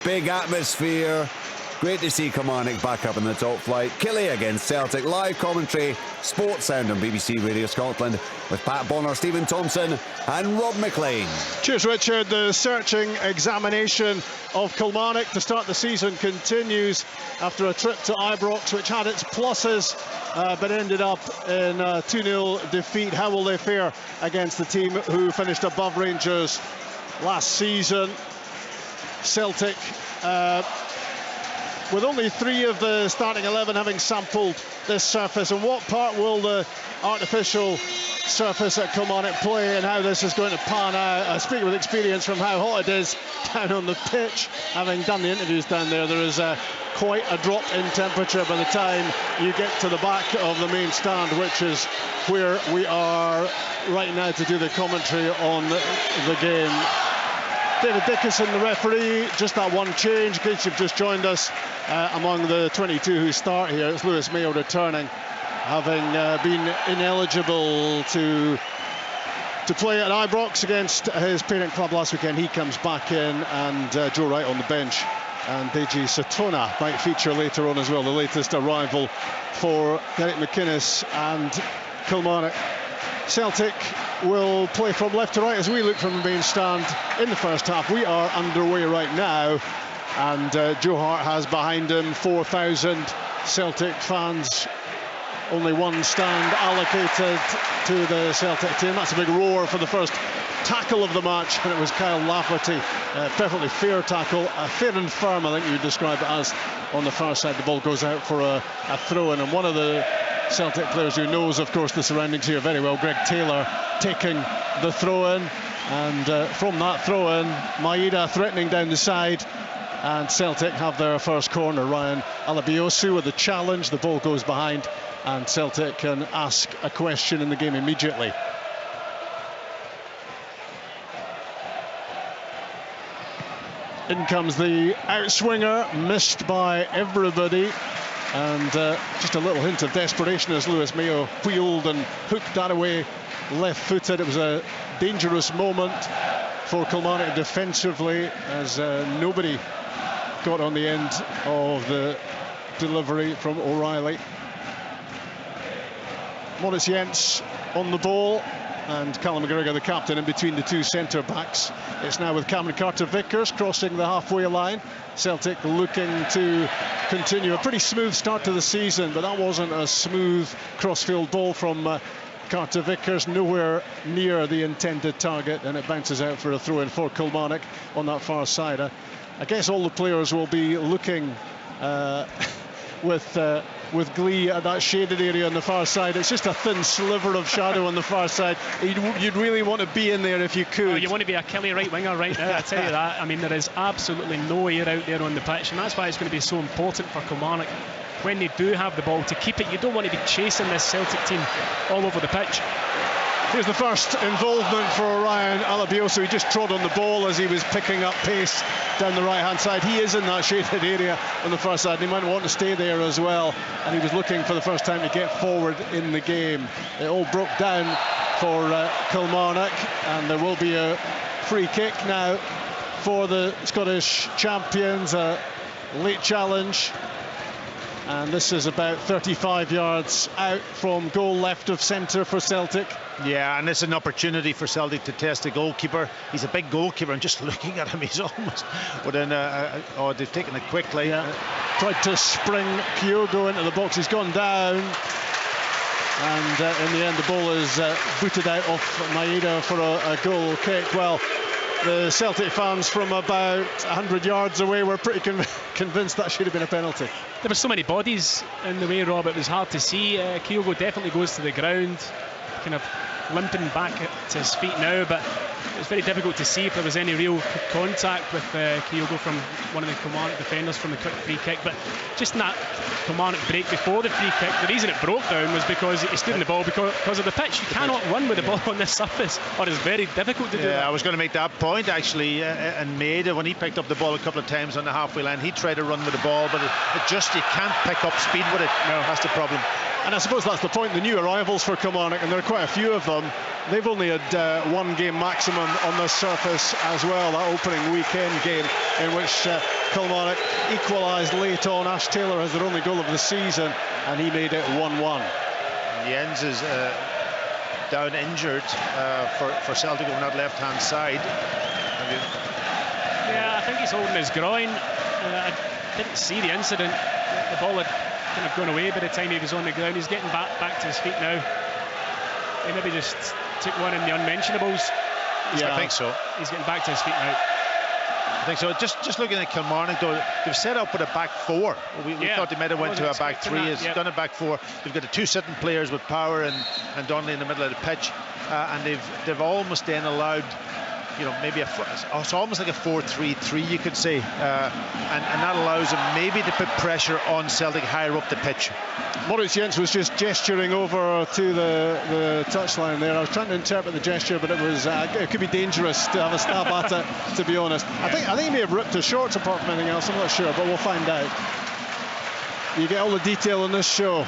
Big atmosphere. Great to see Kilmarnock back up in the top flight. Killie against Celtic. Live commentary, Sports Sound on BBC Radio Scotland with Pat Bonner, Stephen Thompson and Rob McLean. Cheers, Richard. The searching examination of Kilmarnock to start the season continues after a trip to Ibrox, which had its pluses, but ended up in a 2-0 defeat. How will they fare against the team who finished above Rangers last season? Celtic, with only 3 of the starting 11 having sampled this surface. And what part will the artificial surface at Kilmarnock play and how this is going to pan out? I speak with experience from how hot it is down on the pitch. Having done the interviews down there, there is quite a drop in temperature by the time you get to the back of the main stand, which is where we are right now to do the commentary on the game. David Dickinson, the referee, just that one change. In case you've just joined us, among the 22 who start here, it's Lewis Mayo returning, having been ineligible to play at Ibrox against his parent club last weekend. He comes back in, and Joe Wright on the bench. And Deji Satona might feature later on as well, the latest arrival for Derek McInnes and Kilmarnock. Celtic will play from left to right as we look from the main stand in the first half. We are underway right now, and Joe Hart has behind him 4,000 Celtic fans. Only one stand allocated to the Celtic team. That's a big roar for the first tackle of the match, and it was Kyle Lafferty. Perfectly fair tackle, fair and firm, I think you describe it as, on the far side. The ball goes out for a throw-in, and one of the Celtic players who knows, of course, the surroundings here very well, Greg Taylor, taking the throw-in, and from that throw-in, Maeda threatening down the side, and Celtic have their first corner. Ryan Alabiosu with the challenge, the ball goes behind, and Celtic can ask a question in the game immediately. In comes the outswinger, missed by everybody. And just a little hint of desperation as Lewis Mayo wheeled and hooked that away left-footed. It was a dangerous moment for Kilmarnock defensively, as nobody got on the end of the delivery from O'Reilly. Maurice Jenz on the ball, and Callum McGregor, the captain, in between the two centre-backs. It's now with Cameron Carter-Vickers crossing the halfway line. Celtic looking to continue a pretty smooth start to the season, but that wasn't a smooth cross-field ball from Carter-Vickers, nowhere near the intended target, and it bounces out for a throw-in for Kilmarnock on that far side. I guess all the players will be looking with glee at that shaded area on the far side. It's just a thin sliver of shadow on the far side. You'd really want to be in there if you could. Oh, you want to be a Killie right winger right now, I tell you that. I mean, there is absolutely no air out there on the pitch, and that's why it's going to be so important for Kilmarnock when they do have the ball to keep it. You don't want to be chasing this Celtic team all over the pitch. Here's the first involvement for Ryan Alabiosu. He just trod on the ball as he was picking up pace down the right-hand side. He is in that shaded area on the far side, and he might want to stay there as well. And he was looking for the first time to get forward in the game. It all broke down for Kilmarnock, and there will be a free kick now for the Scottish champions. A late challenge. And this is about 35 yards out from goal, left of centre for Celtic. Yeah, and it's an opportunity for Celtic to test the goalkeeper. He's a big goalkeeper, and just looking at him, he's almost within oh, they've taken it quickly. Yeah. Tried to spring Kyogo into the box. He's gone down, and in the end the ball is booted out off Maeda for a goal kick. Well, the Celtic fans from about 100 yards away were pretty convinced that should have been a penalty. There were so many bodies in the way, Rob, it was hard to see. Kyogo definitely goes to the ground, kind of limping back to his feet now, but it was very difficult to see if there was any real contact with Kyogo from one of the Kilmarnock defenders from the quick free kick. But just in that Kilmarnock break before the free kick, the reason it broke down was because he stood in the ball because of the pitch. You cannot run with the ball on this surface, or it's very difficult to do that. I was going to make that point actually, and Maeda, when he picked up the ball a couple of times on the halfway line, he tried to run with the ball, but it just, you can't pick up speed with it. No. That's the problem. And I suppose that's the point, the new arrivals for Kilmarnock, and there are quite a few of them. They've only had one game maximum on this surface as well, that opening weekend game in which Kilmarnock equalised late on. Ash Taylor has their only goal of the season, and he made it 1-1. Jenz is down injured for Celtic on that left-hand side. Yeah, I think he's holding his groin. I didn't see the incident. The ball had kind of gone away by the time he was on the ground. He's getting back to his feet now. He maybe just took one in the unmentionables. Yeah, I think so. He's getting back to his feet now. I think so. Just looking at Kilmarnock, though, they've set up with a back four. We thought they might have went to a back three. It's done a back four. They've got the two sitting players with Power and Donnelly in the middle of the pitch, and they've almost then allowed, you know, maybe it's almost like a 4-3-3, you could say, and that allows them maybe to put pressure on Celtic higher up the pitch. Maurice Jenz was just gesturing over to the touchline there. I was trying to interpret the gesture, but it could be dangerous to have a stab at it, to be honest. I think he may have ripped his shorts apart from anything else. I'm not sure, but we'll find out. You get all the detail in this show.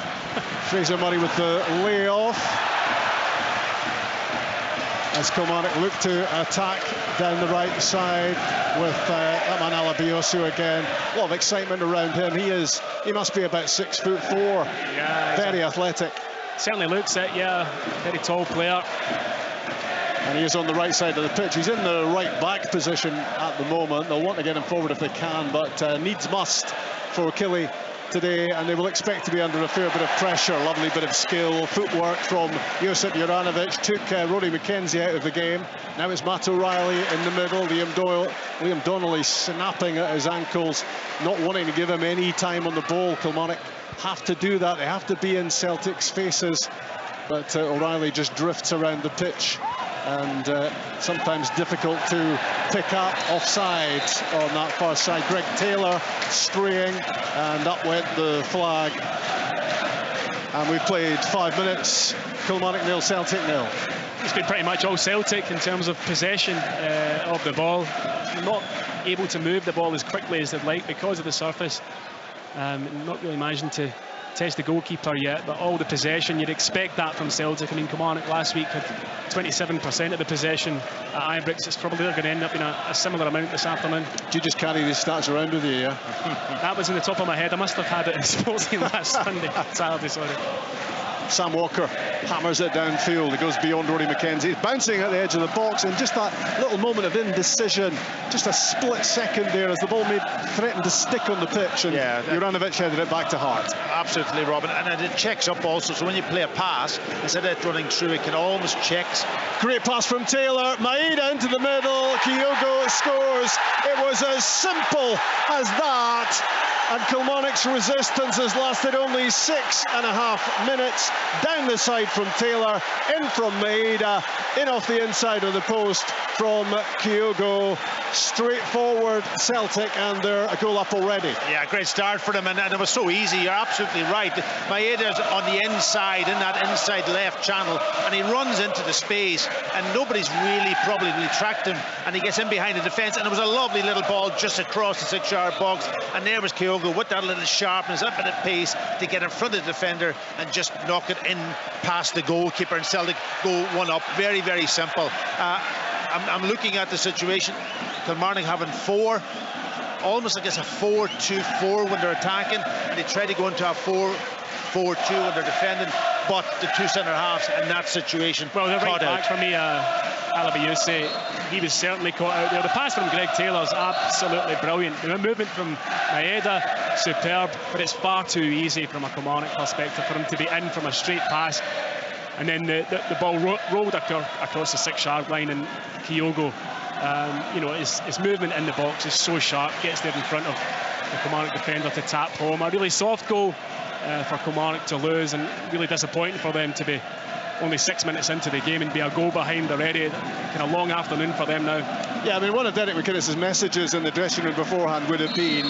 Fraser Murray with the layoff, as Kilmarnock look to attack down the right side with that man Alabiosu again. A lot of excitement around him. He must be about 6'4". Yeah, very athletic. Certainly looks it, yeah. Very tall player. And he is on the right side of the pitch. He's in the right back position at the moment. They'll want to get him forward if they can, but needs must for Killie today, and they will expect to be under a fair bit of pressure. Lovely bit of skill, footwork from Josip Juranovic, took Rory McKenzie out of the game. Now it's Matt O'Reilly in the middle. Liam Donnelly snapping at his ankles, not wanting to give him any time on the ball. Kilmarnock have to do that. They have to be in Celtic's faces, but O'Reilly just drifts around the pitch, and sometimes difficult to pick up offside on that far side. Greg Taylor straying, and up went the flag. And we've played 5 minutes. Kilmarnock 0, Celtic 0. It's been pretty much all Celtic in terms of possession of the ball. Not able to move the ball as quickly as they'd like because of the surface. Not really managing to test the goalkeeper yet, but all the possession, you'd expect that from Celtic. I mean, Kilmarnock last week had 27% of the possession at Ibrox. It's probably going to end up in a similar amount this afternoon. Do you just carry these stats around with you, yeah? That was in the top of my head. I must have had it in Sportsline last Saturday, sorry. Sam Walker hammers it downfield. It goes beyond Rory McKenzie. He's bouncing at the edge of the box, and just that little moment of indecision, just a split second there as the ball threatened to stick on the pitch, and Juranovic headed it back to Hart. Absolutely, Robin, and it checks up also, so when you play a pass, instead of it running through, it can almost check. Great pass from Taylor. Maeda into the middle. Kyogo scores. It was as simple as that. And Kilmarnock's resistance has lasted only 6.5 minutes. Down the side from Taylor, in from Maeda, in off the inside of the post from Kyogo. Straightforward Celtic, and they're a goal up already. Yeah, great start for them, and it was so easy. You're absolutely right. Maeda's on the inside, in that inside left channel, and he runs into the space, and nobody's really probably tracked him, and he gets in behind the defence, and it was a lovely little ball just across the 6-yard box, and there was Kyogo with that little sharpness, that bit of pace to get in front of the defender and just knock it in past the goalkeeper, and Celtic go one up. Very, very simple. I'm looking at the situation. Kilmarnock having four, almost like it's a 4-2-4 when they're attacking, and they try to go into a 4-4-2 when they're defending, but the two centre-halves in that situation. Well, the right back for me, Alabiosu, he was certainly caught out there. The pass from Greg Taylor is absolutely brilliant. The movement from Maeda, superb, but it's far too easy from a Kilmarnock perspective for him to be in from a straight pass. And then the ball rolled across the 6-yard line, and Kyogo, you know, his movement in the box is so sharp, gets there in front of the Kilmarnock defender to tap home. A really soft goal for Kilmarnock to lose, and really disappointing for them to be only 6 minutes into the game and be a goal behind already. Kind of long afternoon for them now. Yeah, I mean, one of Derek McInnes' messages in the dressing room beforehand would have been,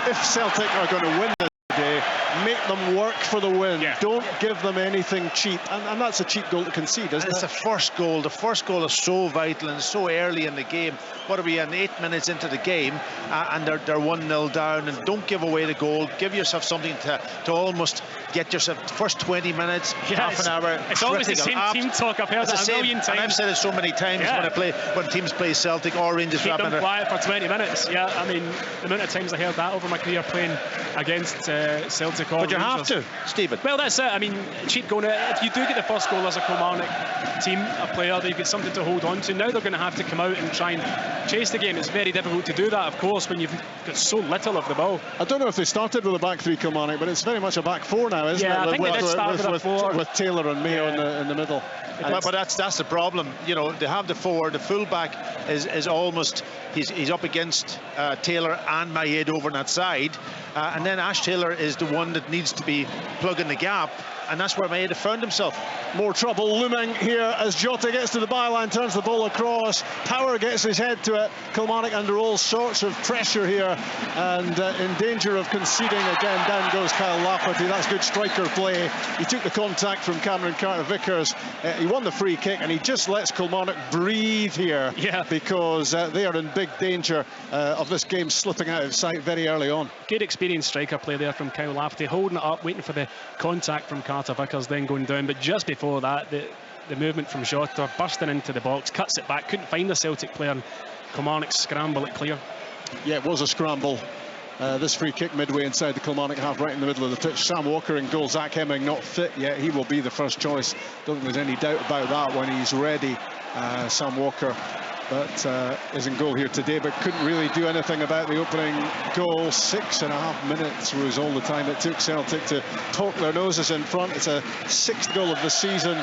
if Celtic are going to win this today, make them work for the win. Yeah. Don't give them anything cheap, and that's a cheap goal to concede, isn't It's it? the first goal. The first goal is so vital and so early in the game. What are we in 8 minutes into the game, and they're 1-0 down, and don't give away the goal. Give yourself something to almost get yourself first 20 minutes, half an hour. It's always the critical. same team talk. I've heard It's the that a same, million times. and I've said it so many times when teams play Celtic or Rangers. Keep them quiet for 20 minutes. Yeah, I mean, the amount of times I heard that over my career playing against Celtic or But you have Rangers. to, Stephen. Well, that's it. I mean, cheap goal. If you do get the first goal as a Kilmarnock team, a player, they've got something to hold on to. Now they're going to have to come out and try and chase the game. It's very difficult to do that, of course, when you've got so little of the ball. I don't know if they started with a back three, Kilmarnock, but it's very much a back four now, isn't it? Yeah, I think they did start with a four. With Taylor and Mayo in the middle. But that's the problem. You know, they have the forward. The fullback is almost he's up against Taylor and Maeda over on that side, and then Ash Taylor is the one that needs to be plugging the gap, and that's where Maeda found himself. More trouble looming here as Jota gets to the byline, turns the ball across. Power gets his head to it. Kilmarnock under all sorts of pressure here, and in danger of conceding again. Down goes Kyle Lafferty. That's good striker play. He took the contact from Cameron Carter-Vickers. He won the free kick, and he just lets Kilmarnock breathe here, because they are in big danger of this game slipping out of sight very early on. Good experienced striker play there from Kyle Lafferty, holding it up, waiting for the contact from Carter-Vickers, then going down. But just before that, the movement from Jota, bursting into the box, cuts it back, couldn't find the Celtic player, and Kilmarnock scramble it clear. Yeah, it was a scramble. This free kick midway inside the Kilmarnock half, right in the middle of the pitch. Sam Walker in goal. Zach Hemming not fit yet. He will be the first choice. Don't think there's any doubt about that when he's ready. Sam Walker, but is in goal here today, but couldn't really do anything about the opening goal. 6.5 minutes was all the time it took Celtic to poke their noses in front. It's a 6th goal of the season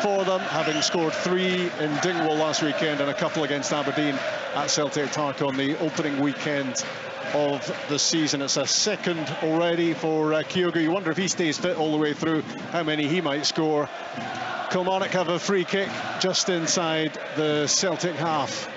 for them, having scored 3 in Dingwall last weekend and a couple against Aberdeen at Celtic Park on the opening weekend of the season. It's a 2nd already for Kyogo. You wonder if he stays fit all the way through, how many he might score. Kilmarnock have a free kick just inside the Celtic half.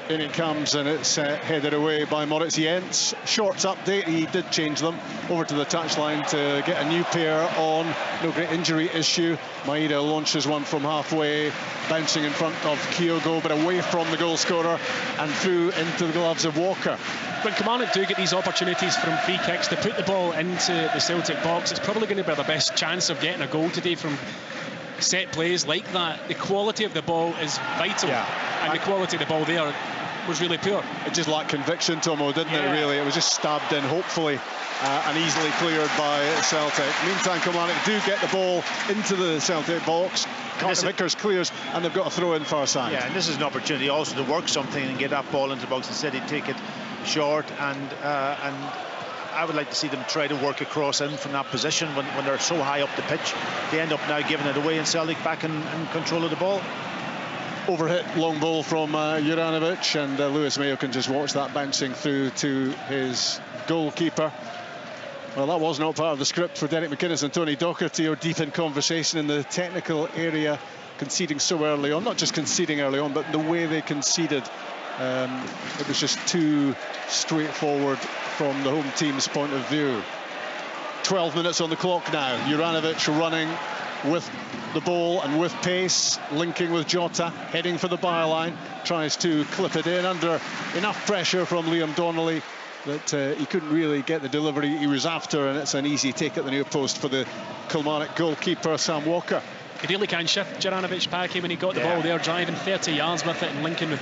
In it comes, and it's headed away by Moritz Jenz. Shorts update, he did change them over to the touchline to get a new pair on. No great injury issue. Maeda launches one from halfway, bouncing in front of Kyogo, but away from the goal scorer and through into the gloves of Walker. When Kilmarnock do get these opportunities from free kicks to put the ball into the Celtic box, it's probably going to be the best chance of getting a goal today from set plays like that. The quality of the ball is vital, and the quality of the ball there was really poor. It just lacked conviction, Tomo, didn't it, really? It was just stabbed in, hopefully, and easily cleared by Celtic. Meantime, Kilmarnock do get the ball into the Celtic box. Carter-Vickers clears, and they've got a throw in far side. Yeah, and this is an opportunity also to work something and get that ball into the box. Instead, he'd take it short, and I would like to see them try to work across in from that position when they're so high up the pitch. They end up now giving it away, and Celtic back in control of the ball. Overhit long ball from Juranovic, and Lewis Mayo can just watch that bouncing through to his goalkeeper. Well, that was not part of the script for Derek McInnes and Tony Docherty, or deep in conversation in the technical area, conceding so early on. Not just conceding early on, but the way they conceded. It was just too straightforward from the home team's point of view. 12 minutes on the clock now. Juranovic running with the ball and with pace, linking with Jota, heading for the byline, tries to clip it in under enough pressure from Liam Donnelly that he couldn't really get the delivery he was after, and it's an easy take at the near post for the Kilmarnock goalkeeper, Sam Walker. He really can shift Juranovic back when he got the ball there, driving 30 yards with it and linking with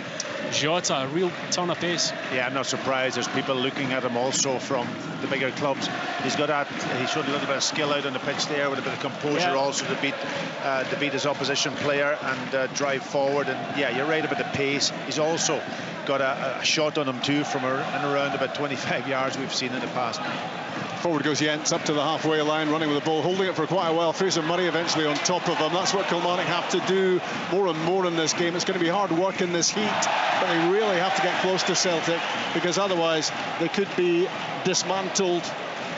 Jota, a real turn of pace. Yeah, I'm not surprised. There's people looking at him also from the bigger clubs. He's got that. He showed a little bit of skill out on the pitch there, with a bit of composure also to beat his opposition player and drive forward. And yeah, you're right about the pace. He's also got a shot on him too from around about 25 yards we've seen in the past. Forward goes Jenz up to the halfway line, running with the ball, holding it for quite a while. Fraser Murray eventually on top of him. That's what Kilmarnock have to do more and more in this game. It's going to be hard work in this heat, but they really have to get close to Celtic, because otherwise they could be dismantled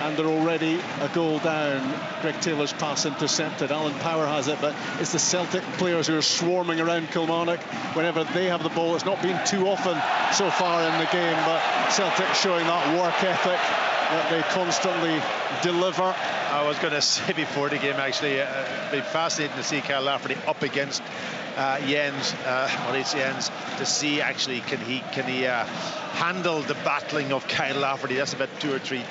and they're already a goal down. Greg Taylor's pass intercepted. Alan Power has it, but it's the Celtic players who are swarming around Kilmarnock whenever they have the ball. It's not been too often so far in the game, but Celtic showing that work ethic that they constantly deliver. I was going to say before the game, actually, it'd be fascinating to see Kyle Lafferty up against Jenz, Maurice Jenz, to see actually can he handle the battling of Kyle Lafferty. That's about 2 or 3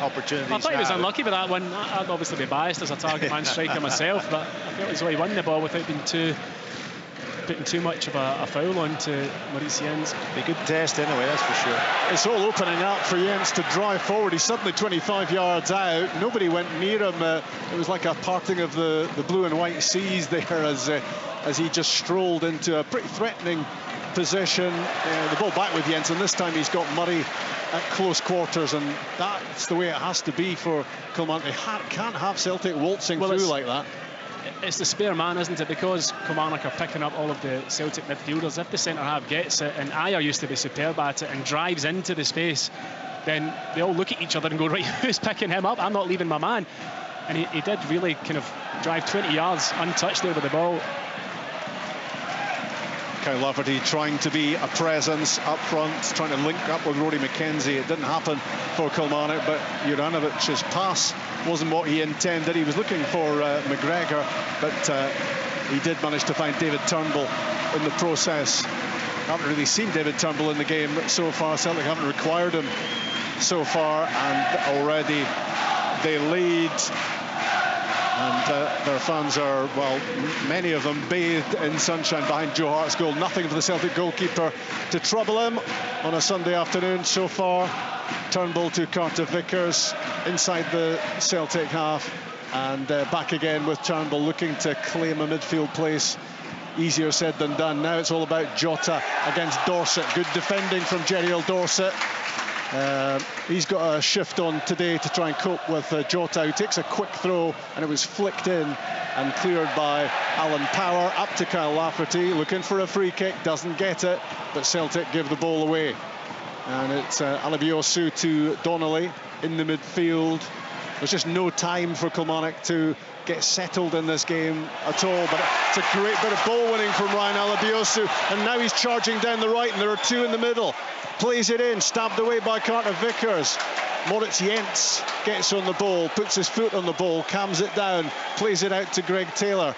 opportunities. I thought he was unlucky with that one. I'd obviously be biased as a target man striker myself, but I felt as though he won the ball without being putting too much of a foul on to Maurice Jenz. Be a good test anyway, that's for sure. It's all opening up for Jenz to drive forward. He's suddenly 25 yards out. Nobody went near him. It was like a parting of the blue and white seas there as he just strolled into a pretty threatening position. The ball back with Jenz, and this time he's got Murray at close quarters, and that's the way it has to be for Kilmarnock. They can't have Celtic waltzing through like that. It's the spare man, isn't it? Because Kilmarnock are picking up all of the Celtic midfielders. If the centre-half gets it, and Ayer used to be superb at it, and drives into the space, then they all look at each other and go, right, who's picking him up? I'm not leaving my man. And he did really kind of drive 20 yards untouched there with the ball. Kyle Lafferty trying to be a presence up front, trying to link up with Rory McKenzie. It didn't happen for Kilmarnock, but Juranovic's pass wasn't what he intended. He was looking for McGregor, but he did manage to find David Turnbull in the process. Haven't really seen David Turnbull in the game so far. Celtic haven't required him so far, and already they lead. And their fans are, well, many of them bathed in sunshine behind Joe Hart's goal. Nothing for the Celtic goalkeeper to trouble him on a Sunday afternoon so far. Turnbull to Carter Vickers inside the Celtic half, and back again with Turnbull looking to claim a midfield place. Easier said than done. Now it's all about Jota against Dorset. Good defending from Jerry Dorset. He's got a shift on today to try and cope with Jota, who takes a quick throw, and it was flicked in and cleared by Alan Power. Up to Kyle Lafferty, looking for a free kick, doesn't get it, but Celtic give the ball away. And it's Alabiosu to Donnelly in the midfield. There's just no time for Kilmarnock to get settled in this game at all, but it's a great bit of ball winning from Ryan Alabiosu, and now he's charging down the right, and there are 2 in the middle. Plays it in, stabbed away by Carter Vickers. Moritz Jenz gets on the ball, puts his foot on the ball, cams it down, plays it out to Greg Taylor.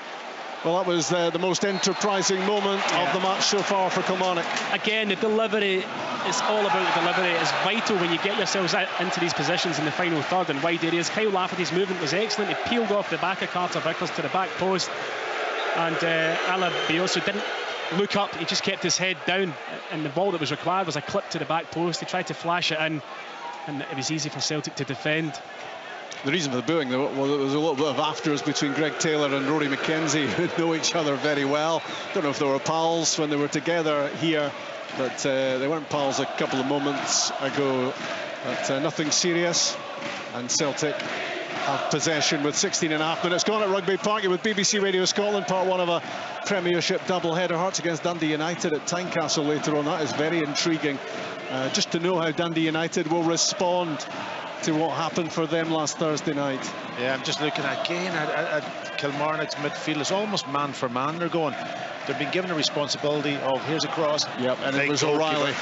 Well, that was the most enterprising moment of the match so far for Kilmarnock. Again, the delivery, it's all about the delivery. It's vital when you get yourselves out into these positions in the final third and wide areas. Kyle Lafferty's movement was excellent. He peeled off the back of Carter Vickers to the back post, and Alabiosu didn't look up. He just kept his head down, and the ball that was required was a clip to the back post. He tried to flash it in, and it was easy for Celtic to defend. The reason for the booing, there was a little bit of afters between Greg Taylor and Rory McKenzie, who know each other very well. Don't know if they were pals when they were together here, but they weren't pals a couple of moments ago. But nothing serious, and Celtic have possession with 16.5 minutes gone at Rugby Park. With BBC Radio Scotland, part 1 of a Premiership double-header. Hearts against Dundee United at Tynecastle later on. That is very intriguing, just to know how Dundee United will respond to what happened for them last Thursday night. Yeah, I'm just looking again at Kilmarnock's midfield. It's almost man for man they're going. They've been given a responsibility of, here's a cross. Yep, and it was O'Reilly.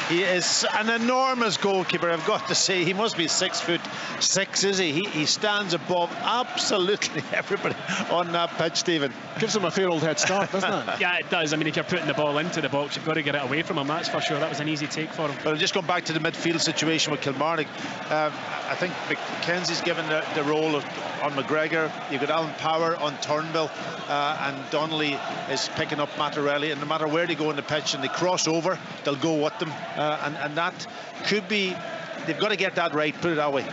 He is an enormous goalkeeper, I've got to say. He must be 6'6", is he? He stands above absolutely everybody on that pitch, Stephen. Gives him a fair old head start, doesn't it? Yeah, it does. I mean, if you're putting the ball into the box, you've got to get it away from him, that's for sure. That was an easy take for him. But just going back to the midfield situation with Kilmarnock, I think McKenzie's given the role on McGregor. You've got Alan Power on Turnbull, and Donnelly is picking up Mattarelli, and no matter where they go on the pitch and they cross over, they'll go with them, and that could be, they've got to get that right, put it that way.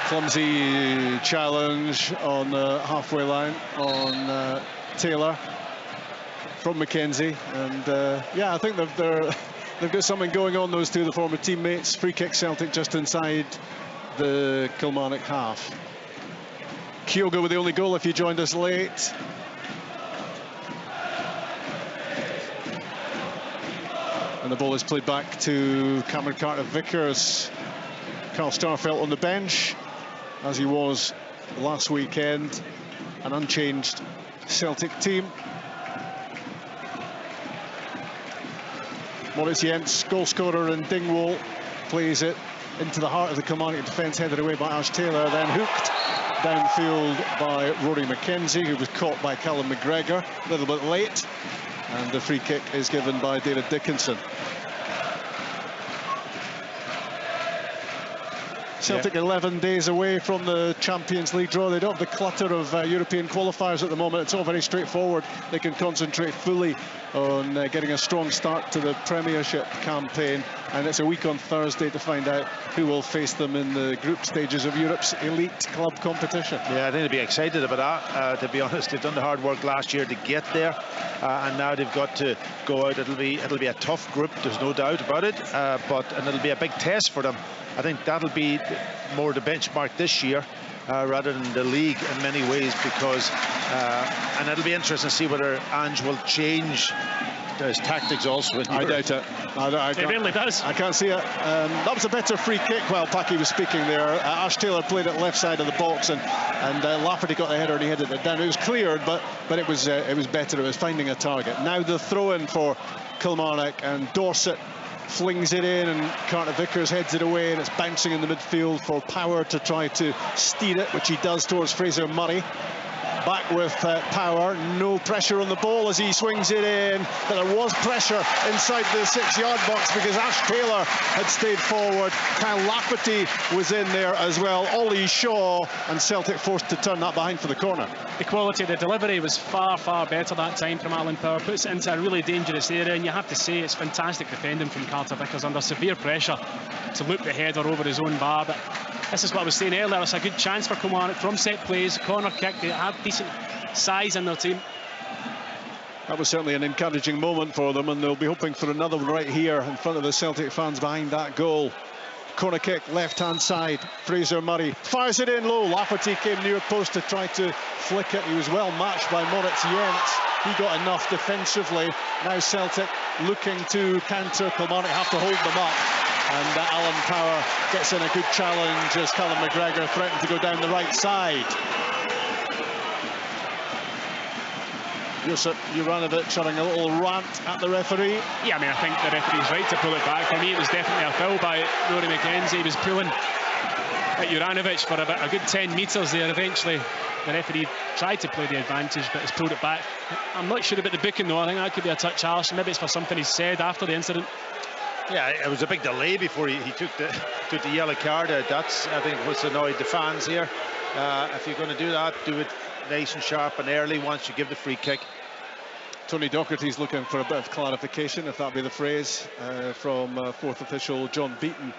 Clumsy challenge on the halfway line on Taylor from McKenzie, and yeah, I think they've got something going on, those two, the former teammates. Free kick Celtic just inside the Kilmarnock half. Kyogo with the only goal if you joined us late. And the ball is played back to Cameron Carter-Vickers. Carl Starfelt on the bench, as he was last weekend. An unchanged Celtic team. Moritz Jenz, goal scorer, and Dingwall plays it into the heart of the Kilmarnock defence, headed away by Ash Taylor, then hooked downfield by Rory McKenzie, who was caught by Callum McGregor a little bit late, and the free kick is given by David Dickinson. Celtic 11 days away from the Champions League draw. They don't have the clutter of European qualifiers at the moment. It's all very straightforward. They can concentrate fully on getting a strong start to the Premiership campaign, and it's a week on Thursday to find out who will face them in the group stages of Europe's elite club competition. Yeah, I think they'll be excited about that. To be honest, they've done the hard work last year to get there, and now they've got to go out. It'll be a tough group, there's no doubt about it, and it'll be a big test for them. I think that'll be more the benchmark this year rather than the league in many ways, because and it'll be interesting to see whether Ange will change his tactics also. I doubt it. It really does. I can't see it. That was a better free kick while Packy was speaking there. Ash Taylor played it left side of the box, and Lafferty got the header and he headed it down. It was cleared, but it was better. It was finding a target. Now the throw-in for Kilmarnock, and Dorset flings it in, and Carter Vickers heads it away, and it's bouncing in the midfield for Power to try to steer it, which he does towards Fraser Murray. Back with Power, no pressure on the ball as he swings it in, but there was pressure inside the 6-yard box because Ash Taylor had stayed forward. Kyle Lafferty was in there as well, Ollie Shaw, and Celtic forced to turn that behind for the corner. The quality of the delivery was far, far better that time from Alan Power. Puts it into a really dangerous area, and you have to say it's fantastic defending from Carter Vickers under severe pressure to loop the header over his own bar. But this is what I was saying earlier, it's a good chance for Kilmarnock from set plays, corner kick. They have decent size in their team. That was certainly an encouraging moment for them, and they'll be hoping for another one right here in front of the Celtic fans behind that goal. Corner kick, left-hand side. Fraser Murray fires it in low. Lafferty came near post to try to flick it. He was well matched by Moritz Jenz. He got enough defensively. Now Celtic looking to counter. Kilmarnock have to hold them up. And Alan Power gets in a good challenge as Callum McGregor threatened to go down the right side. Josip Juranovic having a little rant at the referee. Yeah, I mean, I think the referee's right to pull it back. For me, it was definitely a foul by Rory McKenzie. He was pulling at Juranovic for about a good 10 metres there. Eventually, the referee tried to play the advantage, but has pulled it back. I'm not sure about the booking, though. I think that could be a touch harsh. Maybe it's for something he said after the incident. Yeah, it was a big delay before he took the yellow card. That's, I think, what's annoyed the fans here. If you're going to do that, do it nice and sharp and early once you give the free kick. Tony Docherty's looking for a bit of clarification, if that be the phrase, from fourth official John Beaton.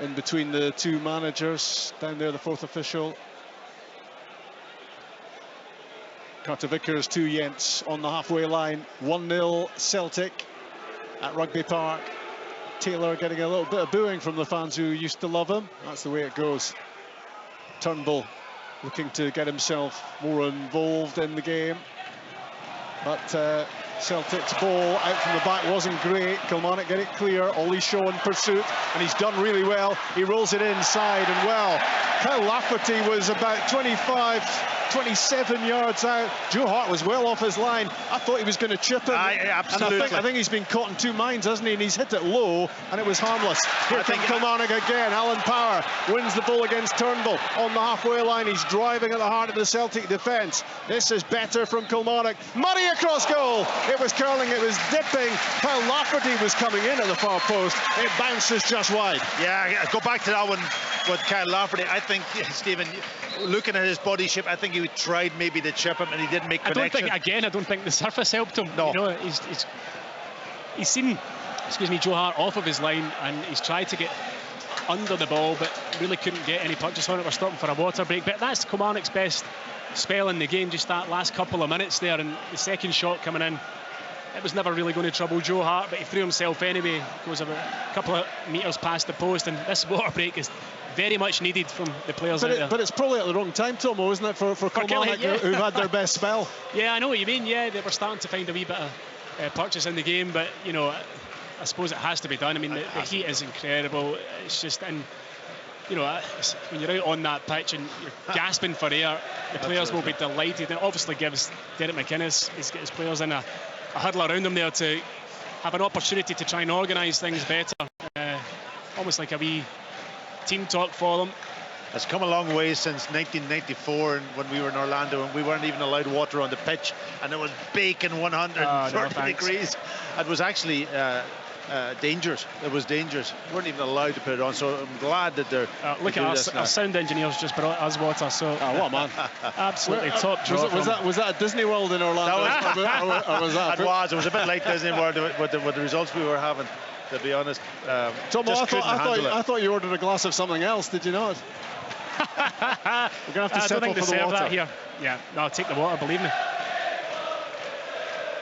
In between the two managers, down there the fourth official. Carter Vickers to Jenz on the halfway line. 1-0 Celtic at Rugby Park. Taylor getting a little bit of booing from the fans who used to love him. That's the way it goes. Turnbull looking to get himself more involved in the game. But Celtic's ball out from the back wasn't great. Kilmarnock get it clear. Ollie Shaw in pursuit, and he's done really well. He rolls it inside, and well, Kyle Lafferty was about 27 yards out. Joe Hart was well off his line. I thought he was going to chip him. Absolutely. And I think he's been caught in two minds, hasn't he? And he's hit it low, and it was harmless. Here comes Kilmarnock again. Alan Power wins the ball against Turnbull on the halfway line. He's driving at the heart of the Celtic defence. This is better from Kilmarnock. Murray across goal. It was curling, it was dipping. Kyle Lafferty was coming in at the far post. It bounces just wide. Yeah, go back to that one with Kyle Lafferty. I think, Stephen, looking at his body shape, I think he tried maybe to chip him and he didn't make connection. I don't think the surface helped him. No. You know, he's seen, Joe Hart off of his line, and he's tried to get under the ball, but really couldn't get any purchase on it. We're stopping for a water break, but that's Kilmarnock's best spell in the game, just that last couple of minutes there, and the second shot coming in. It was never really going to trouble Joe Hart, but he threw himself anyway. Goes about a couple of metres past the post, and this water break is very much needed from the players out there. But it's probably at the wrong time, Tomo, isn't it, for Kilmarnock, who've had their best spell? Yeah, I know what you mean. Yeah, they were starting to find a wee bit of purchase in the game, but, you know, I suppose it has to be done. I mean, the heat is incredible. It's just, and you know, when you're out on that pitch and you're gasping for air, the players will be delighted. And it obviously gives Derek McInnes, he's got his players in a huddle around him there to have an opportunity to try and organise things better. Almost like a wee team talk for them. It's come a long way since 1994 when we were in Orlando and we weren't even allowed water on the pitch, and it was baking 130 degrees. It was actually dangerous. It was dangerous. We weren't even allowed to put it on, so I'm glad that they're look at our sound engineers just brought us water, so what a man. Absolutely top draw. Was that at Disney World in Orlando? It was a bit like Disney World with the results we were having, to be honest. Tom, I thought you ordered a glass of something else, did you not? We're going to have to settle for the water. That here. Yeah, no, I'll take the water, believe me.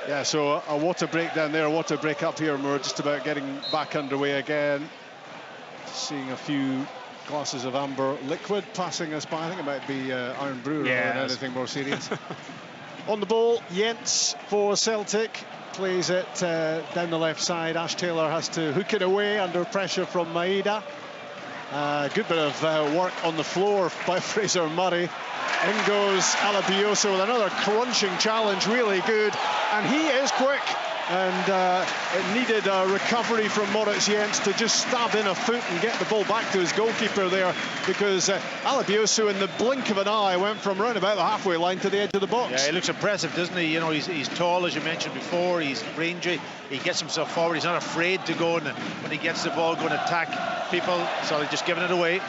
Yeah, so a water break down there, a water break up here, and we're just about getting back underway again. Seeing a few glasses of amber liquid passing us by. I think it might be Iron Brew rather than anything more serious. On the ball, Jenz for Celtic. Plays it down the left side. Ash Taylor has to hook it away under pressure from Maeda. Good bit of work on the floor by Fraser Murray. In goes Alabioso with another crunching challenge, really good. And he is quick. And it needed a recovery from Moritz Jenz to just stab in a foot and get the ball back to his goalkeeper there, because Alabioso in the blink of an eye went from round about the halfway line to the edge of the box. Yeah, he looks impressive, doesn't he? You know, he's tall, as you mentioned before. He's rangy. He gets himself forward. He's not afraid to go, and when he gets the ball, go and attack people. So he's just giving it away.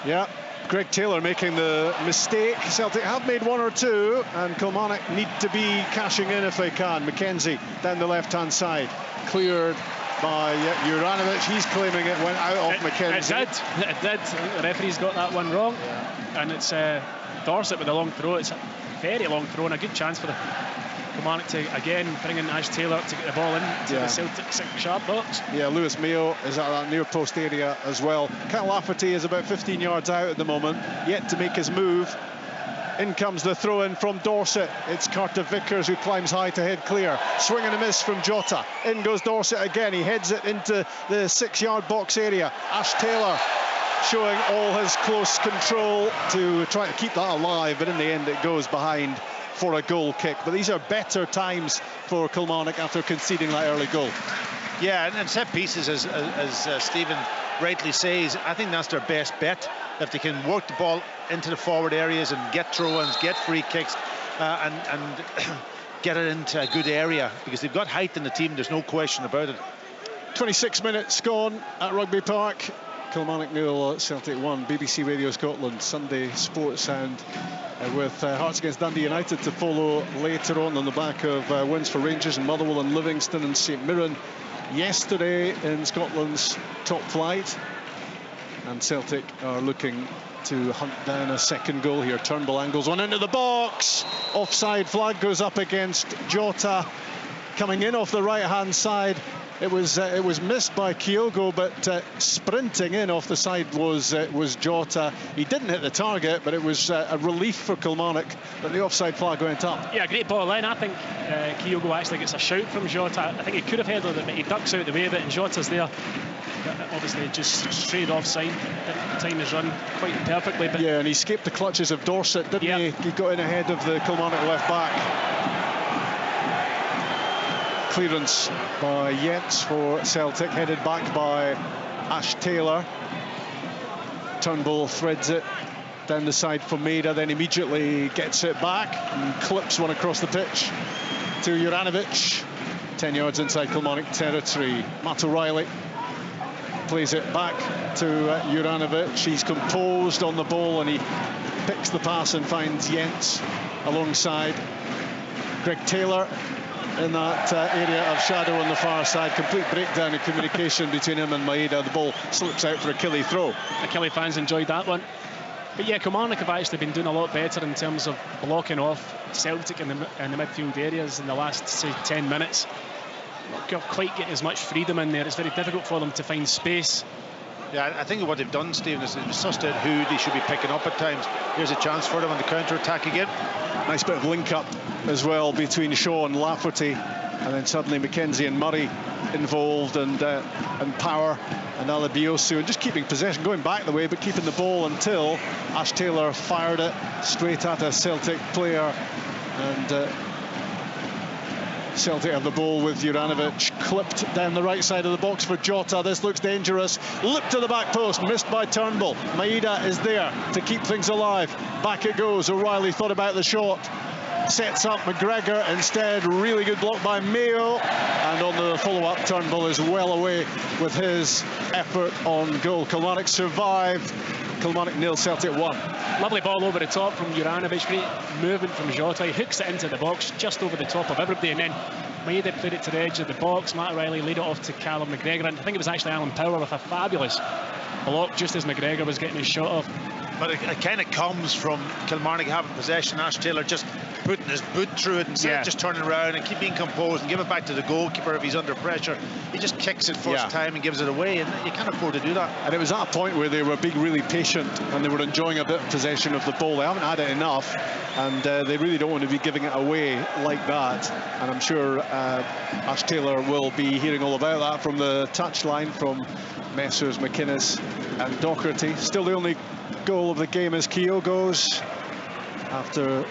Yeah. Greg Taylor making the mistake. Celtic have made one or two, and Kilmarnock need to be cashing in if they can. McKenzie down the left-hand side, cleared by Juranovic. He's claiming it went out of McKenzie. It did. I think the referee's got that one wrong. And it's Dorset with a long throw. It's a very long throw and a good chance for the Kilmarnock to again bring in Ange Taylor to get the ball into the Celtic sharp box. Yeah, Lewis Mayo is at that near post area as well. Kyle Lafferty is about 15 yards out at the moment, yet to make his move. In comes the throw in from Dorset. It's Carter Vickers who climbs high to head clear. Swing and a miss from Jota. In goes Dorset again. He heads it into the 6-yard box area. Ash Taylor showing all his close control to try to keep that alive, but in the end it goes behind for a goal kick. But these are better times for Kilmarnock after conceding that early goal. Yeah, and set pieces, as Stephen rightly says, I think that's their best bet. If they can work the ball into the forward areas and get throw-ins, get free kicks, and get it into a good area, because they've got height in the team, there's no question about it. 26 minutes gone at Rugby Park. Kilmarnock 0, Celtic 1. BBC Radio Scotland Sunday Sports Sound with Hearts against Dundee United to follow later on the back of wins for Rangers and Motherwell and Livingston and St Mirren yesterday in Scotland's top flight. And Celtic are looking to hunt down a second goal here. Turnbull angles one into the box. Offside flag goes up against Jota. Coming in off the right-hand side. It was missed by Kyogo, but sprinting in off the side was Jota. He didn't hit the target, but it was a relief for Kilmarnock that the offside flag went up. Yeah, great ball in. I think Kyogo actually gets a shout from Jota. I think he could have headed it, but he ducks out the way of it, and Jota's there. Obviously just straight offside. Didn't time his run quite perfectly. But yeah, and he escaped the clutches of Dorset, didn't he? He got in ahead of the Kilmarnock left back. Clearance by Jenz for Celtic, headed back by Ash Taylor. Turnbull threads it down the side for Maeda, then immediately gets it back and clips one across the pitch to Juranovic. 10 yards inside Kilmarnock territory. Matt O'Reilly plays it back to Juranovic. He's composed on the ball and he picks the pass and finds Jenz alongside Greg Taylor in that area of shadow on the far side. Complete breakdown of communication between him and Maeda. The ball slips out for a Killie throw. The Killie fans enjoyed that one. But yeah, Kilmarnock have actually been doing a lot better in terms of blocking off Celtic in the midfield areas in the last, say, 10 minutes. Not quite getting as much freedom in there. It's very difficult for them to find space. Yeah, I think what they've done, Stephen, is sussed out who they should be picking up at times. Here's a chance for them on the counter-attack again. Nice bit of link-up as well between Shaw and Lafferty. And then suddenly McKenzie and Murray involved, and power, and Alabiosu, and just keeping possession, going back the way, but keeping the ball until Ash Taylor fired it straight at a Celtic player, and Celtic have the ball with Juranovic, clipped down the right side of the box for Jota. This looks dangerous. Lip to the back post, missed by Turnbull. Maeda is there to keep things alive. Back it goes. O'Reilly thought about the shot. Sets up McGregor instead. Really good block by Mayo. And on the follow-up, Turnbull is well away with his effort on goal. Kilmarnock survived. Kilmarnock 0, Celtic 1. Lovely ball over the top from Juranovic. Great movement from Jota. He hooks it into the box just over the top of everybody, and then Maeda played it to the edge of the box. Matt O'Reilly laid it off to Callum McGregor, and I think it was actually Alan Power with a fabulous block just as McGregor was getting his shot off. But it kind of comes from Kilmarnock having possession. Ash Taylor just putting his boot through it instead of just turning around and keep being composed and give it back to the goalkeeper if he's under pressure. He just kicks it first time and gives it away, and you can't afford to do that. And it was at a point where they were being really patient and they were enjoying a bit of possession of the ball. They haven't had it enough, and they really don't want to be giving it away like that. And I'm sure Ash Taylor will be hearing all about that from the touchline from Messrs McInnes and Docherty. Still the only goal of the game is Kyogo's. After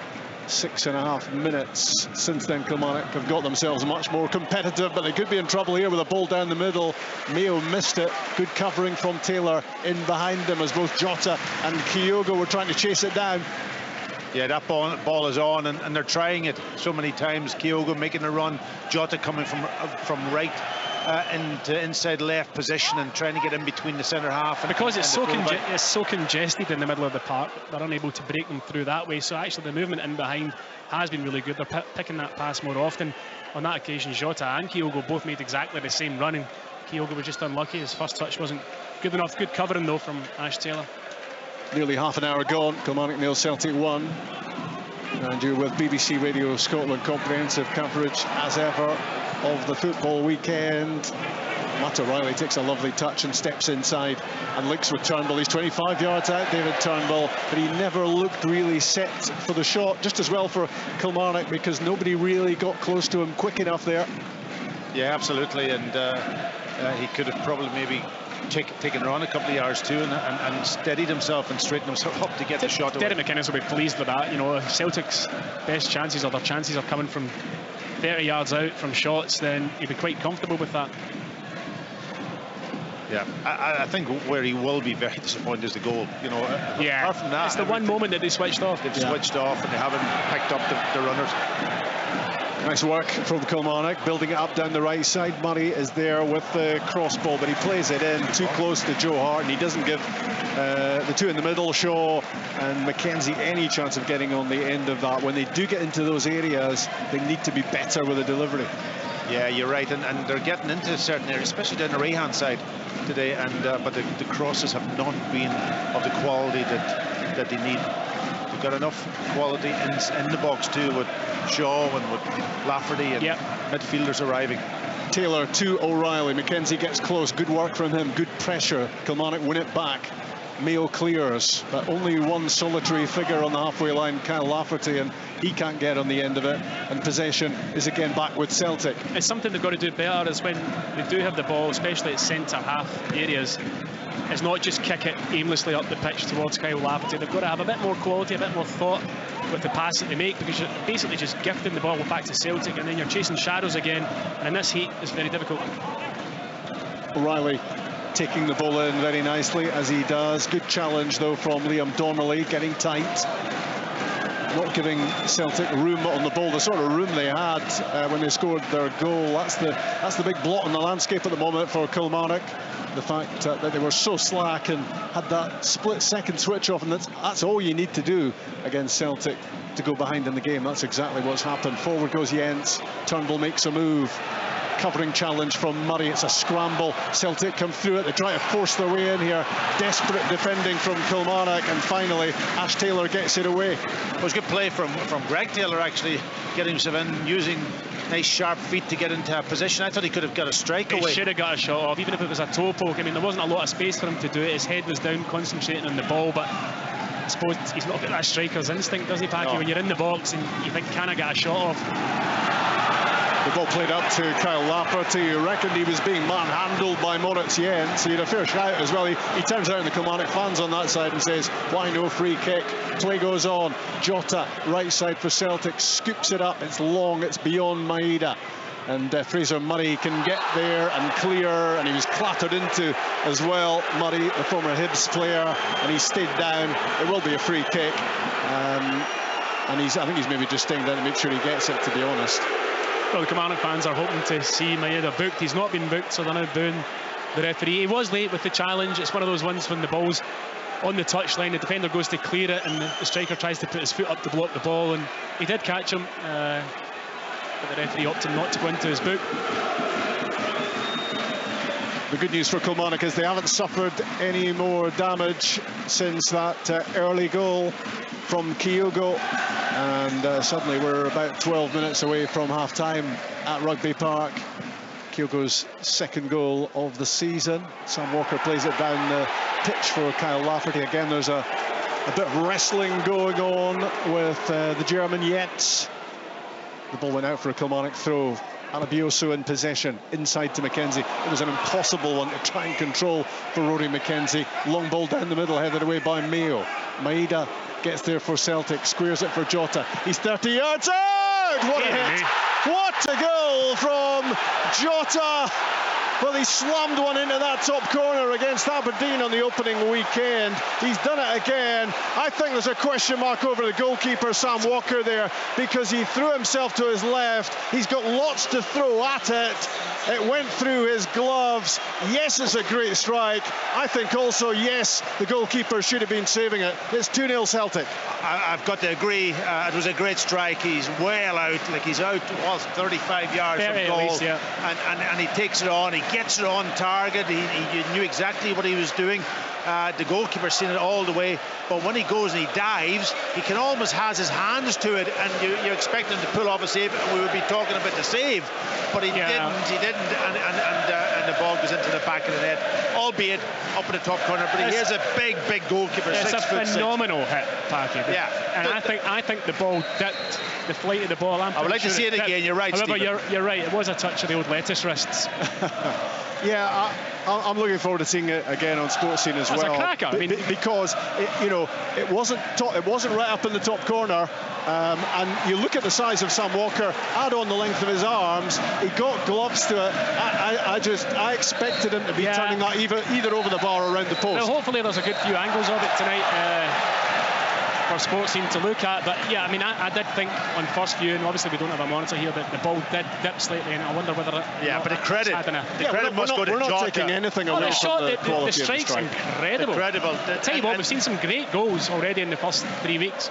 6.5 minutes since then, Kilmarnock have got themselves much more competitive, but they could be in trouble here with a ball down the middle. Mayo missed it. Good covering from Taylor in behind him as both Jota and Kyogo were trying to chase it down. Yeah, that ball is on, and they're trying it so many times. Kyogo making a run, Jota coming from right into inside left position and trying to get in between the centre half. And because it's so congested in the middle of the park, they're unable to break them through that way. So actually the movement in behind has been really good. They're picking that pass more often. On that occasion, Jota and Kyogo both made exactly the same running. Kyogo was just unlucky. His first touch wasn't good enough. Good covering though from Ash Taylor. Nearly half an hour gone. Kilmarnock 0, Celtic 1. And you're with BBC Radio Scotland, comprehensive coverage as ever of the football weekend. Matt O'Reilly takes a lovely touch and steps inside and links with Turnbull. He's 25 yards out, David Turnbull, but he never looked really set for the shot. Just as well for Kilmarnock because nobody really got close to him quick enough there. Yeah, absolutely, and he could have probably maybe taken her on a couple of yards too and steadied himself and straightened himself up to get the shot away. Derek McInnes will be pleased with that. You know, if Celtic's best chances or their chances are coming from 30 yards out from shots, then he'd be quite comfortable with that. Yeah, I think where he will be very disappointed is the goal. You know, apart from that, it's the one moment that they switched off. They've switched off and they haven't picked up the runners. Nice work from Kilmarnock, building it up down the right side. Murray is there with the cross ball, but he plays it in too close to Joe Hart, and he doesn't give the two in the middle, Shaw and Mackenzie, any chance of getting on the end of that. When they do get into those areas, they need to be better with the delivery. Yeah, you're right, and they're getting into certain areas, especially down the right-hand side today, and but the crosses have not been of the quality that they need. They've got enough quality in the box too, with Shaw and with Lafferty and midfielders arriving. Taylor to O'Reilly. Mackenzie gets close. Good work from him. Good pressure. Kilmarnock win it back. Mayo clears, but only one solitary figure on the halfway line, Kyle Lafferty, and he can't get on the end of it. And possession is again back with Celtic. It's something they've got to do better is when they do have the ball, especially at centre half areas, it's not just kick it aimlessly up the pitch towards Kyle Lafferty. They've got to have a bit more quality, a bit more thought with the pass that they make, because you're basically just gifting the ball back to Celtic and then you're chasing shadows again, and in this heat it's very difficult. O'Reilly taking the ball in very nicely as he does. Good challenge though from Liam Donnelly, getting tight, not giving Celtic room on the ball, the sort of room they had when they scored their goal. That's the big blot on the landscape at the moment for Kilmarnock. The fact that they were so slack and had that split-second switch off, and that's all you need to do against Celtic to go behind in the game. That's exactly what's happened. Forward goes Jenz. Turnbull makes a move. Covering challenge from Murray. It's a scramble. Celtic come through it. They try to force their way in here. Desperate defending from Kilmarnock, and finally Ash Taylor gets it away. It was good play from Greg Taylor, actually getting himself in, using nice sharp feet to get into a position. I thought he could have got a strike away. He should have got a shot off, even if it was a toe poke. I mean, there wasn't a lot of space for him to do it. His head was down, concentrating on the ball, but I suppose he's not got that striker's instinct, does he, Packy? No. When you're in the box and you think, can I get a shot off? The ball played up to Kyle Lafferty, who reckoned he was being manhandled by Moritz Jenz. He had a fair shout as well. He turns out in the Kilmarnock fans on that side and says, why no free kick? Play goes on. Jota, right side for Celtic, scoops it up. It's long, it's beyond Maeda. And Fraser Murray can get there and clear, and he was clattered into as well. Murray, the former Hibs player, and he stayed down. It will be a free kick. And I think he's maybe just staying down to make sure he gets it, to be honest. Well, the Kilmarnock fans are hoping to see Maeda booked. He's not been booked, so they're now booing the referee. He was late with the challenge. It's one of those ones when the ball's on the touchline, the defender goes to clear it, and the striker tries to put his foot up to block the ball, and he did catch him. But the referee opted not to go into his book. The good news for Kilmarnock is they haven't suffered any more damage since that early goal from Kyogo. And suddenly we're about 12 minutes away from half-time at Rugby Park. Kyogo's second goal of the season. Sam Walker plays it down the pitch for Kyle Lafferty. Again, there's a bit of wrestling going on with the German Jenz. The ball went out for a Kilmarnock throw. Alabioso in possession, inside to McKenzie. It was an impossible one to try and control for Rory McKenzie. Long ball down the middle, headed away by Mayo. Maeda gets there for Celtic, squares it for Jota. He's 30 yards out! What a hit! What a goal from Jota! Well, he slammed one into that top corner against Aberdeen on the opening weekend. He's done it again. I think there's a question mark over the goalkeeper, Sam Walker, there, because he threw himself to his left. He's got lots to throw at it. It went through his gloves. Yes, it's a great strike. I think also, yes, the goalkeeper should have been saving it. It's 2-0 Celtic. I've got to agree. It was a great strike. He's well out, like he's out, 35 yards from goal. Least, yeah. And he takes it on. He gets it on target. He knew exactly what he was doing. The goalkeeper's seen it all the way, but when he goes and he dives, he can almost has his hands to it, and you expect him to pull off a save, and we would be talking about the save, but he didn't, and the ball goes into the back of the net, albeit up in the top corner. But he is a big goalkeeper. It's a phenomenal hit, Parky. Yeah, and I think the ball dipped. The flight of the ball. I would like to see it again. You're right. However, you're right. It was a touch of the old lettuce wrists. Yeah, I'm looking forward to seeing it again on Sports Scene as well. It's a cracker. I mean, because it wasn't right up in the top corner, and you look at the size of Sam Walker, add on the length of his arms, he got gloves to it. I expected him to be turning that either over the bar or around the post. Well, hopefully there's a good few angles of it tonight for Sports Scene to look at, but yeah, I mean, I did think on first view, and obviously we don't have a monitor here, that the ball did dip slightly, and I wonder whether it. Yeah, but the credit must go to Jota. We're not taking anything away from the quality of the strike. The strike's incredible. I tell you what, we've seen some great goals already in the first 3 weeks.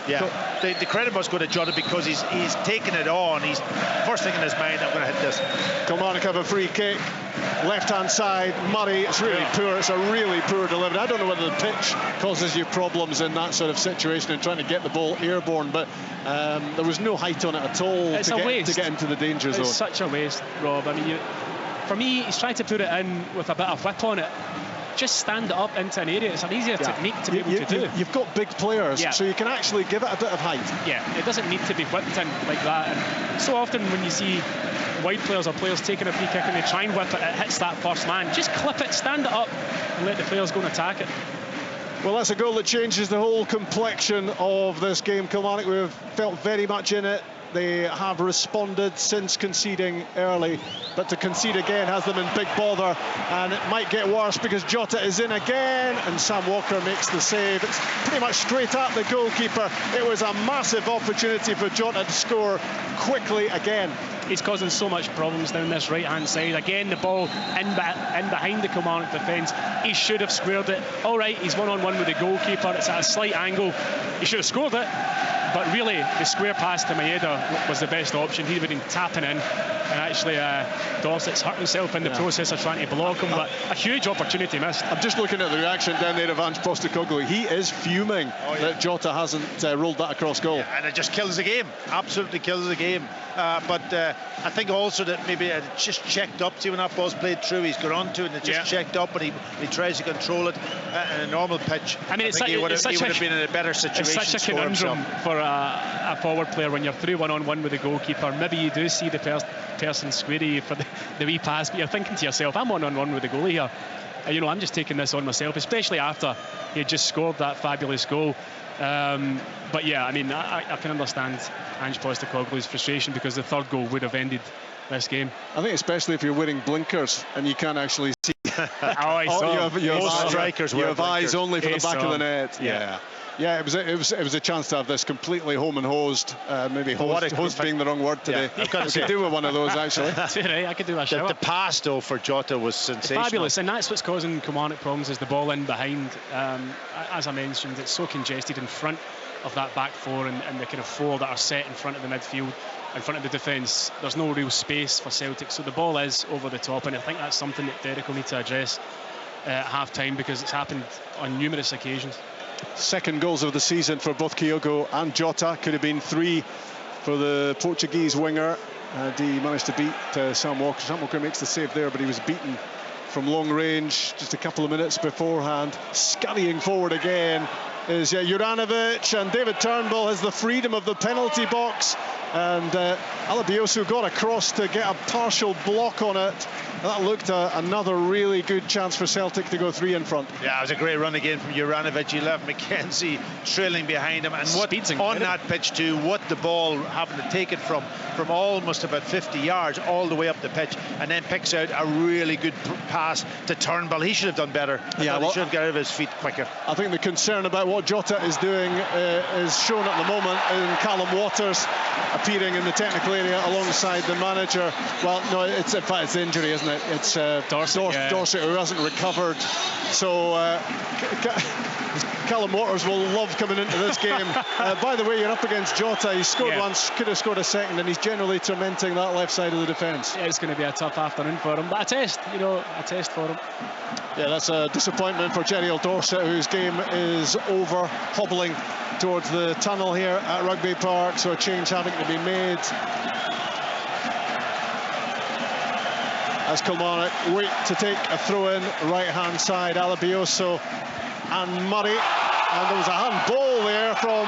Yeah, the credit must go to Jota because he's taken it on. He's first thing in his mind, I'm going to hit this. Kilmarnock have a free kick, left-hand side. Murray, it's really poor. It's a really poor delivery. I don't know whether the pitch causes you problems in that sort of situation and trying to get the ball airborne, but there was no height on it at all to get into the danger zone. It's such a waste, Rob. I mean, for me, he's trying to put it in with a bit of whip on it. Just stand it up into an area. It's an easier technique to be able to do. You've got big players, so you can actually give it a bit of height. Yeah, it doesn't need to be whipped in like that. And so often when you see wide players or players taking a free kick and they try and whip it, it hits that first man. Just clip it, stand it up, and let the players go and attack it. Well, that's a goal that changes the whole complexion of this game. Kilmarnock, we've felt very much in it. They have responded since conceding early, but to concede again has them in big bother, and it might get worse because Jota is in again and Sam Walker makes the save. It's pretty much straight at the goalkeeper. It was a massive opportunity for Jota to score quickly again. He's causing so much problems down this right-hand side. Again, the ball in behind the Kilmarnock defence. He should have squared it. All right, he's one-on-one with the goalkeeper. It's at a slight angle. He should have scored it. But really, the square pass to Maeda was the best option. He'd been tapping in, and actually Dorset's hurt himself in the process of trying to block him, but a huge opportunity missed. I'm just looking at the reaction down there of Ange Postecoglou. He is fuming that Jota hasn't rolled that across goal. Yeah, and it just kills the game, absolutely kills the game. But I think also that maybe it just checked up. See, when that ball's played through, he's got onto it and it just checked up, and he tries to control it in a normal pitch. I mean, he would have been in a better situation. It's such a conundrum for a forward player, when you're through one-on-one with the goalkeeper, maybe you do see the person square you for the wee pass, but you're thinking to yourself, I'm one-on-one with the goalie here. You know, I'm just taking this on myself, especially after he had just scored that fabulous goal. But yeah, I mean, I can understand Ange Postecoglou's frustration, because the third goal would have ended this game. I think especially if you're wearing blinkers and you can't actually see. Most strikers you have eyes blinkers. only for the back of the net. Yeah, it was a chance to have this completely home and hosed. Maybe hosed being the wrong word today. Yeah, I could do with one of those, actually. That's right, I could do a shot. The pass though for Jota was sensational. Fabulous, and that's what's causing Kilmarnock problems, is the ball in behind. As I mentioned, it's so congested in front of that back four, and the kind of four that are set in front of the midfield, in front of the defence. There's no real space for Celtic, so the ball is over the top, and I think that's something that Derek will need to address at half-time, because it's happened on numerous occasions. Second goals of the season for both Kyogo and Jota. Could have been 3 for the Portuguese winger. He managed to beat Sam Walker. Sam Walker makes the save there, but he was beaten from long range just a couple of minutes beforehand. Scurrying forward again is Juranovic, and David Turnbull has the freedom of the penalty box, and Alabiosu got across to get a partial block on it. That looked another really good chance for Celtic to go 3 in front. Yeah, it was a great run again from Juranovic. He left Mackenzie trailing behind him, and what on that pitch too, what the ball having to take it from almost about 50 yards all the way up the pitch, and then picks out a really good pass to Turnbull. He should have done better. He should have got out of his feet quicker. I think the concern about what Jota is doing is shown at the moment in Callum Waters appearing in the technical area alongside the manager. Well, no, it's in fact it's injury, isn't it? It's Dorset who hasn't recovered. So Callum Waters will love coming into this game. By the way, you're up against Jota. He scored once, could have scored a second, and he's generally tormenting that left side of the defence. Yeah, it's going to be a tough afternoon for him, but a test for him. Yeah, that's a disappointment for Gerald Dorset, whose game is over, hobbling towards the tunnel here at Rugby Park, so a change having to be made. As Kilmarnock wait to take a throw-in, right-hand side, Alabioso and Murray. And there was a handball there from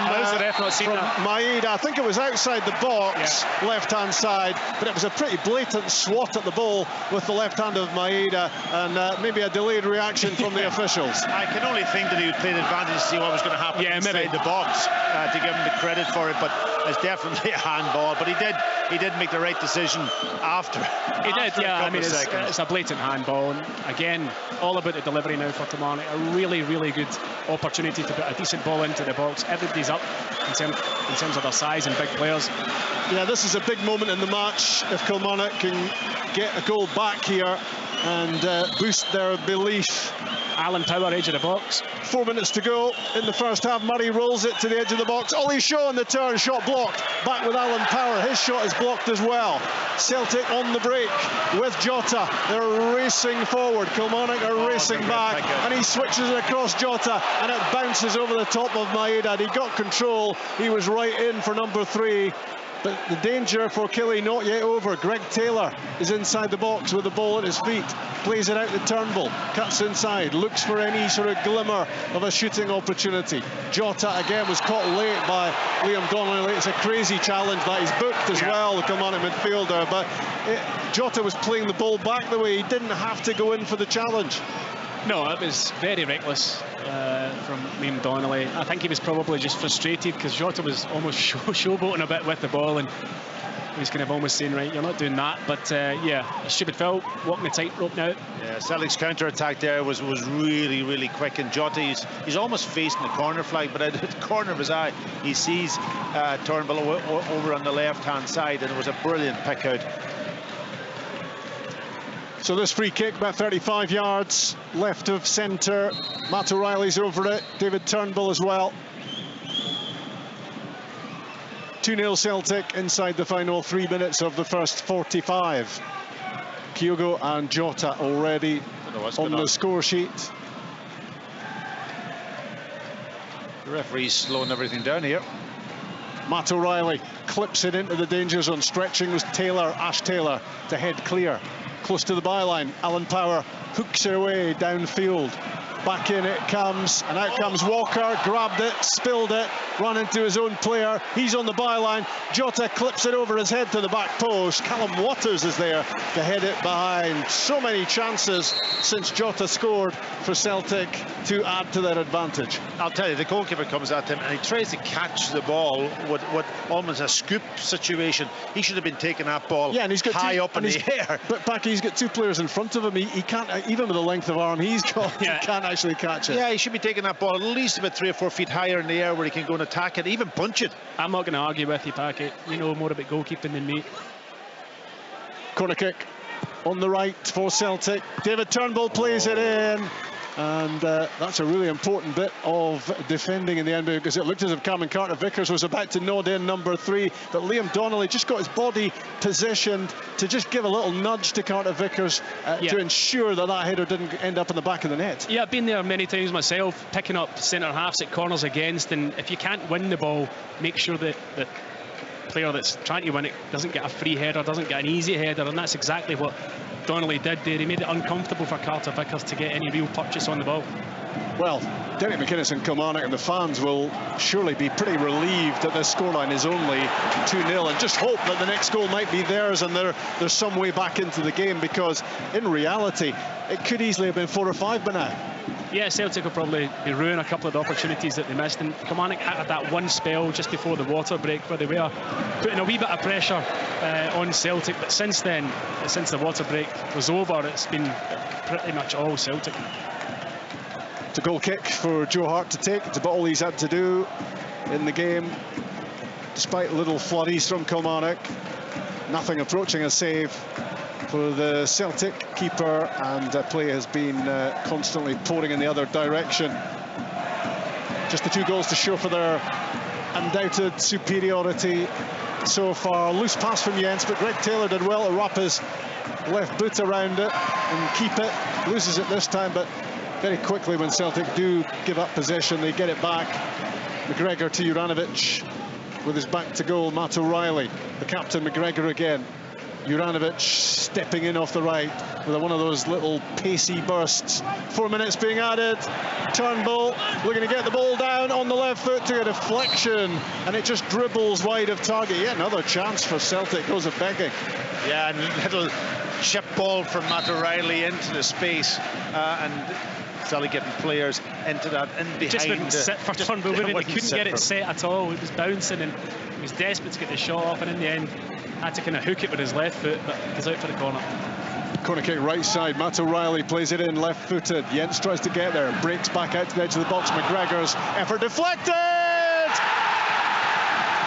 Maeda. I think it was outside the box, left-hand side, but it was a pretty blatant swat at the ball with the left hand of Maeda, and maybe a delayed reaction from the officials. I can only think that he would play the advantage to see what was going to happen inside the box to give him the credit for it, but it's definitely a handball. But he did make the right decision after. He did, yeah. I mean, it's a blatant handball, and again, all about the delivery now for Kilmarnock. A really, really good opportunity to put a decent ball into the box. Everybody's up in terms of their size and big players. Yeah, this is a big moment in the match if Kilmarnock can get a goal back here and boost their belief. Alan Power, edge of the box. 4 minutes to go in the first half. Murray rolls it to the edge of the box. Ollie Shaw on the turn, shot blocked. Back with Alan Power, his shot is blocked as well. Celtic on the break with Jota. They're racing forward. Kilmarnock are racing back, and he switches it across Jota, and it bounces over the top of Maeda. He got control. He was right in for number 3. But the danger for Killie not yet over. Greg Taylor is inside the box with the ball at his feet. Plays it out to Turnbull. Cuts inside. Looks for any sort of glimmer of a shooting opportunity. Jota again was caught late by Liam Donnelly. It's a crazy challenge that he's booked as well, the Kilmarnock midfielder. But Jota was playing the ball back the way. He didn't have to go in for the challenge. No, it was very reckless from Liam Donnelly. I think he was probably just frustrated because Jota was almost showboating a bit with the ball, and he was kind of almost saying, right, you're not doing that. But yeah, a stupid foul, walking the tightrope now. Yeah, Celtic's counter-attack there was really, really quick, and Jota, he's almost facing the corner flag, but at the corner of his eye, he sees Turnbull over on the left-hand side, and it was a brilliant pick out. So this free kick, about 35 yards left of centre. Matt O'Reilly's over it. David Turnbull as well. 2-0 Celtic inside the final 3 minutes of the first 45. Kyogo and Jota already on the score sheet. The referee's slowing everything down here. Matt O'Reilly clips it into the danger zone. Stretching was Ash Taylor to head clear. Close to the byline, Alan Power hooks it away downfield. Back in it comes, and out comes Walker, grabbed it, spilled it, run into his own player. He's on the byline. Jota clips it over his head to the back post. Callum Waters is there to head it behind. So many chances since Jota scored for Celtic to add to their advantage. I'll tell you, the goalkeeper comes at him and he tries to catch the ball with almost a scoop situation. He should have been taking that ball and he's got high up in the air. But Packy, he's got two players in front of him. He can't, even with the length of arm he's got, he can't actually catch it. Yeah, he should be taking that ball at least about 3 or 4 feet higher in the air where he can go and attack it, even punch it. I'm not going to argue with you, Packy. You know more about goalkeeping than me. Corner kick on the right for Celtic. David Turnbull plays it in. And that's a really important bit of defending in the end, because it looked as if Cameron Carter-Vickers was about to nod in number 3, but Liam Donnelly just got his body positioned to just give a little nudge to Carter-Vickers to ensure that that header didn't end up in the back of the net. Yeah, I've been there many times myself, picking up centre halves at corners against, and if you can't win the ball, make sure that the player that's trying to win it doesn't get a free header, doesn't get an easy header, and that's exactly what Donnelly did there. He made it uncomfortable for Carter-Vickers to get any real purchase on the ball. Well, Derek McInnes and Kilmarnock and the fans will surely be pretty relieved that this scoreline is only 2-0, and just hope that the next goal might be theirs and there's some way back into the game, because in reality it could easily have been 4 or 5 by now. Yeah, Celtic will probably be ruining a couple of the opportunities that they missed, and Kilmarnock had that one spell just before the water break where they were putting a wee bit of pressure on Celtic, but since then, since the water break was over, it's been pretty much all Celtic. It's a goal kick for Joe Hart to take. It's about all he's had to do in the game, despite little flurries from Kilmarnock. Nothing approaching a save for the Celtic keeper, and play has been constantly pouring in the other direction. Just the 2 goals to show for their undoubted superiority so far. Loose pass from Jenz, but Greg Taylor did well to wrap his left boot around it and keep it. Loses it this time, but very quickly when Celtic do give up possession, they get it back. McGregor to Juranovic with his back to goal. Matt O'Reilly, the captain. McGregor again. Juranovic stepping in off the right with one of those little pacey bursts. 4 minutes being added. Turnbull looking to get the ball down on the left foot to a deflection, and it just dribbles wide of target. Yet another chance for Celtic goes a begging. Yeah, and little chip ball from Matt O'Reilly into the space, and Celtic getting players into that in behind. Just wouldn't sit for Turnbull, he couldn't get it set at all. It was bouncing and he was desperate to get the shot off, and in the end had to kind of hook it with his left foot, but he's out for the corner. Corner kick right side. Matt O'Reilly plays it in left-footed. Jenz tries to get there, breaks back out to the edge of the box. McGregor's effort deflected,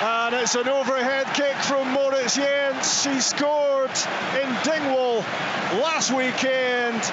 and it's an overhead kick from Moritz Jenz. He scored in Dingwall last weekend.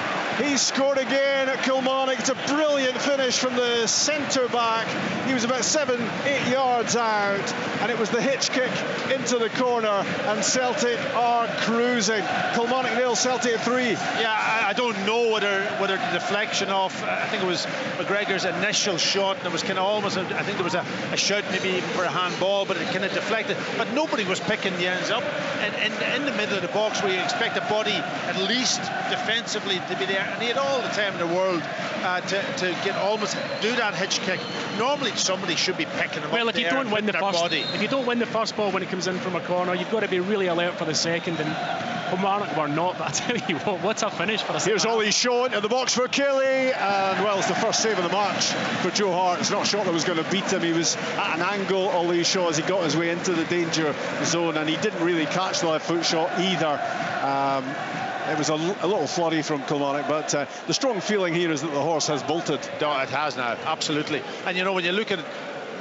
He scored again at Kilmarnock. It's a brilliant finish from the centre-back. He was about 7-8 yards out, and it was the hitch kick into the corner, and Celtic are cruising. Kilmarnock 0, Celtic 3. Yeah, I don't know whether the deflection off, I think it was McGregor's initial shot, and it was kind of almost, I think there was a shout maybe even for a handball, but it kind of deflected. But nobody was picking Jenz up, and in the middle of the box where you expect a body at least defensively to be there, and he had all the time in the world to get almost do that hitch kick. Normally somebody should be picking him up. Well, if you don't win the first ball when it comes in from a corner, you've got to be really alert for the second, and Kilmarnock were not. But I tell you what a finish for us. Here's Ollie Shaw into the box for Kelly, and well, it's the first save of the match for Joe Hart. It's not a shot that was going to beat him. He was at an angle, Ollie Shaw, as he got his way into the danger zone, and he didn't really catch the left foot shot either. It was a little flurry from Kilmarnock, but the strong feeling here is that the horse has bolted. No, it has now, absolutely. And you know, when you look at it,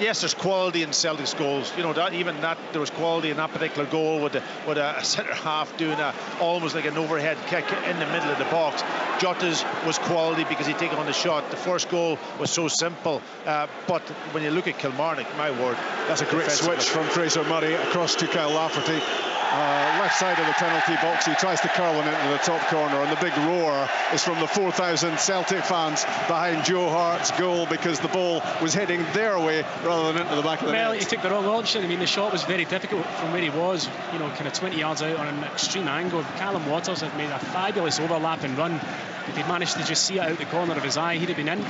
yes, there's quality in Celtic's goals. You know, there was quality in that particular goal with a centre half doing almost like an overhead kick in the middle of the box. Jota's was quality because he'd taken on the shot. The first goal was so simple, but when you look at Kilmarnock, my word, that's a great switch from Fraser Murray across to Kyle Lafferty. left side of the penalty box. He tries to curl one into the top corner, and the big roar is from the 4,000 Celtic fans behind Joe Hart's goal, because the ball was heading their way rather than into the back of the net. Well, he took the wrong option. I mean, the shot was very difficult from where he was, you know, kind of 20 yards out on an extreme angle. Callum Waters had made a fabulous overlapping run. If he'd managed to just see it out the corner of his eye, he'd have been in.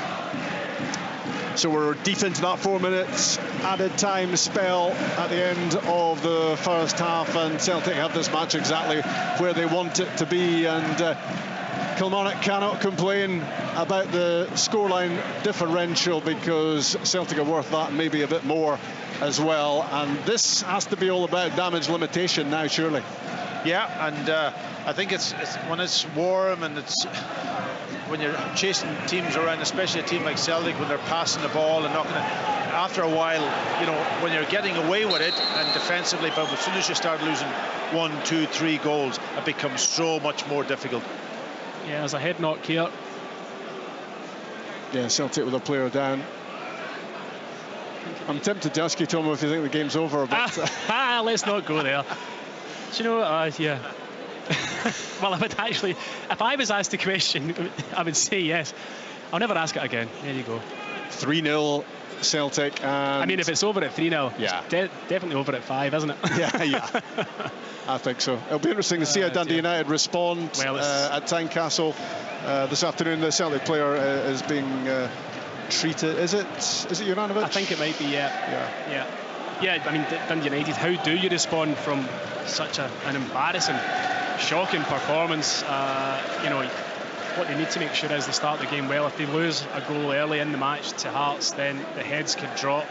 So we're deep into that 4 minutes added time spell at the end of the first half, and Celtic have this match exactly where they want it to be, and Kilmarnock cannot complain about the scoreline differential, because Celtic are worth that, maybe a bit more as well, and this has to be all about damage limitation now, surely. Yeah, and I think it's when it's warm and it's when you're chasing teams around, especially a team like Celtic, when they're passing the ball and knocking it, after a while, you know, when you're getting away with it and defensively, but as soon as you start losing 1, 2, 3 goals, it becomes so much more difficult. Yeah, there's a head knock here. Yeah, Celtic with a player down. I'm tempted to ask you, Tom, if you think the game's over, but let's not go there. Do you know, yeah. Well, I would actually, if I was asked the question, I would say yes. I'll never ask it again. There you go. 3-0 Celtic. And I mean, if it's over at 3-0, yeah, it's definitely over at 5, isn't it? yeah. I think so. It'll be interesting to see how Dundee United respond at Tynecastle this afternoon. The Celtic player is being treated. Is it Juranovic? I think it might be. Yeah. I mean, Dundee United. How do you respond from such an embarrassing, shocking performance? You know, what they need to make sure is they start the game well. If they lose a goal early in the match to Hearts, then the heads could drop.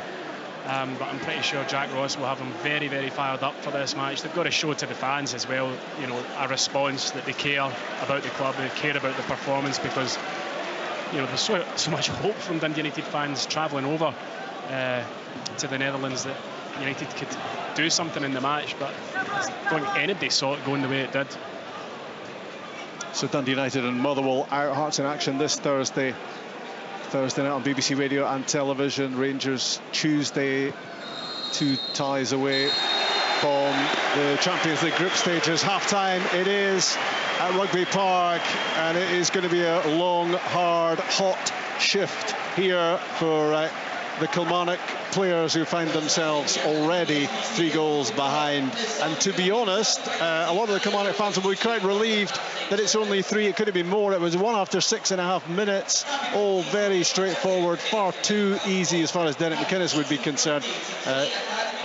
But I'm pretty sure Jack Ross will have them very, very fired up for this match. They've got to show to the fans as well, you know, a response that they care about the club, they care about the performance, because, you know, there's so much hope from Dundee United fans travelling over to the Netherlands that United could do something in the match, but I don't think anybody saw it going the way it did. So Dundee United and Motherwell out. Hearts in action this Thursday night on BBC Radio and Television. Rangers Tuesday, 2 ties away from the Champions League group stages. Half-time it is at Rugby Park, and it is going to be a long, hard, hot shift here for the Kilmarnock players, who find themselves already 3 goals behind. And to be honest, a lot of the Kilmarnock fans will be quite relieved that it's only 3. It could have been more. It was 1 after 6.5 minutes. All very straightforward, far too easy as far as Derek McInnes would be concerned.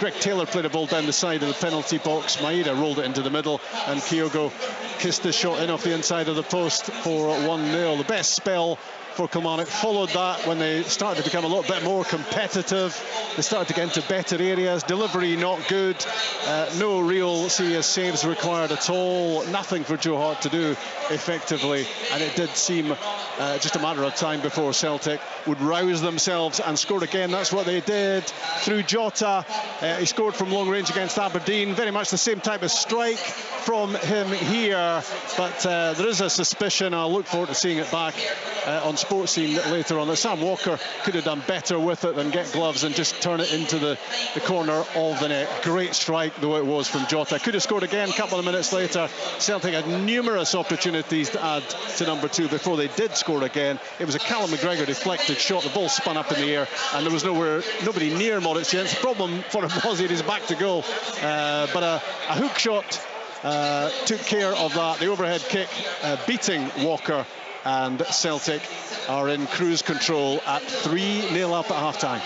Greg Taylor played a ball down the side of the penalty box. Maeda rolled it into the middle, and Kyogo kissed the shot in off the inside of the post for 1-0. The best spell for Kilmarnock followed that when they started to become a little bit more competitive. They started to get into better areas. Delivery not good. No real serious saves required at all. Nothing for Joe Hart to do effectively, and it did seem just a matter of time before Celtic would rouse themselves and score again. That's what they did through Jota. He scored from long range against Aberdeen. Very much the same type of strike from him here, but there is a suspicion. I'll look forward to seeing it back on Sports Scene later on, that Sam Walker could have done better with it than get gloves and just turn it into the corner of the net. Great strike though it was from Jota. Could have scored again a couple of minutes later. Celtic had numerous opportunities to add to number 2 before they did score again. It was a Callum McGregor deflected shot. The ball spun up in the air, and there was nobody near Moritz Jenz. The problem for him was he was back to goal, but a hook shot took care of that. The overhead kick beating Walker, and Celtic are in cruise control at 3-0 up at half-time.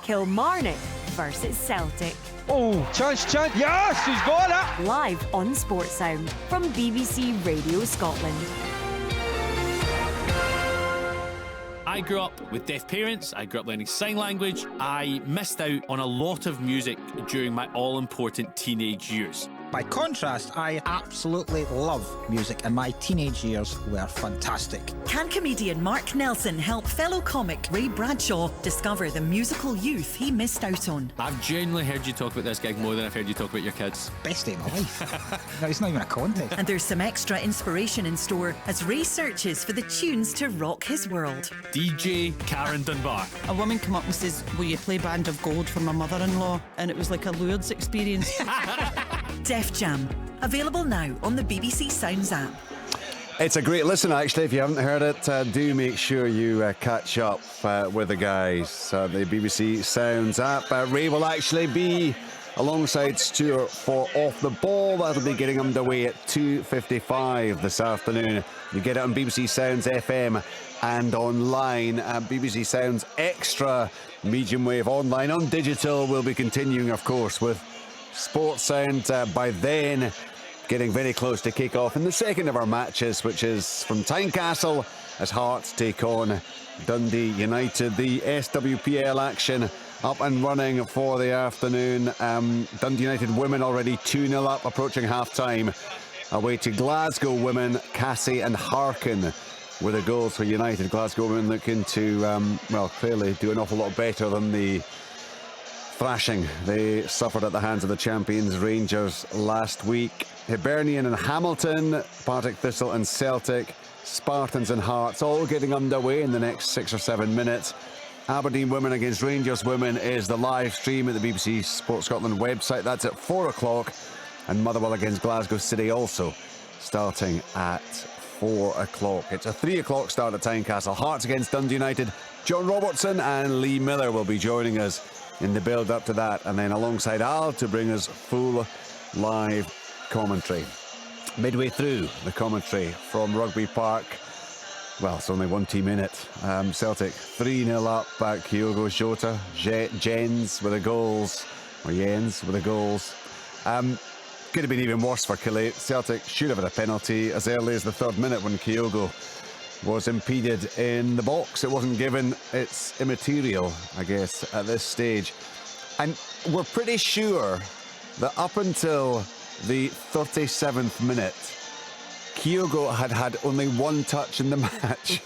Kilmarnock versus Celtic. Oh, chance, yes, he's got it! Live on Sports Sound from BBC Radio Scotland. I grew up with deaf parents. I grew up learning sign language. I missed out on a lot of music during my all-important teenage years. By contrast, I absolutely love music, and my teenage years were fantastic. Can comedian Mark Nelson help fellow comic Ray Bradshaw discover the musical youth he missed out on? I've genuinely heard you talk about this gig more than I've heard you talk about your kids. Best day of my life. No, it's not even a contest. And there's some extra inspiration in store as Ray searches for the tunes to rock his world. DJ Karen Dunbar. A woman came up and says, will you play Band of Gold for my mother-in-law? And it was like a Lourdes experience. Def Jam. Available now on the BBC Sounds app. It's a great listen, actually. If you haven't heard it, do make sure you catch up with the guys at the BBC Sounds app. Ray will actually be alongside Stuart for Off the Ball. That'll be getting underway at 2:55 this afternoon. You get it on BBC Sounds FM and online at BBC Sounds Extra, medium wave online. On digital, we'll be continuing, of course, with Sports Sound by then. Getting very close to kick-off in the second of our matches, which is from Tynecastle as Hearts take on Dundee United. The SWPL action up and running for the afternoon. Dundee United women already 2-0 up, approaching half-time. Away to Glasgow women, Cassie and Harkin with the goals for United. Glasgow women looking to, well, clearly do an awful lot better than the thrashing they suffered at the hands of the champions Rangers last week. Hibernian and Hamilton, Partick Thistle and Celtic, Spartans and Hearts all getting underway in the next 6 or 7 minutes. Aberdeen women against Rangers women is the live stream at the BBC Sports Scotland website. That's at 4 o'clock. And Motherwell against Glasgow City also starting at 4 o'clock. It's a 3 o'clock start at Tynecastle. Hearts against Dundee United. John Robertson and Lee Miller will be joining us in the build up to that, and then alongside Al to bring us full live commentary. Midway through the commentary from Rugby Park, well, it's only one team in it. Celtic 3-0 up at Kyogo, Jota, Jenz with the goals, or Jenz with the goals. Could have been even worse for Killie. Celtic should have had a penalty as early as the 3rd minute when Kyogo was impeded in the box. It wasn't given. It's immaterial, I guess, at this stage. And we're pretty sure that up until the 37th minute, Kyogo had only one touch in the match,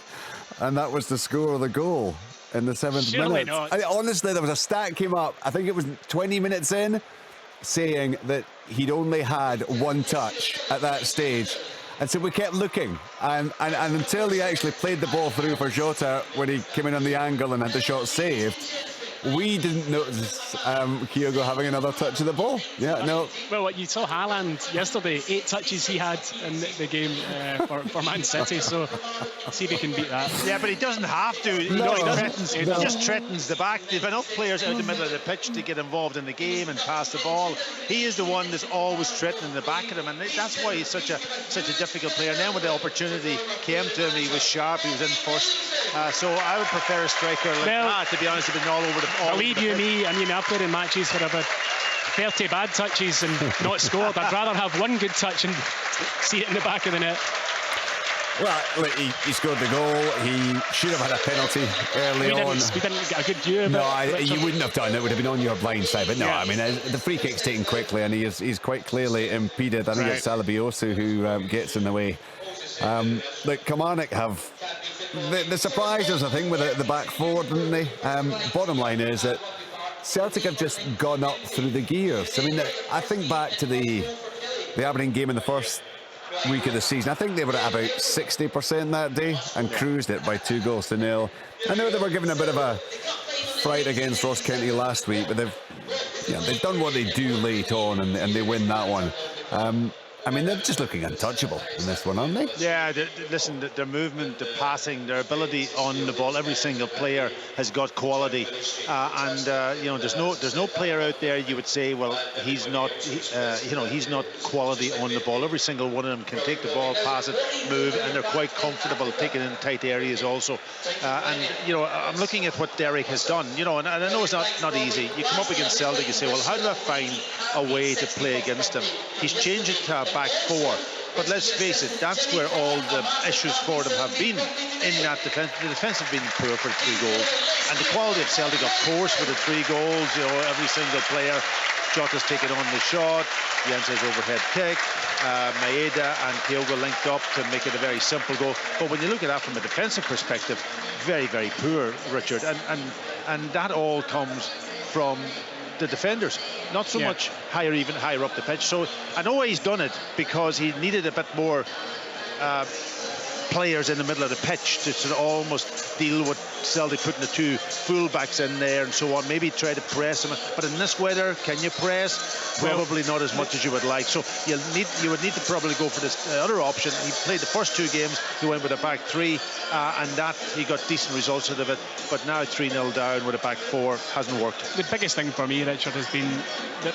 and that was the score of the goal in the 7th minute. Not. Honestly, there was a stat came up, I think it was 20 minutes in, saying that he'd only had one touch at that stage. And so we kept looking, and until he actually played the ball through for Jota when he came in on the angle and had the shot saved, we didn't notice Kyogo having another touch of the ball. Yeah, no. Well, you saw Haaland yesterday, 8 touches he had in the game for Man City, so see if he can beat that. Yeah, but he doesn't have to. No, he threatens, doesn't. He just threatens the back. There's enough players out the middle of the pitch to get involved in the game and pass the ball. He is the one that's always threatening the back of them, and that's why he's such a difficult player. And then when the opportunity came to him, he was sharp. He was in first. So I would prefer a striker like that. To be honest, have been all over the. Believe you me, I mean, I've played in matches where I've had 30 bad touches and not scored. I'd rather have one good touch and see it in the back of the net. Well, look, he scored the goal. He should have had a penalty early on. We didn't get a good view of it. You wouldn't have done it. It would have been on your blind side. But no, yeah. I mean, the free kick's taken quickly, and he's quite clearly impeded. I think it's Salabiosu who gets in the way. Look, Kilmarnock have the surprisers, I think, with the back four, didn't they? Bottom line is that Celtic have just gone up through the gears. I mean, I think back to the Aberdeen game in the first week of the season. I think they were at about 60% that day and cruised it by 2-0. I know they were given a bit of a fright against Ross County last week, but they've done what they do late on, and they win that one. I mean, they're just looking untouchable in this one, aren't they? Yeah, listen, their movement, their passing, their ability on the ball, every single player has got quality. There's no player out there you would say, well, he's not quality on the ball. Every single one of them can take the ball, pass it, move, and they're quite comfortable taking in tight areas also. I'm looking at what Derek has done, and I know it's not easy. You come up against Celtic, you say, well, how do I find a way to play against them? He's changed it to a back four, but let's face it, that's where all the issues for them have been in that defence. The defence have been poor for 3 goals, and the quality of Celtic, of course, with the 3 goals, every single player. Jota's taken on the shot, Jens's overhead kick, Maeda and Kyogo linked up to make it a very simple goal. But when you look at that from a defensive perspective, very, very poor, Richard, and that all comes from the defenders, not so much even higher up the pitch. So I know he's done it because he needed a bit more players in the middle of the pitch to sort of almost deal with Celtic putting the two fullbacks in there and so on. Maybe try to press them, but in this weather, can you press? Probably not as much as you would like. So you would need to probably go for this other option. He played the first 2 games, he went with a back 3, and that he got decent results out of it. But now 3-0 down with a back 4 hasn't worked. The biggest thing for me, Richard, has been that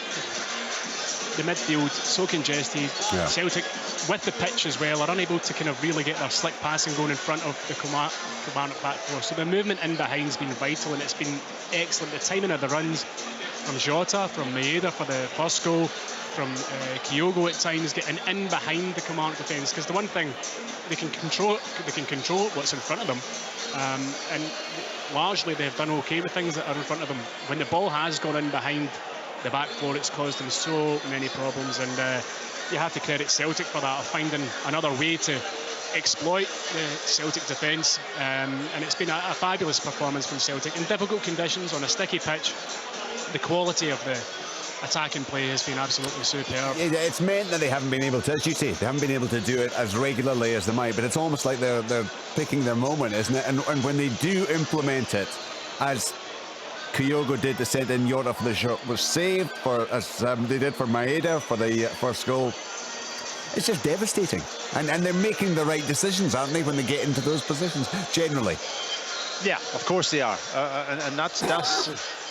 the midfield so congested. Celtic, with the pitch as well, are unable to kind of really get their slick passing going in front of the Kilmarnock back 4. So the movement in behind has been vital, and it's been excellent. The timing of the runs from Jota, from Maeda for the first goal, from Kyogo at times, getting in behind the Kilmarnock defence, because the one thing they can control what's in front of them, and largely they've done okay with things that are in front of them. When the ball has gone in behind the back 4, it's caused them so many problems, and you have to credit Celtic for that, of finding another way to exploit the Celtic defence, and it's been a fabulous performance from Celtic in difficult conditions on a sticky pitch. The quality of the attacking play has been absolutely superb. It's meant that they haven't been able to, as you say, they haven't been able to do it as regularly as they might, but it's almost like they're picking their moment, isn't it? And when they do implement it, as Kyogo did to send in Jota for the shot was saved, as they did for Maeda for the first goal. It's just devastating. And they're making the right decisions, aren't they, when they get into those positions, generally? Yeah, of course they are. And that's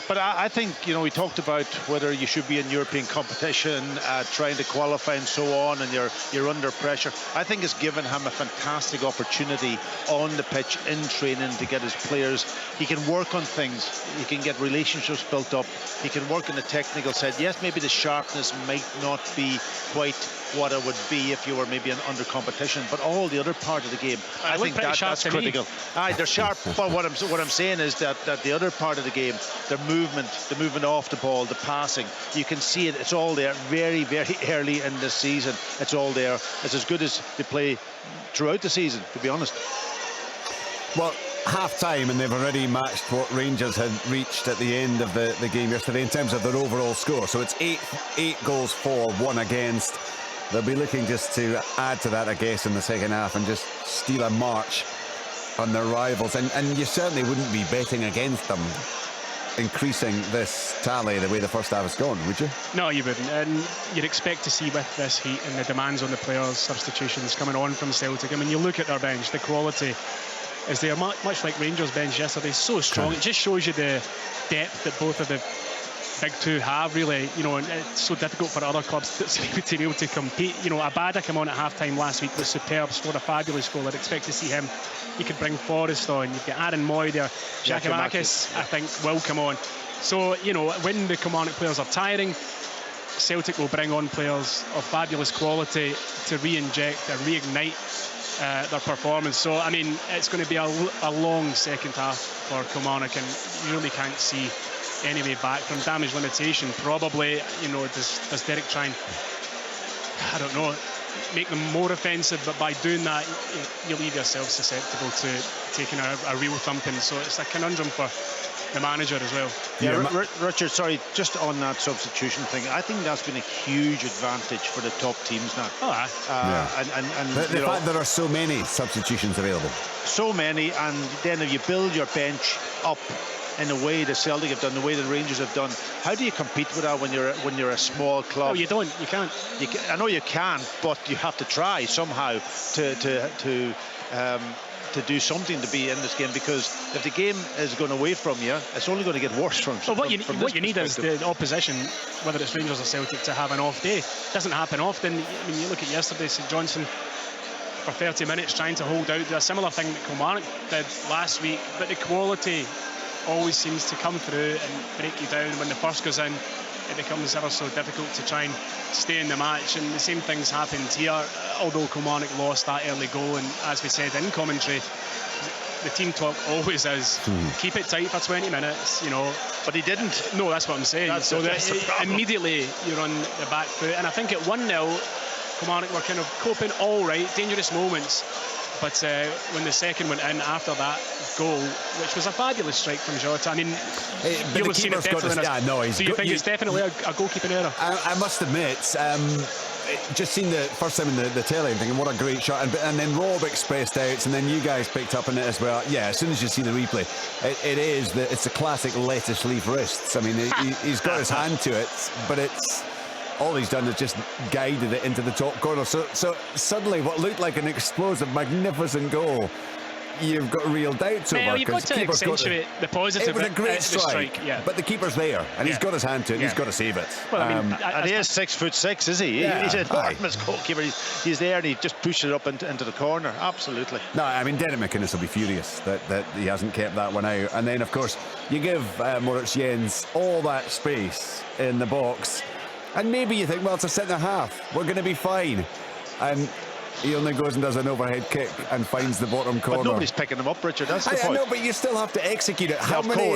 but I think, we talked about whether you should be in European competition, trying to qualify and so on, and you're under pressure. I think it's given him a fantastic opportunity on the pitch in training to get his players. He can work on things. He can get relationships built up. He can work on the technical side. Yes, maybe the sharpness might not be quite what it would be if you were maybe under competition, but all the other part of the game, I think that's critical. They're sharp, but what I'm saying is that the other part of the game, the movement off the ball, the passing, you can see it. It's all there very, very early in this season. It's all there. It's as good as they play throughout the season, to be honest. Well, half-time, and they've already matched what Rangers had reached at the end of the game yesterday in terms of their overall score. So it's 8 goals for, 1 against. They'll be looking just to add to that, I guess, in the second half and just steal a march on their rivals. And you certainly wouldn't be betting against them increasing this tally the way the first half has gone, would you? No, you wouldn't. And you'd expect to see, with this heat and the demands on the players, substitutions coming on from Celtic. I mean, you look at their bench, the quality is there, much like Rangers' bench yesterday, so strong. It just shows you the depth that both of the big two have, really, and it's so difficult for other clubs to be able to compete. Abada came on at half-time last week, was superb, scored a fabulous goal. I'd expect to see him. You could bring Forrest on. You've got Aaron Moy there. Giakoumakis, I think, will come on. So, when the Kilmarnock players are tiring, Celtic will bring on players of fabulous quality to re-inject and reignite their performance. So, I mean, it's going to be a long second half for Kilmarnock, and you really can't see any way back from damage limitation. Probably, does Derek try and, I don't know, make them more offensive, but by doing that, you leave yourself susceptible to taking a real thumping. So it's a conundrum for the manager as well. Yeah, Richard, sorry, just on that substitution thing, I think that's been a huge advantage for the top teams now. And the fact there are so many substitutions available. So many, and then if you build your bench up in the way the Celtic have done, the way the Rangers have done, how do you compete with that when you're a small club? No, you don't. You can't. I know you can, but you have to try somehow to do something to be in this game, because if the game is going away from you, it's only going to get worse from. Well, what you need is the opposition, whether it's Rangers or Celtic, to have an off day. It doesn't happen often. I mean, you look at yesterday, St Johnstone for 30 minutes trying to hold out. A similar thing that Kilmarnock did last week, but the quality always seems to come through and break you down. When the first goes in, it becomes ever so difficult to try and stay in the match, and the same things happened here, although Kilmarnock lost that early goal. And as we said in commentary, the team talk always is keep it tight for 20 minutes, but he didn't. No, that's what I'm saying. That's immediately you're on the back foot, and I think at 1-0 Kilmarnock were kind of coping all right, dangerous moments. But when the second went in after that goal, which was a fabulous strike from Jota, I mean, you'll have seen it definitely. So you think it's definitely a goalkeeping error? I must admit, just seen the first time in the telly and thinking, what a great shot. And then Rob expressed doubts, and then you guys picked up on it as well. Yeah, as soon as you see the replay, it's the classic lettuce leaf wrists. I mean, he's got his hand to it, but it's all he's done is just guided it into the top corner. So suddenly, what looked like an explosive, magnificent goal, you've got real doubts over. You've got to accentuate the positive. It was a great strike, yeah. but the keeper's there, and he's got his hand to it, and he's got to save it. Well, I mean, and he is 6'6", is he? Yeah, he's an enormous goalkeeper. He's there, and he just pushes it up into the corner. Absolutely. No, I mean, Derek McInnes will be furious that he hasn't kept that one out. And then, of course, you give Moritz Jenz all that space in the box, and maybe you think, well, it's a centre half, we're going to be fine. And he only goes and does an overhead kick and finds the bottom corner. But nobody's picking him up, Richard. That's the point. I know, but you still have to execute it. How many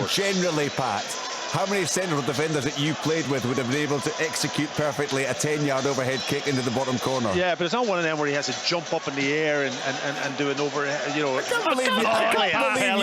generally, Pat, how many central defenders that you played with would have been able to execute perfectly a 10-yard overhead kick into the bottom corner? Yeah, but it's not one of them where he has to jump up in the air and do an overhead, I can't believe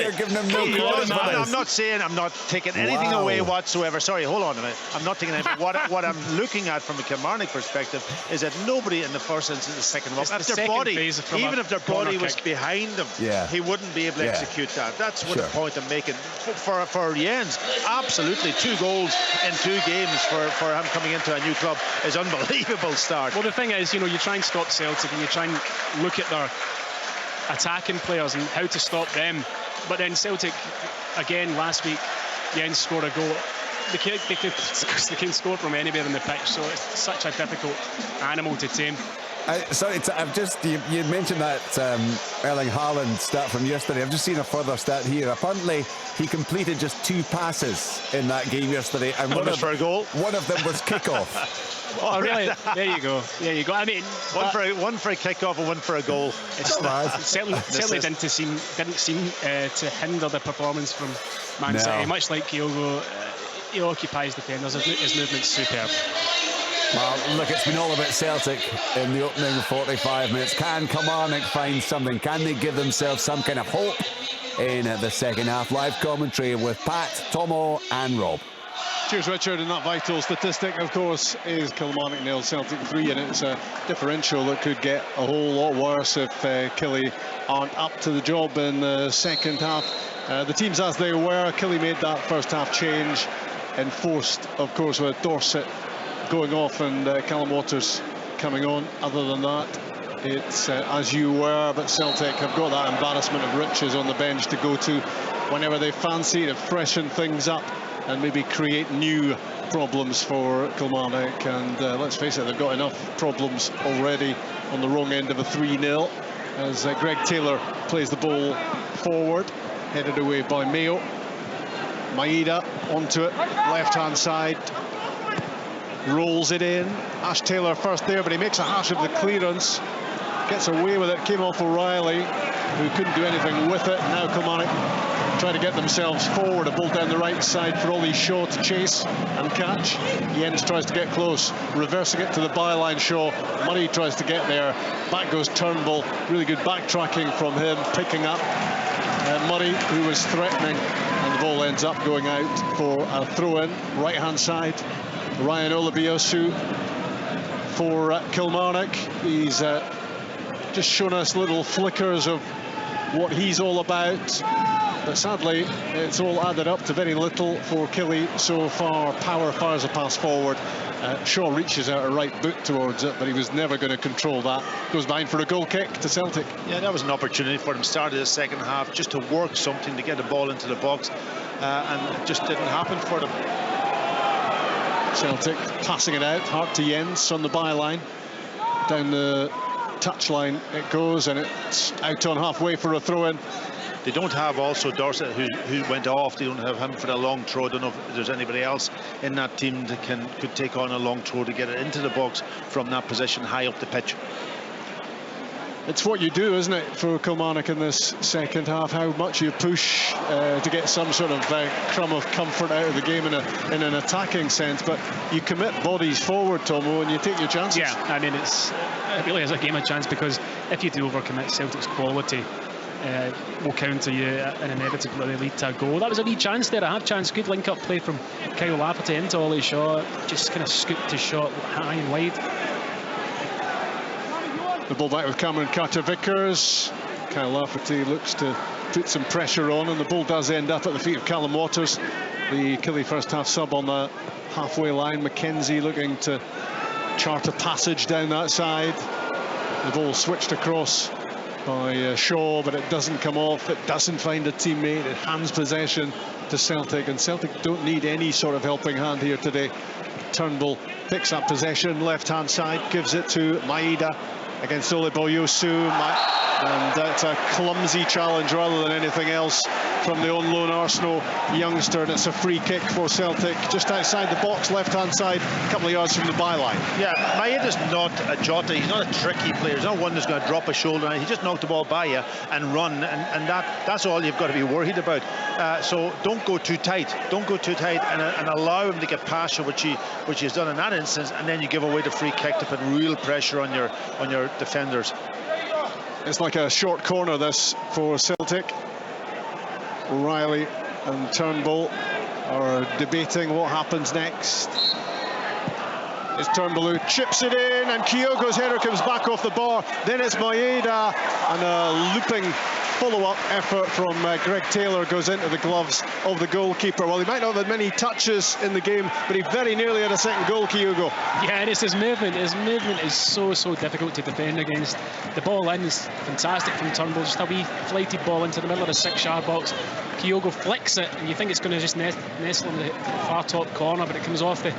you're giving him no credit for this. I'm not saying I'm not taking anything away whatsoever. Sorry, hold on a minute. I'm not taking anything. What I'm looking at from a Kilmarnock perspective is that nobody in the first instance is second him up. If their body, even if their body was behind him, he wouldn't be able to execute that. That's what the point I'm making. For Jenz, absolutely. 2 goals in 2 games for him coming into a new club is unbelievable start. Well, the thing is, you try and stop Celtic and you try and look at their attacking players and how to stop them. But then Celtic, again, last week, Jenz scored a goal. They can score from anywhere in the pitch, so it's such a difficult animal to tame. You mentioned that Erling Haaland stat from yesterday. I've just seen a further stat here. Apparently, he completed just 2 passes in that game yesterday, and one for a goal. One of them was kickoff. Oh, really? There you go. I mean, one for a kickoff and one for a goal. It certainly didn't seem to hinder the performance from Man City. Much like Kyogo, he occupies defenders. His movement's superb. Well, look, it's been all about Celtic in the opening 45 minutes. Can Kilmarnock find something? Can they give themselves some kind of hope in the second half? Live commentary with Pat, Tomo and Rob. Cheers, Richard. And that vital statistic, of course, is Kilmarnock 0, Celtic 3, and it's a differential that could get a whole lot worse if Killie aren't up to the job in the second half. The teams as they were, Killie made that first half change, enforced, of course, with Dorset going off and Callum Waters coming on. Other than that, it's as you were, but Celtic have got that embarrassment of riches on the bench to go to whenever they fancy, to freshen things up and maybe create new problems for Kilmarnock. And let's face it, they've got enough problems already on the wrong end of a 3-0 as Greg Taylor plays the ball forward, headed away by Mayo. Maeda onto it, left-hand side, rolls it in. Ash Taylor first there, but he makes a hash of the clearance, gets away with it, came off O'Reilly, who couldn't do anything with it. Now Kilmarnock try to get themselves forward, a ball down the right side for Ollie Shaw to chase and catch. Jenz tries to get close, reversing it to the byline. Shaw, Murray tries to get there, back goes Turnbull, really good backtracking from him, picking up Murray, who was threatening, and the ball ends up going out for a throw-in. Right-hand side, Ryan Olabiosu for Kilmarnock. He's just shown us little flickers of what he's all about, but sadly it's all added up to very little for Killie so far. Power fires a pass forward, Shaw reaches out a right boot towards it, but he was never going to control that. Goes behind for a goal kick to Celtic. Yeah, that was an opportunity for them, started the second half, just to work something, to get the ball into the box, and it just didn't happen for them. Celtic passing it out, Hart to Jenz on the byline, down the touchline it goes, and it's out on halfway for a throw-in. They don't have also Dorset, who went off. They don't have him for the long throw. I don't know if there's anybody else in that team that could take on a long throw to get it into the box from that position high up the pitch. It's what you do, isn't it, for Kilmarnock in this second half, how much you push to get some sort of crumb of comfort out of the game in an attacking sense, but you commit bodies forward, Tomo, and you take your chances. Yeah, I mean, it really is a game of chance, because if you do overcommit, Celtic's quality will counter you and inevitably lead to a goal. That was a wee chance there, a half chance. Good link-up play from Kyle Lafferty into Ollie Shaw. Just kind of scooped his shot high and wide. The ball back with Cameron Carter-Vickers. Kyle Lafferty looks to put some pressure on, and the ball does end up at the feet of Callum Waters, the Killie first half sub on the halfway line. McKenzie looking to chart a passage down that side. The ball switched across by Shaw, but it doesn't come off. It doesn't find a teammate. It hands possession to Celtic, and Celtic don't need any sort of helping hand here today. Turnbull picks up possession, left-hand side, gives it to Maeda against Ole Boyosu. And that's a clumsy challenge rather than anything else from the on-loan Arsenal youngster, and it's a free kick for Celtic just outside the box, left-hand side, a couple of yards from the byline. Yeah, Maeda's not a Jota. He's not a tricky player. He's not one that's going to drop a shoulder. He just knocked the ball by you and run, and that's all you've got to be worried about. So don't go too tight. Don't go too tight, and allow him to get past you, which he has done in that instance, and then you give away the free kick to put real pressure on your defenders. It's like a short corner this for Celtic. O'Reilly and Turnbull are debating what happens next. It's Turnbull who chips it in, and Kyogo's header comes back off the bar. Then it's Maeda, and a looping follow-up effort from Greg Taylor goes into the gloves of the goalkeeper. Well, he might not have had many touches in the game, but he very nearly had a second goal, Kyogo. Yeah, and it's his movement. His movement is so difficult to defend against. The ball in is fantastic from Turnbull. Just a wee flighted ball into the middle of the 6-yard box. Kyogo flicks it, and you think it's going to just nestle in the far top corner, but it comes off the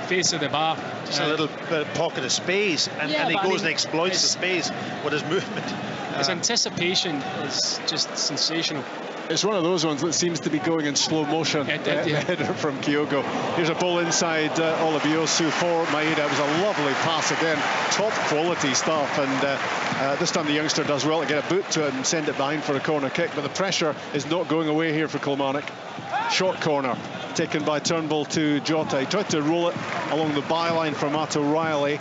face of the bar. Just a little bit of pocket of space, and he goes and exploits the space with his movement. His anticipation is just sensational. It's one of those ones that seems to be going in slow motion. It did, yeah. Header from Kyogo. Here's a ball inside Olabiosu for Maeda. It was a lovely pass again, top quality stuff, and this time the youngster does well to get a boot to it and send it behind for a corner kick, but the pressure is not going away here for Kilmarnock. Short corner taken by Turnbull to Jota. He tried to roll it along the byline for Matt O'Reilly.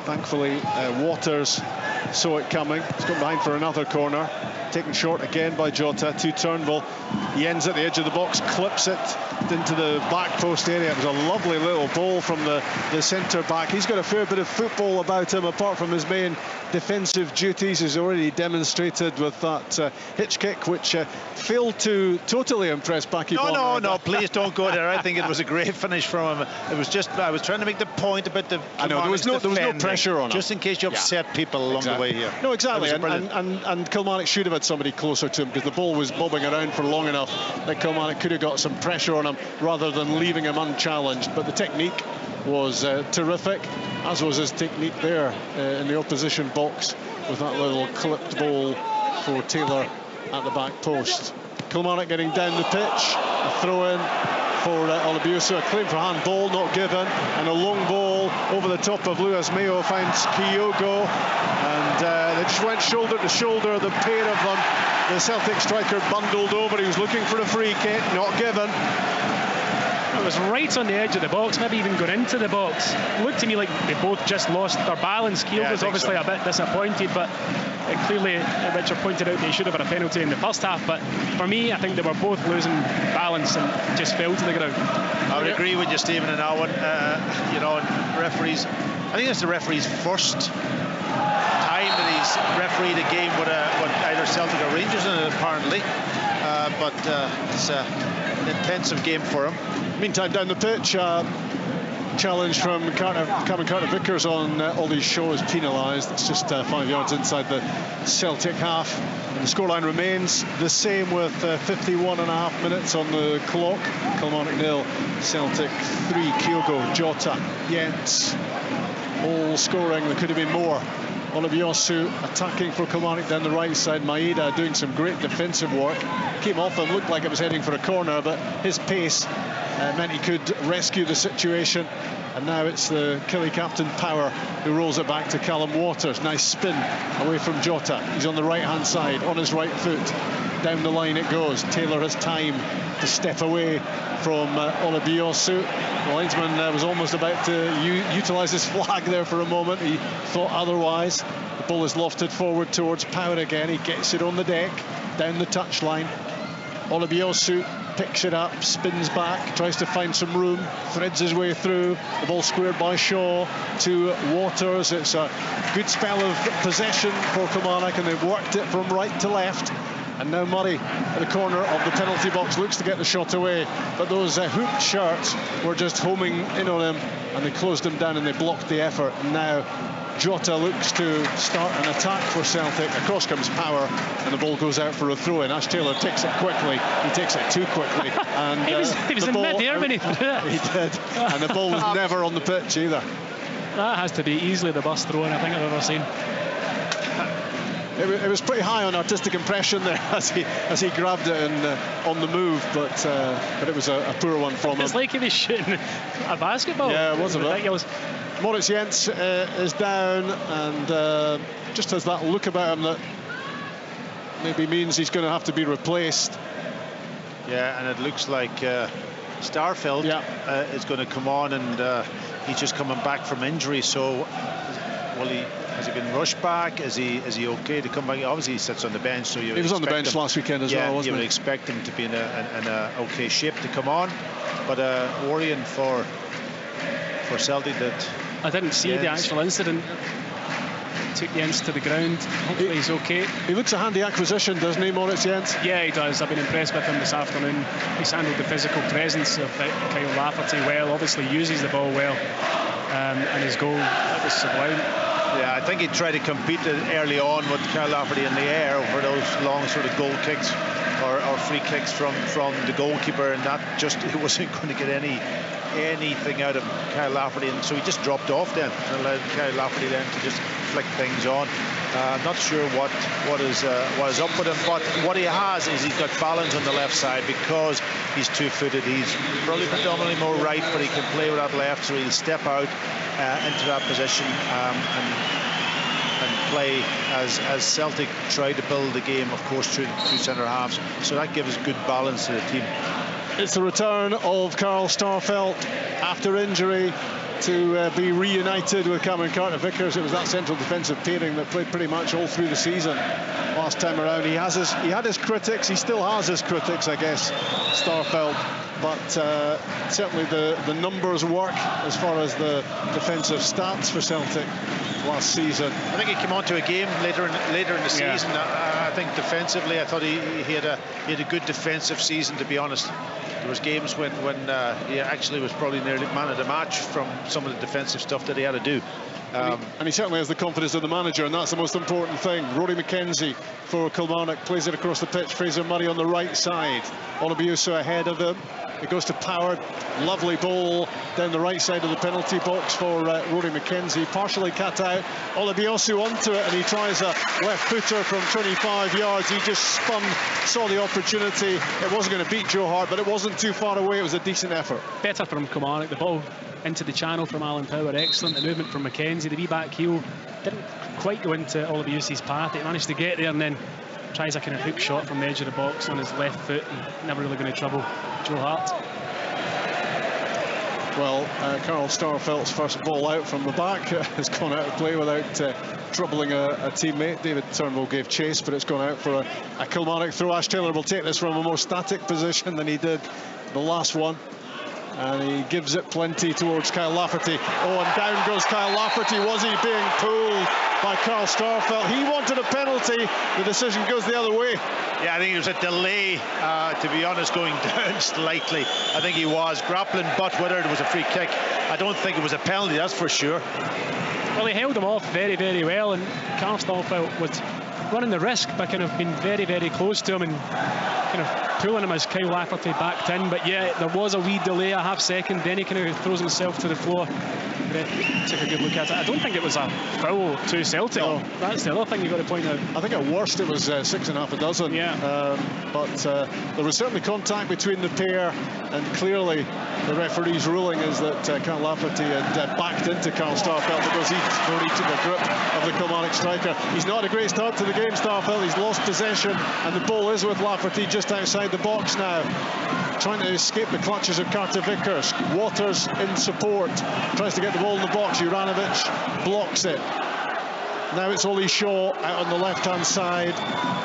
Thankfully Waters saw it coming. He's gone behind for another corner. Taken short again by Jota to Turnbull. Jenz at the edge of the box, clips it into the back post area. It was a lovely little ball from the centre back. He's got a fair bit of football about him, apart from his main defensive duties. He's already demonstrated with that hitch kick, which failed to totally impress Backy Bonner. No, please don't go there. I think it was a great finish from him. It was just, I was trying to make the point about the... I know, there was no pressure on him. Just in case you upset people along the way here. No, exactly, and Kilmarnock should have had somebody closer to him, because the ball was bobbing around for long enough that Kilmarnock could have got some pressure on him rather than leaving him unchallenged. But the technique was terrific, as was his technique there in the opposition box with that little clipped ball for Taylor at the back post. Kilmarnock getting down the pitch, a throw in for Olabiosu, a claim for handball not given, and a long ball over the top of Luis Mayo finds Kyogo, and they just went shoulder to shoulder, the pair of them. The Celtic striker bundled over. He was looking for a free kick, not given. It was right on the edge of the box, maybe even going into the box. It looked to me like they both just lost their balance. Kyogo's obviously a bit disappointed, but clearly Richard pointed out they should have had a penalty in the first half. But for me, I think they were both losing balance and just fell to the ground. I would agree with you, Stephen, on that one. Referees, I think it's the referee's first time that he's refereed a game with either Celtic or Rangers in it, apparently. But it's an intensive game for him. Meantime, down the pitch, challenge from Cameron Carter-Vickers on Ollie Shaw is penalised. It's just 5 yards inside the Celtic half. And the scoreline remains the same with 51.5 minutes on the clock. Kilmarnock 0, Celtic 3. Kyogo, Jota, Jenz, all scoring. There could have been more. Olabiosu attacking for Kilmarnock down the right side. Maeda doing some great defensive work. Came off and looked like it was heading for a corner, but his pace meant he could rescue the situation. And now it's the Killie captain, Power, who rolls it back to Callum Waters. Nice spin away from Jota. He's on the right-hand side, on his right foot. Down the line it goes. Taylor has time to step away from Olabiosu. The linesman was almost about to utilise his flag there for a moment. He thought otherwise. The ball is lofted forward towards Power again. He gets it on the deck, down the touchline. Olabiosu picks it up, spins back, tries to find some room, threads his way through. The ball squared by Shaw to Waters. It's a good spell of possession for Kilmarnock, and they've worked it from right to left. And now Murray at the corner of the penalty box looks to get the shot away, but those hooped shirts were just homing in on him, and they closed him down and they blocked the effort. And now Jota looks to start an attack for Celtic. Across comes Power, and the ball goes out for a throw-in. Ash Taylor takes it quickly. He takes it too quickly. And he was in mid-air when he threw it. He did. And the ball was never on the pitch either. That has to be easily the best throw-in I think I've ever seen. It was pretty high on artistic impression there as he grabbed it and on the move, but it was a poor one from him. It's like he was shooting a basketball. Yeah, it was ridiculous. Moritz Jenz is down, and just has that look about him that maybe means he's going to have to be replaced. Yeah, and it looks like Starfelt is going to come on, and he's just coming back from injury. So, has he been rushed back? Is he okay to come back? Obviously, he sits on the bench, so he was on the bench last weekend as well, wasn't he? You would expect him to be in a okay shape to come on, but worrying for Celtic that. I didn't see the actual incident. Took Jenz to the ground. Hopefully he's okay. He looks a handy acquisition, doesn't he, Moritz Jenz? Yeah, he does. I've been impressed with him this afternoon. He's handled the physical presence of Kyle Lafferty well. Obviously uses the ball well, and his goal, that was sublime. Yeah, I think he tried to compete early on with Kyle Lafferty in the air over those long sort of goal kicks or free kicks from the goalkeeper, and that just he wasn't going to get anything out of Kyle Lafferty, and so he just dropped off then and allowed Kyle Lafferty then to just flick things on. I'm not sure what is up with him, but what he has is he's got balance on the left side because he's two-footed. He's probably predominantly more right, but he can play with that left, so he'll step out into that position and play as Celtic try to build the game, of course, through two centre halves. So that gives good balance to the team. It's the return of Carl Starfelt after injury to be reunited with Cameron Carter-Vickers. It was that central defensive pairing that played pretty much all through the season last time around. He had his critics. He still has his critics, I guess, Starfelt. But certainly the numbers work as far as the defensive stats for Celtic last season. I think he came onto a game later in the season. I think defensively, I thought he had a good defensive season, to be honest. There was games when he actually was probably nearly man of the match from some of the defensive stuff that he had to do. And he certainly has the confidence of the manager, and that's the most important thing. Rory McKenzie for Kilmarnock plays it across the pitch. Fraser Murray on the right side. Olabiosu ahead of him. It goes to Power. Lovely ball down the right side of the penalty box for Rory McKenzie. Partially cut out. Olabiosu onto it, and he tries a left footer from 25 yards. He just spun, saw the opportunity. It wasn't going to beat Joe Hart, but it wasn't too far away. It was a decent effort. Better from Kilmarnock. The ball into the channel from Alan Power, excellent. The movement from McKenzie, the wee back heel didn't quite go into Olabiosu's path. He managed to get there and then tries a kind of hook shot from the edge of the box on his left foot, and never really going to trouble Joe Hart. Well, Carl Starfelt's first ball out from the back has gone out of play without troubling a teammate. David Turnbull gave chase, but it's gone out for a Kilmarnock throw. Ash Taylor will take this from a more static position than he did the last one. And he gives it plenty towards Kyle Lafferty. Oh, and down goes Kyle Lafferty. Was he being pulled by Carl Starfelt? He wanted a penalty. The decision goes the other way. Yeah, I think it was a delay, to be honest, going down slightly. I think he was grappling, but whether it was a free kick, I don't think it was a penalty, that's for sure. Well, he held him off very, very well, and Carl Starfelt was running the risk by kind of being very, very close to him and kind of pulling him as Kyle Lafferty backed in. But yeah, there was a wee delay, a half second, then he kind of throws himself to the floor. Took a good look at it. I don't think it was a foul to Celtic. No. That's the other thing you've got to point out. I think at worst it was 6.5 dozen. Yeah. But there was certainly contact between the pair, and clearly the referee's ruling is that Kyle Lafferty had backed into Carl Starfelt because he took a grip of the Kilmarnock striker. He's not had a great start to the game, Starfelt. He's lost possession, and the ball is with Lafferty just outside the box now, trying to escape the clutches of Carter Vickers. Waters in support, tries to get the ball in the box. Juranovic blocks it. Now it's Ollie Shaw out on the left-hand side,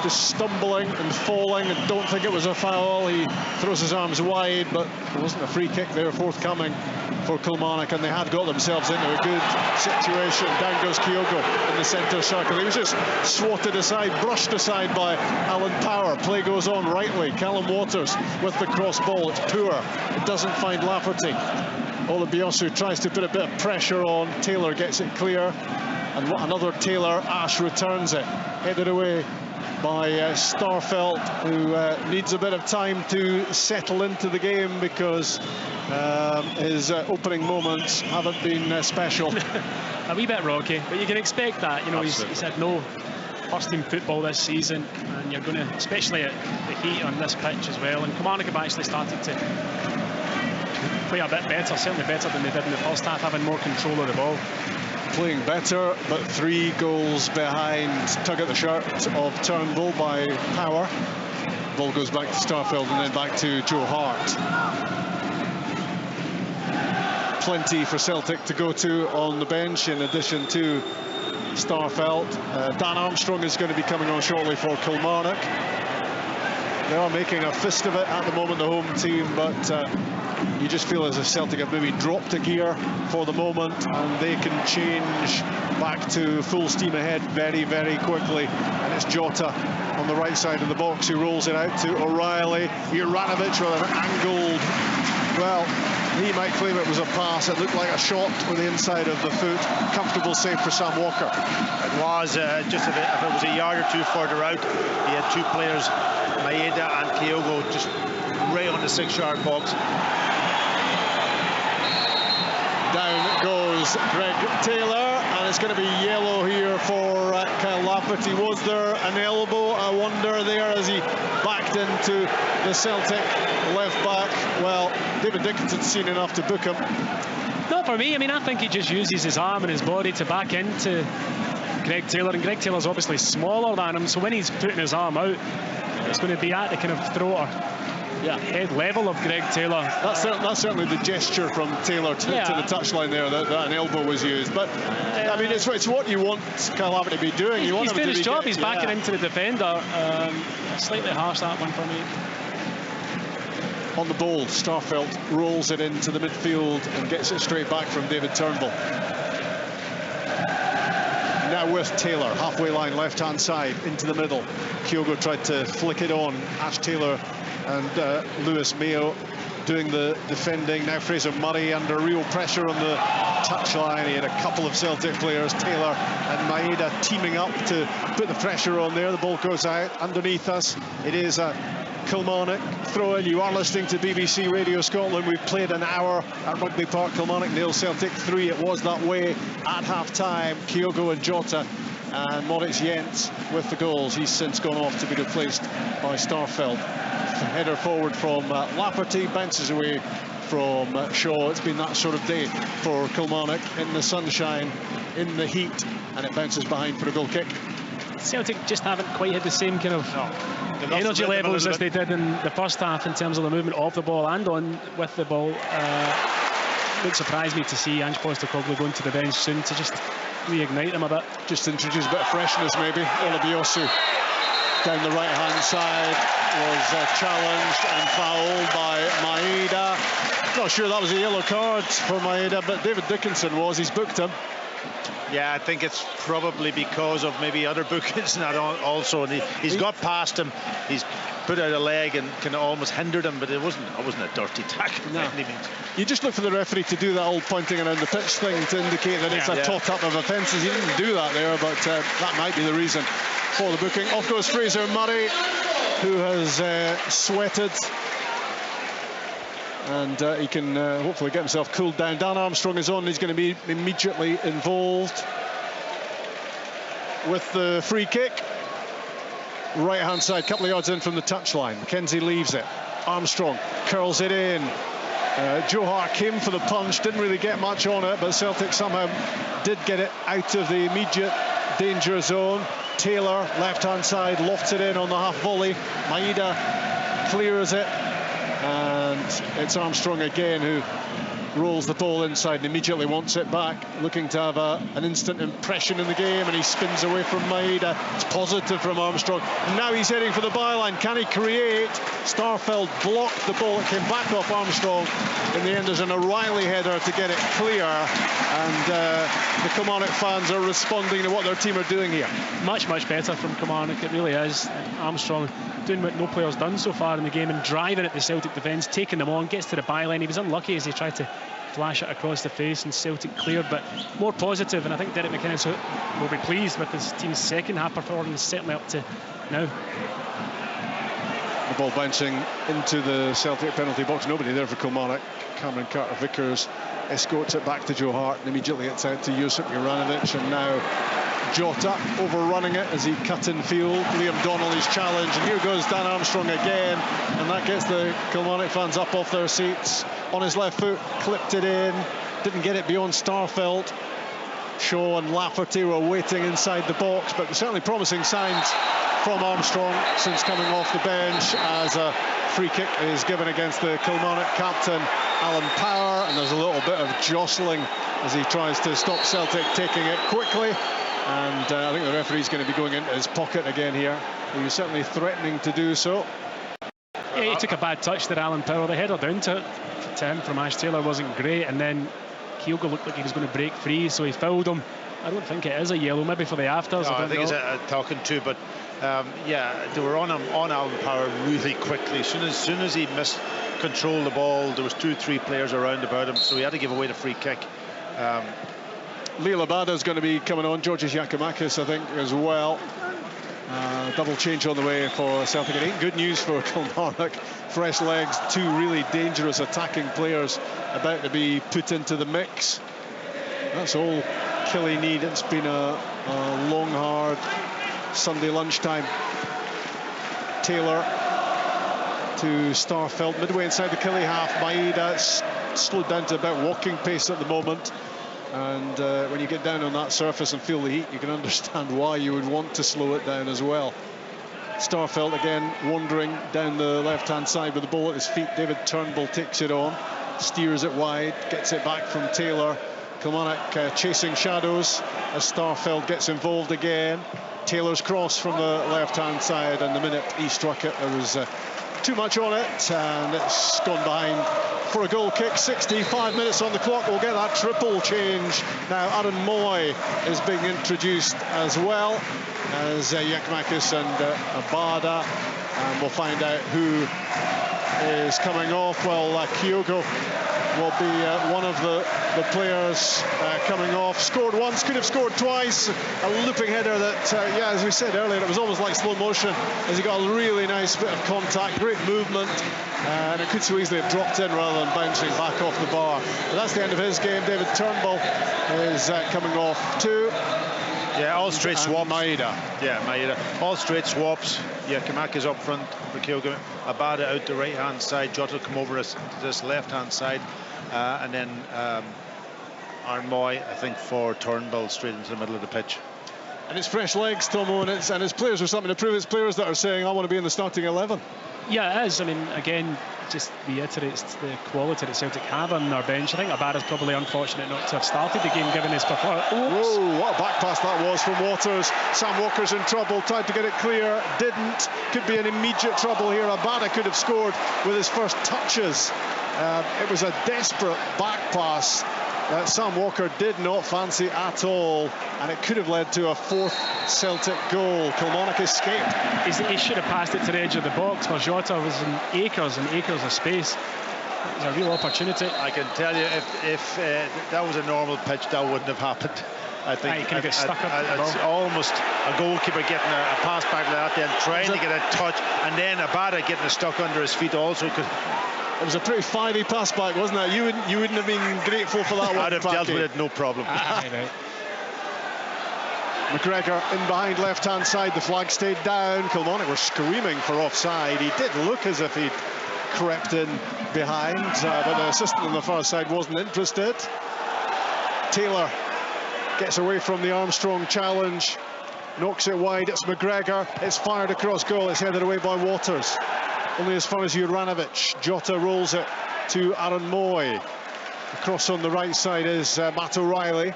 just stumbling and falling, and don't think it was a foul. He throws his arms wide, but there wasn't a free kick there forthcoming for Kilmarnock, and they had got themselves into a good situation. Down goes Kyogo in the centre circle. He was just swatted aside, brushed aside by Alan Power. Play goes on rightly. Callum Waters with the cross ball. It's poor. It doesn't find Lafferty. Olabiosu tries to put a bit of pressure on. Taylor gets it clear. And another Taylor, Ash returns it. Headed away by Starfelt, who needs a bit of time to settle into the game because his opening moments haven't been special. A wee bit rocky, but you can expect that. You know, he's had no first-team football this season, and you're going to, especially at the heat on this pitch as well. And Kilmarnock have actually started to play a bit better, certainly better than they did in the first half, having more control of the ball. Playing better, but 3 goals behind. Tug at the shirt of Turnbull by Power. Ball goes back to Starfelt and then back to Joe Hart. Plenty for Celtic to go to on the bench in addition to Starfelt. Dan Armstrong is going to be coming on shortly for Kilmarnock. They are making a fist of it at the moment, the home team, but you just feel as if Celtic have maybe dropped a gear for the moment, and they can change back to full steam ahead very, very quickly. And it's Jota on the right side of the box who rolls it out to O'Reilly. Juranovic with an angled, well, he might claim it was a pass. It looked like a shot with the inside of the foot. Comfortable save for Sam Walker. It was just if it was a yard or two further out, he had 2 players, Maeda and Kyogo, just right on the 6-yard box. Down goes Greg Taylor, and it's going to be yellow here for Kyle Lafferty. Was there an elbow, I wonder, there as he backed into the Celtic left back? Well, David Dickinson's seen enough to book him. Not for me. I mean, I think he just uses his arm and his body to back into Greg Taylor, and Greg Taylor's obviously smaller than him, so when he's putting his arm out, it's going to be at the kind of throat or head level of Greg Taylor. That's certainly the gesture from Taylor to the touchline there, that an elbow was used. But I mean, it's what you want Kyle Lafferty to be doing. He's doing his job. He's backing into the defender. Slightly harsh, that one for me. On the ball, Starfelt rolls it into the midfield and gets it straight back from David Turnbull. Now with Taylor, halfway line, left-hand side, into the middle. Kyogo tried to flick it on. Ash Taylor and Lewis Mayo doing the defending. Now Fraser Murray under real pressure on the touchline. He had a couple of Celtic players, Taylor and Maeda, teaming up to put the pressure on there. The ball goes out underneath us. It is a Kilmarnock throw-in. You are listening to BBC Radio Scotland. We've played an hour at Rugby Park. Kilmarnock nil, Celtic 3. It was that way at half-time. Kyogo and Jota and Moritz Jenz with the goals. He's since gone off to be replaced by Starfelt. Header forward from Lafferty, bounces away from Shaw. It's been that sort of day for Kilmarnock, in the sunshine, in the heat, and it bounces behind for a goal kick. Celtic just haven't quite had the same kind of energy levels as they did in the first half in terms of the movement of the ball and on with the ball. It would surprise me to see Ange Postecoglou going to the bench soon to just reignite them a bit. Just introduce a bit of freshness, maybe. Olabiosu down the right-hand side was challenged and fouled by Maeda. Not sure that was a yellow card for Maeda, but David Dickinson was. He's booked him. Yeah, I think it's probably because of maybe other bookings and that also. And he's got past him. He's put out a leg and kind of almost hindered him, but it wasn't a dirty tackle by any means. You just look for the referee to do that old pointing around the pitch thing to indicate that it's a tot-up of offences. He didn't do that there, but that might be the reason. for the booking. Off goes Fraser Murray, who has sweated. And he can hopefully get himself cooled down. Dan Armstrong is on. He's going to be immediately involved with the free kick. Right-hand side, couple of yards in from the touchline. McKenzie leaves it. Armstrong curls it in. Johar came for the punch, didn't really get much on it, but Celtic somehow did get it out of the immediate danger zone. Taylor, left-hand side, lofts it in on the half volley. Maeda clears it, and it's Armstrong again who rolls the ball inside and immediately wants it back, looking to have an instant impression in the game, and he spins away from Maeda. It's positive from Armstrong. Now he's heading for the byline. Can he create? Starfelt blocked the ball. It came back off Armstrong. In the end, there's an O'Reilly header to get it clear, and the Kilmarnock fans are responding to what their team are doing here. Much better from Kilmarnock, it really is. Armstrong doing what no player's done so far in the game and driving at the Celtic defence, taking them on, gets to the byline. He was unlucky as he tried to flash it across the face and Celtic cleared, but more positive, and I think Derek McInnes will be pleased with his team's second half performance, certainly up to now. The ball bouncing into the Celtic penalty box. Nobody there for Kilmarnock. Cameron Carter-Vickers escorts it back to Joe Hart, and immediately it's out to Josip Juranovic, and now Jota overrunning it as he cut in field. Liam Donnelly's challenge, and here goes Dan Armstrong again, and that gets the Kilmarnock fans up off their seats. On his left foot, clipped it in, didn't get it beyond Starfelt. Shaw and Lafferty were waiting inside the box, but certainly promising signs from Armstrong since coming off the bench, as a free kick is given against the Kilmarnock captain Alan Power, and there's a little bit of jostling as he tries to stop Celtic taking it quickly. And I think the referee's going to be going into his pocket again here. He was certainly threatening to do so. Yeah, he took a bad touch there, Alan Power. The header down to him from Ash Taylor wasn't great, and then Kyogo looked like he was going to break free, so he fouled him. I don't think it is a yellow, maybe for the afters. I think it's a talking to, but yeah, they were on him, on Alan Power really quickly. As soon as he missed control of the ball, there was 2-3 players around about him, so he had to give away the free kick. Leo Labada's going to be coming on. Georges Giakoumakis, I think, as well. Double change on the way for Celtic. It ain't good news for Kilmarnock. Fresh legs, two really dangerous attacking players about to be put into the mix. That's all Killie need. It's been a long, hard Sunday lunchtime. Taylor to Starfelt, midway inside the Killie half. Maeda slowed down to about walking pace at the moment. And when you get down on that surface and feel the heat, you can understand why you would want to slow it down as well. Starfelt again wandering down the left-hand side with the ball at his feet. David Turnbull takes it on, steers it wide, gets it back from Taylor. Kilmarnock chasing shadows as Starfelt gets involved again. Taylor's cross from the left-hand side, and the minute he struck it, there was too much on it, and it's gone behind for a goal kick. 65 minutes on the clock. We'll get that triple change now. Aaron Moy is being introduced as well as Giakoumakis and Abada, and we'll find out who is coming off. Well, Kyogo will be one of the players coming off. Scored once, could have scored twice. A looping header that, yeah, as we said earlier, it was almost like slow motion as he got a really nice bit of contact, great movement, and it could so easily have dropped in rather than bouncing back off the bar. But that's the end of his game. David Turnbull is coming off too. Yeah, all straight swaps. Maeda. Yeah, Maeda. All straight swaps. Yeah, Giakoumakis up front for Kyogo. Abada out the right-hand side. Jota come over to this left-hand side. And then Aaron Moy, I think, for Turnbull straight into the middle of the pitch. And it's fresh legs, Tomo, and his players are something to prove. It's players that are saying, I want to be in the starting 11. Yeah, it is. I mean, again, just reiterates the quality that Celtic have on their bench. I think Abada's probably unfortunate not to have started the game given his performance. Whoa, what a back pass that was from Waters. Sam Walker's in trouble, tried to get it clear, didn't. Could be an immediate trouble here. Abada could have scored with his first touches. It was a desperate back pass that Sam Walker did not fancy at all, and it could have led to a fourth Celtic goal. Kilmarnock escaped. He should have passed it to the edge of the box where Jota was in acres and acres of space. It was a real opportunity. I can tell you, if that was a normal pitch, that wouldn't have happened. I think he can get stuck up. It's almost a goalkeeper getting a pass back like that, then trying to get a touch, and then Abada getting stuck under his feet also. It was a pretty fivey pass back, wasn't it? You wouldn't have been grateful for that one. I'd have dealt with it, no problem. McGregor in behind left-hand side. The flag stayed down. Kilmarnock were screaming for offside. He did look as if he'd crept in behind, but the assistant on the far side wasn't interested. Taylor gets away from the Armstrong challenge, knocks it wide. It's McGregor. It's fired across goal. It's headed away by Waters. Only as far as Juranovic. Jota rolls it to Aaron Moy. Across on the right side is Matt O'Reilly.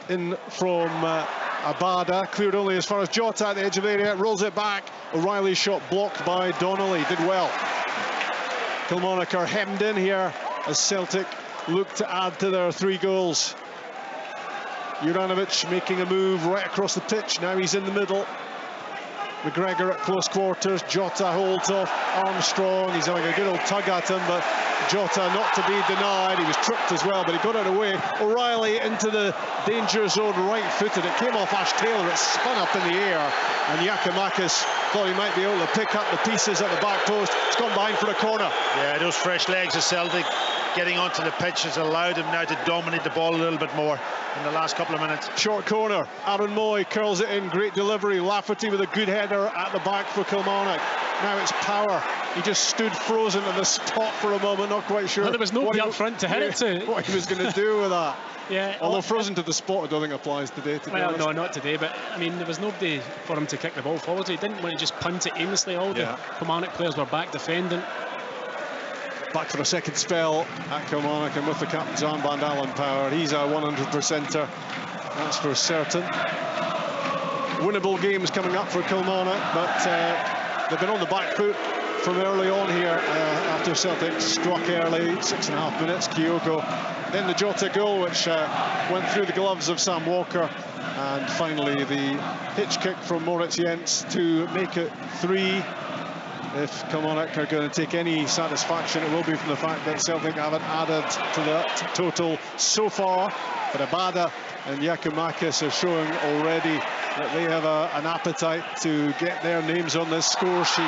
In from Abada, cleared only as far as Jota at the edge of the area, rolls it back. O'Reilly's shot blocked by Donnelly, did well. Kilmarnock are hemmed in here as Celtic look to add to their 3 goals. Juranovic making a move right across the pitch, now he's in the middle. McGregor at close quarters, Jota holds off Armstrong, he's having a good old tug at him, but Jota not to be denied. He was tripped as well, but he got it away. O'Reilly into the danger zone, right-footed. It came off Ash Taylor, it spun up in the air, and Giakoumakis thought he might be able to pick up the pieces at the back post. It's gone behind for a corner. Yeah, those fresh legs of Celtic getting onto the pitch has allowed him now to dominate the ball a little bit more in the last couple of minutes. Short corner, Aaron Moy curls it in, great delivery. Lafferty with a good header at the back for Kilmarnock. Now it's Power. He just stood frozen in the spot for a moment, not quite sure. Well, there was nobody up front to hit it to. What he was going to do with that. Yeah. Although frozen to the spot, I don't think applies today. Well, no, not today. But I mean, there was nobody for him to kick the ball forward. He didn't want to just punt it aimlessly. All the Kilmarnock players were back defending. Back for a second spell at Kilmarnock, and with the captain's armband, Alan Power. He's a 100%er, that's for certain. Winnable games coming up for Kilmarnock, but they've been on the back foot from early on here after Celtic struck early, 6.5 minutes. Kyogo, then the Jota goal, which went through the gloves of Sam Walker, and finally the hitch kick from Moritz Jenz to make it 3. If Kilmarnock are going to take any satisfaction, it will be from the fact that Celtic haven't added to that total so far. But Abada and Giakoumakis are showing already that they have an appetite to get their names on this score sheet.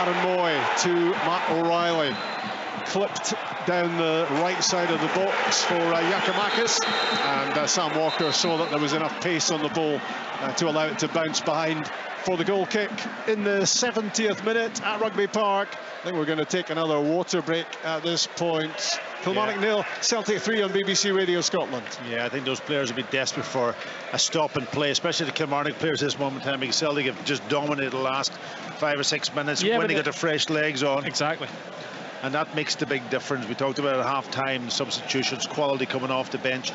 Aaron Moy to Matt O'Reilly. Clipped down the right side of the box for Giakoumakis, and Sam Walker saw that there was enough pace on the ball to allow it to bounce behind for the goal kick in the 70th minute at Rugby Park. I think we're going to take another water break at this point. Kilmarnock 0, Celtic 3 on BBC Radio Scotland. Yeah, I think those players will be desperate for a stop and play, especially the Kilmarnock players this moment in time, because Celtic have just dominated the last 5 or 6 minutes when they got the fresh legs on. Exactly. And that makes the big difference. We talked about at half-time, substitutions, quality coming off the bench.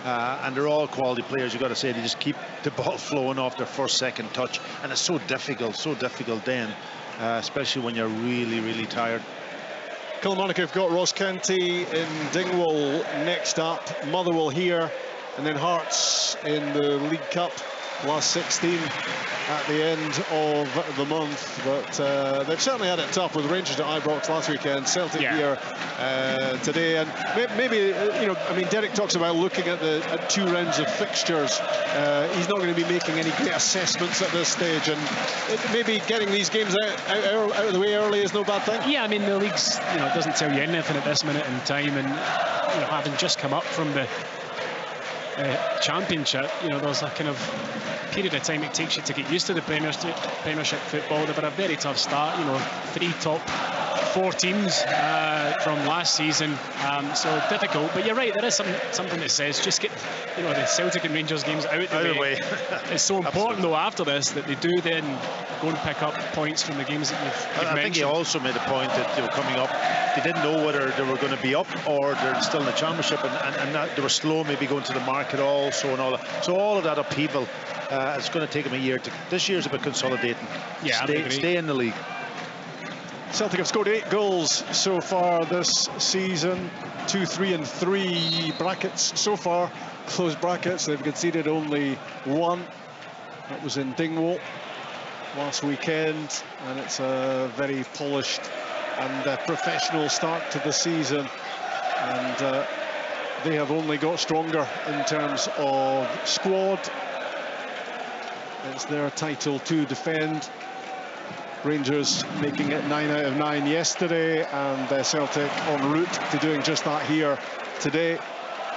And they're all quality players, you've got to say. They just keep the ball flowing off their first, second touch. And it's so difficult then, especially when you're really, really tired. Kilmarnock have got Ross County in Dingwall next up, Motherwell here, and then Hearts in the League Cup, last 16 at the end of the month. But they've certainly had it tough with Rangers at Ibrox last weekend, Celtic here today, and maybe I mean, Derek talks about looking at 2 rounds of fixtures. He's not going to be making any great assessments at this stage, and maybe getting these games out of the way early is no bad thing. Yeah, I mean, the league's doesn't tell you anything at this minute in time, and having just come up from the Championship, there's a kind of period of time it takes you to get used to the Premiership football. They've had a very tough start, 3 top 4 teams from last season, so difficult. But you're right, there is something that says just get the Celtic and Rangers games out of the way. It's so important though after this that they do then go and pick up points from the games that you've mentioned. I think he also made a point that they were coming up, they didn't know whether they were going to be up or they're still in the Championship, and that they were slow maybe going to the market also, and all that. So all of that upheaval, it's going to take them a year. This year's about consolidating. Yeah, stay in the league. Celtic have scored 8 goals so far this season, 2, 3 and 3 brackets so far, closed brackets. They've conceded only 1. That was in Dingwall last weekend, and it's a very polished and professional start to the season. And they have only got stronger in terms of squad. It's their title to defend. Rangers making it 9 out of 9 yesterday, and Celtic en route to doing just that here today.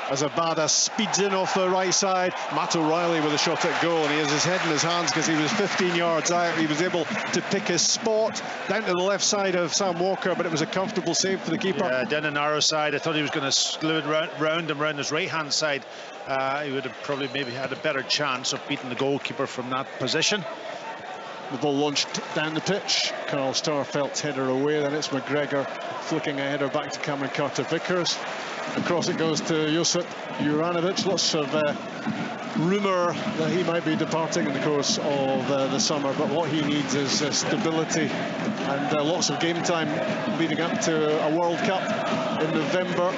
As Abada speeds in off the right side, Matt O'Reilly with a shot at goal, and he has his head in his hands because he was 15 yards out. He was able to pick his spot down to the left side of Sam Walker, but it was a comfortable save for the keeper. Yeah, down the narrow side. I thought he was going to slew it round him, round his right-hand side. He would have probably maybe had a better chance of beating the goalkeeper from that position. The ball launched down the pitch. Carl Starfelt's header away, then it's McGregor flicking a header back to Cameron Carter-Vickers. Across it goes to Josip Juranovic. Lots of rumour that he might be departing in the course of the summer, but what he needs is stability and lots of game time leading up to a World Cup in November.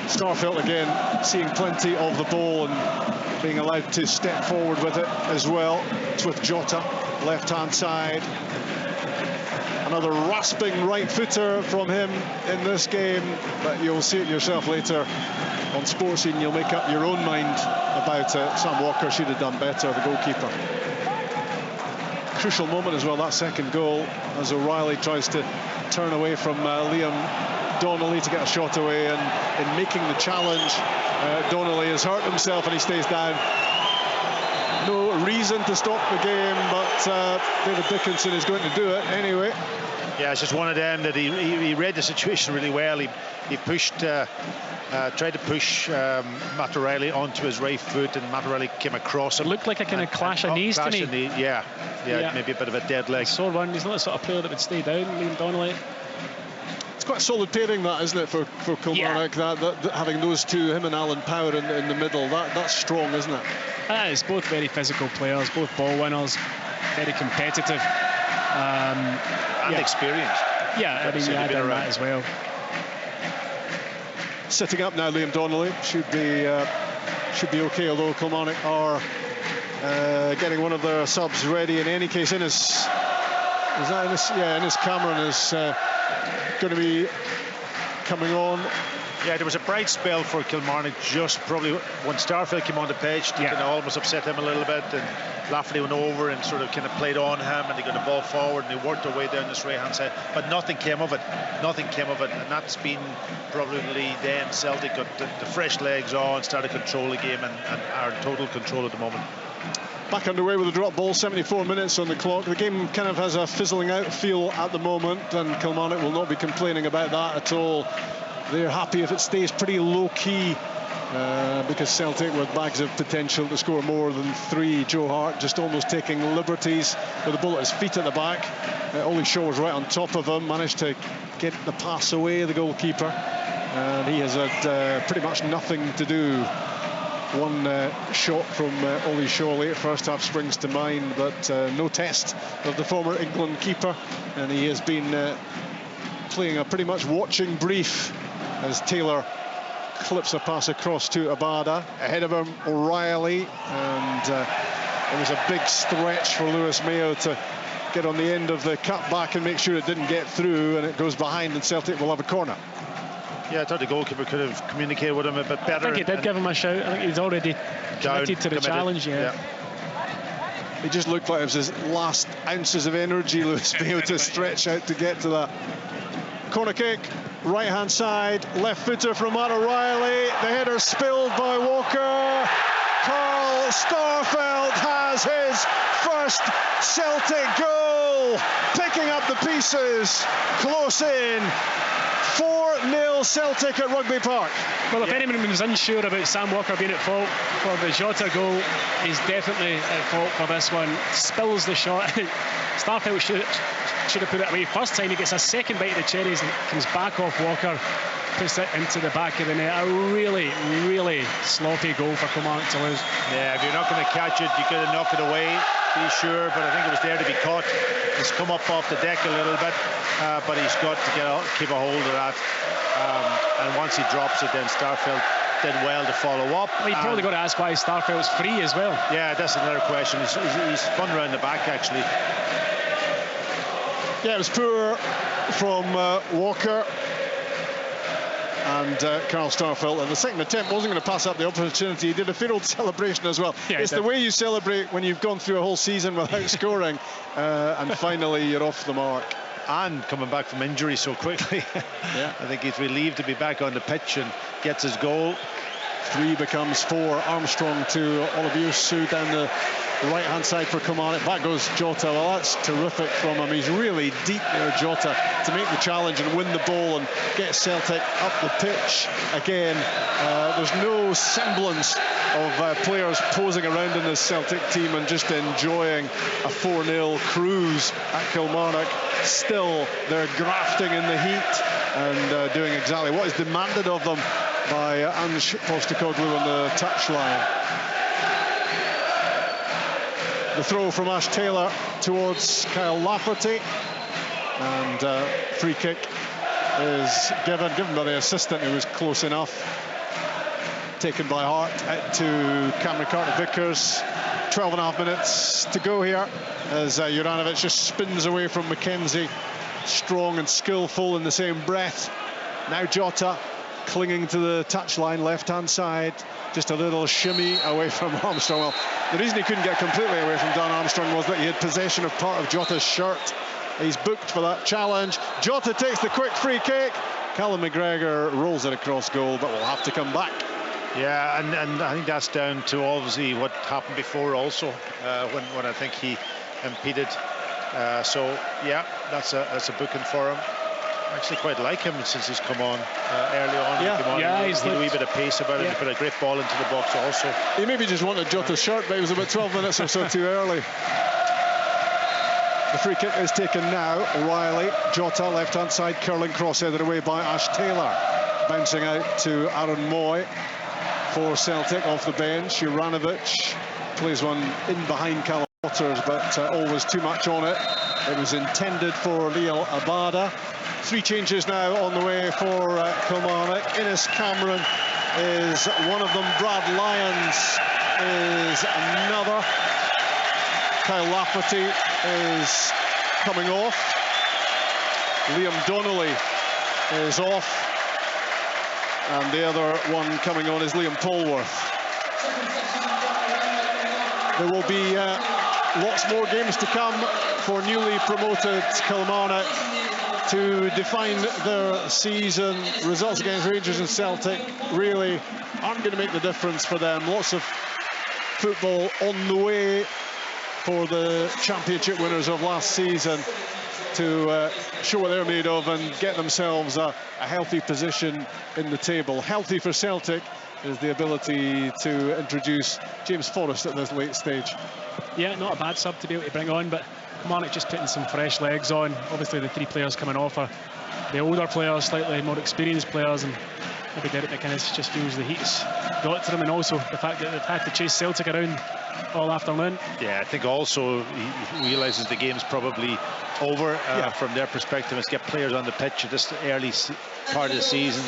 Starfelt again seeing plenty of the ball and being allowed to step forward with it as well. It's with Jota, left-hand side. Another rasping right footer from him in this game, but you'll see it yourself later on Sports Scene. You'll make up your own mind about it. Sam Walker should have done better, the goalkeeper. Crucial moment as well, that second goal, as O'Reilly tries to turn away from Liam Donnelly to get a shot away, and in making the challenge, Donnelly has hurt himself and he stays down. No reason to stop the game, but David Dickinson is going to do it anyway. Yeah, it's just one of them that he read the situation really well. He pushed, tried to push Matt O'Reilly onto his right foot, and Matt O'Reilly came across him. It looked like a kind of clash of knees to me. Yeah, maybe a bit of a dead leg. Sore one. He's not the sort of player that would stay down, Liam Donnelly. It's quite a solid pairing, that, isn't it, for Kilmarnock? Yeah. That having those two, him and Alan Power in the middle, that's strong, isn't it? It's both very physical players, both ball winners, very competitive. And experienced. Yeah, I mean, you add in that as well. Sitting up now, Liam Donnelly should be okay, although Kilmarnock are getting one of their subs ready. In any case, Innes Cameron is going to be coming on. Yeah, there was a bright spell for Kilmarnock just probably when Starfelt came on the pitch. Kind of almost upset him a little bit, and Lafferty went over and sort of kind of played on him, and they got the ball forward and they worked their way down this right-hand side, but nothing came of it. And that's been probably then Celtic got the fresh legs on, started to control the game, and are in total control at the moment. Back underway with a drop ball, 74 minutes on the clock. The game kind of has a fizzling out feel at the moment, and Kilmarnock will not be complaining about that at all. They're happy if it stays pretty low-key, because Celtic with bags of potential to score more than 3. Joe Hart just almost taking liberties with the ball at his feet at the back. Ollie Shaw was right on top of him, managed to get the pass away, the goalkeeper, and he has had pretty much nothing to do. One shot from Ollie Shaw late first half springs to mind, but no test of the former England keeper, and he has been playing a pretty much watching brief as Taylor clips a pass across to Abada. Ahead of him, O'Reilly, and it was a big stretch for Lewis Mayo to get on the end of the cutback and make sure it didn't get through, and it goes behind, and Celtic will have a corner. Yeah, I thought the goalkeeper could have communicated with him a bit better. I think he did give him a shout. I think he's already committed to the challenge. Yeah. It just looked like it was his last ounces of energy, Lewis Mayo, to stretch out to get to that. Corner kick, right-hand side, left footer from Matt O'Reilly. The header spilled by Walker. Carl Starfelt has his first Celtic goal, picking up the pieces, close in. 4-0 Celtic at Rugby Park. Well, if anyone was unsure about Sam Walker being at fault for the Jota goal, he's definitely at fault for this one. Spills the shot. Starfelt should have put it away first time. He gets a second bite of the cherries and comes back off Walker, puts it into the back of the net. A really, really sloppy goal for Kilmarnock to lose. Yeah, if you're not going to catch it, you got to knock it away, be sure, but I think it was there to be caught. He's come up off the deck a little bit, but he's got to keep a hold of that. And once he drops it, then Starfelt did well to follow up. Well, you probably got to ask why Starfelt's free as well. Yeah, that's another question. He's spun around the back, actually. Yeah, it was poor from Walker. and Carl Starfelt. And the second attempt wasn't going to pass up the opportunity. He did a fair celebration as well. Yeah, it's the way you celebrate when you've gone through a whole season without scoring, and finally you're off the mark. And coming back from injury so quickly. Yeah. I think he's relieved to be back on the pitch and gets his goal. 3 becomes 4. Armstrong to Olabiusu down the right-hand side for Kilmarnock. Back goes Jota. Well, that's terrific from him. He's really deep there, Jota, to make the challenge and win the ball and get Celtic up the pitch again. There's no semblance of players posing around in this Celtic team and just enjoying a 4-0 cruise at Kilmarnock. Still, they're grafting in the heat and doing exactly what is demanded of them by Ange Postecoglou on the touchline. The throw from Ash Taylor towards Kyle Lafferty, and free kick is given by the assistant, who was close enough. Taken by Hart out to Cameron Carter-Vickers. 12.5 minutes to go here as Juranovic just spins away from McKenzie. Strong and skillful in the same breath. Now Jota clinging to the touchline, left-hand side. Just a little shimmy away from Armstrong. Well, the reason he couldn't get completely away from Dan Armstrong was that he had possession of part of Jota's shirt. He's booked for that challenge. Jota takes the quick free kick. Callum McGregor rolls it across goal, but will have to come back. Yeah, and I think that's down to obviously what happened before also, when I think he impeded. So yeah, that's a booking for him. I actually quite like him since he's come on early on. Yeah, he's a wee bit of pace about him. He put a great ball into the box also. He maybe just wanted Jota's shirt, but he was about 12 minutes or so too early. The free kick is taken now. Riley, Jota, left-hand side, curling cross headed away by Ash Taylor. Bouncing out to Aaron Moy for Celtic off the bench. Juranovic plays one in behind Callum Waters, but always too much on it. It was intended for Liel Abada. 3 changes now on the way for Kilmarnock. Innes Cameron is one of them. Brad Lyons is another. Kyle Lafferty is coming off. Liam Donnelly is off. And the other one coming on is Liam Polworth. There will be lots more games to come for newly promoted Kilmarnock to define their season. Results against Rangers and Celtic really aren't going to make the difference for them. Lots of football on the way for the championship winners of last season to show what they're made of and get themselves a healthy position in the table. Healthy for Celtic is the ability to introduce James Forrest at this late stage. Yeah, not a bad sub to be able to bring on, but Kilmarnock just putting some fresh legs on. Obviously the 3 players coming off are the older players, slightly more experienced players, and maybe Derek McInnes just feels the heat's got to them, and also the fact that they've had to chase Celtic around all afternoon. Yeah, I think also he realises the game's probably over from their perspective. Let's get players on the pitch at this early part of the season,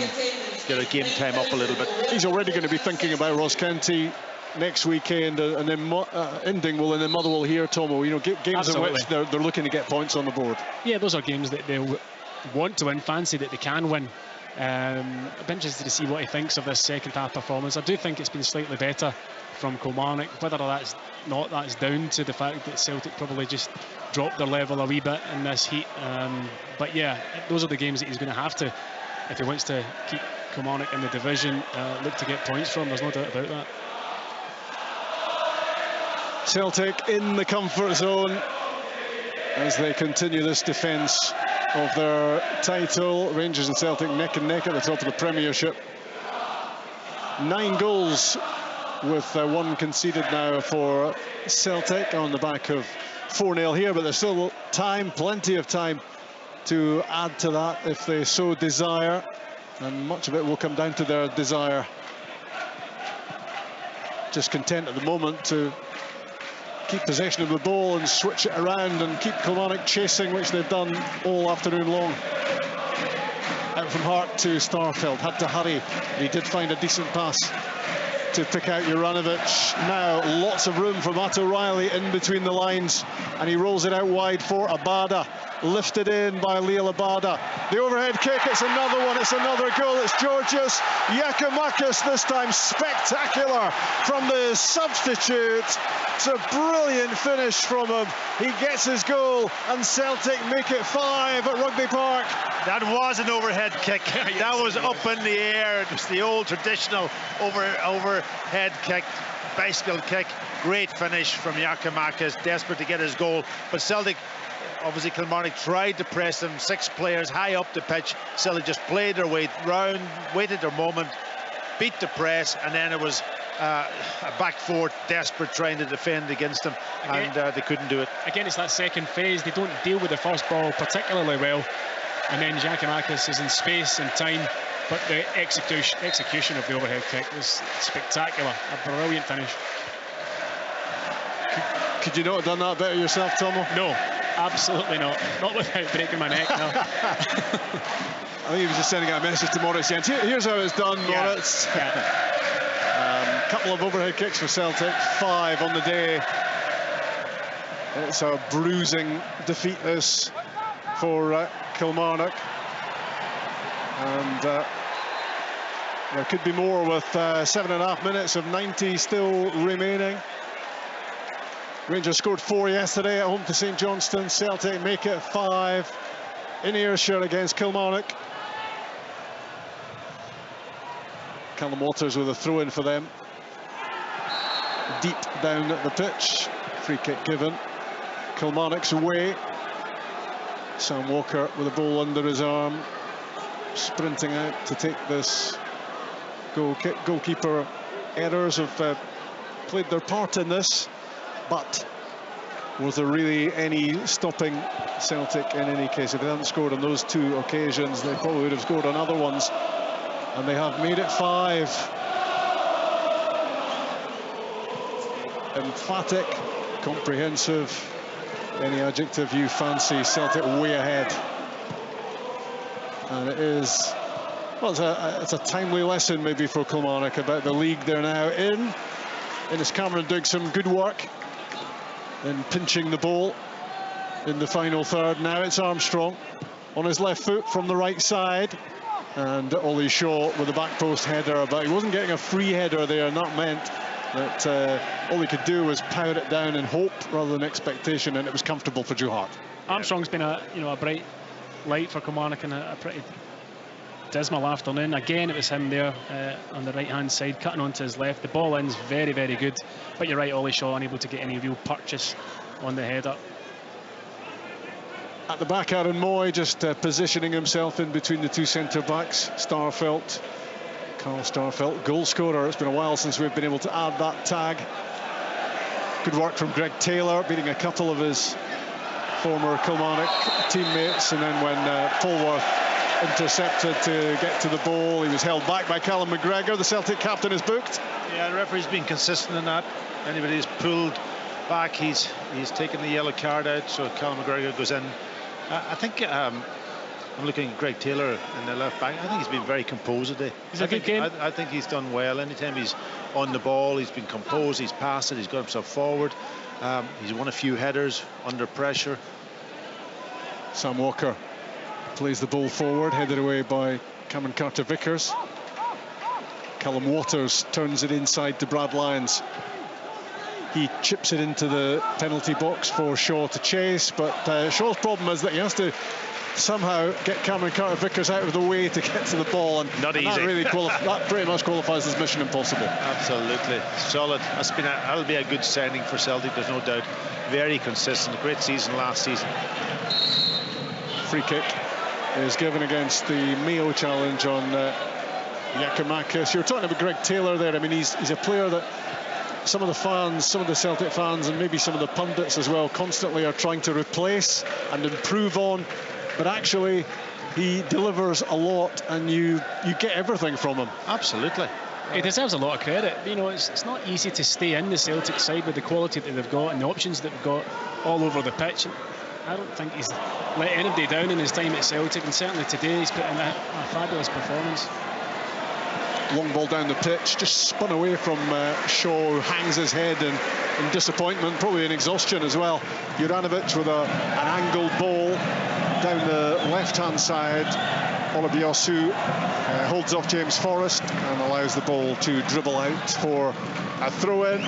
get a game time up a little bit. He's already going to be thinking about Ross County next weekend, and then ending will, and then Motherwell here, Tomo. You know, games Absolutely. In which they're looking to get points on the board. Yeah, those are games that they'll want to win, fancy that they can win. I'd be interested to see what he thinks of this second half performance. I do think it's been slightly better from Kilmarnock. Whether that's down to the fact that Celtic probably just dropped their level a wee bit in this heat. But yeah, those are the games that he's going to have to, if he wants to keep Kilmarnock in the division, look to get points from. There's no doubt about that. Celtic in the comfort zone as they continue this defence of their title. Rangers and Celtic neck and neck at the top of the Premiership. 9 goals with 1 conceded now for Celtic on the back of 4-0 here, but there's still time, plenty of time to add to that if they so desire, and much of it will come down to their desire. Just content at the moment to keep possession of the ball and switch it around and keep Kilmarnock chasing, which they've done all afternoon long. Out from Hart to Starfelt, had to hurry. He did find a decent pass to pick out Juranovic. Now lots of room for Matt O'Reilly in between the lines, and he rolls it out wide for Abada. Lifted in by Liel Abada. The overhead kick, it's another one, it's another goal. It's Georgios Giakoumakis, this time spectacular from the substitute. It's a brilliant finish from him. He gets his goal, and Celtic make it 5 at Rugby Park. That was an overhead kick. That was up in the air. It was the old traditional overhead kick, bicycle kick. Great finish from Giakoumakis, desperate to get his goal. But Celtic, obviously Kilmarnock tried to press them, 6 players high up the pitch. Celtic just played their way round, waited their moment, beat the press, and then it was a back four, desperate, trying to defend against them, and they couldn't do it. Again, it's that second phase. They don't deal with the first ball particularly well, and then Giakoumakis is in space and time, but the execution of the overhead kick was spectacular. A brilliant finish. Could you not have done that better yourself, Tomo? No, absolutely not. Not without breaking my neck, no. I think he was just sending out a message to Moritz Jenz. Here's how it's done, Moritz. Couple of overhead kicks for Celtic, 5 on the day. It's a bruising defeat, this, for Kilmarnock. And there could be more with 7.5 minutes of 90 still remaining. Rangers scored 4 yesterday at home to St Johnstone. Celtic make it 5 in Ayrshire against Kilmarnock. Callum Waters with a throw-in for them. Deep down the pitch. Free kick given. Kilmarnock's away. Sam Walker with a ball under his arm, sprinting out to take this goal kick. Goalkeeper errors have played their part in this. But was there really any stopping Celtic in any case? If they hadn't scored on those 2 occasions, they probably would have scored on other ones. And they have made it 5. Emphatic, comprehensive, any adjective you fancy. Celtic way ahead. And it is, well, it's a timely lesson maybe for Kilmarnock about the league they're now in. And it's Cameron doing some good work in pinching the ball in the final third. Now it's Armstrong on his left foot from the right side, and Ollie Shaw with a back post header, but he wasn't getting a free header there, and that meant that all he could do was power it down in hope rather than expectation, and it was comfortable for Joe Hart. Armstrong's been a bright light for Kilmarnock in a pretty dismal afternoon. Again, it was him there on the right hand side, cutting onto his left. The ball in's very, very good, but you're right, Ollie Shaw unable to get any real purchase on the header. At the back, Aaron Moy just positioning himself in between the 2 centre backs. Starfelt, Carl Starfelt, goal scorer. It's been a while since we've been able to add that tag. Good work from Greg Taylor, beating a couple of his former Kilmarnock teammates, and then when Polworth intercepted to get to the ball, he was held back by Callum McGregor. The Celtic captain is booked. Yeah, the referee's been consistent in that. Anybody who's pulled back, he's taken the yellow card out, so Callum McGregor goes in. I think I'm looking at Greg Taylor in the left back. I think he's been very composed today. I think he's done well. Anytime he's on the ball, he's been composed, he's passed it, he's got himself forward. He's won a few headers under pressure. Sam Walker plays the ball forward, headed away by Cameron Carter-Vickers. Callum Waters turns it inside to Brad Lyons. He chips it into the penalty box for Shaw to chase, but Shaw's problem is that he has to somehow get Cameron Carter-Vickers out of the way to get to the ball, and not easy. That pretty much qualifies as mission impossible. Absolutely solid. That'll be a good signing for Celtic, there's no doubt. Very consistent, great season last season. Free kick is given against the Mayo challenge on Giakoumakis. You're talking about Greg Taylor there. I mean, he's a player that some of the fans, some of the Celtic fans, and maybe some of the pundits as well, constantly are trying to replace and improve on, but actually he delivers a lot, and you get everything from him. Absolutely. He deserves a lot of credit. You know, it's not easy to stay in the Celtic side with the quality that they've got and the options that they've got all over the pitch. I don't think he's let anybody down in his time at Celtic, and certainly today he's put in a fabulous performance. Long ball down the pitch, just spun away from Shaw, who hangs his head in disappointment, probably in exhaustion as well. Juranovic with an angled ball down the left-hand side. Olabiosu holds off James Forrest and allows the ball to dribble out for a throw-in.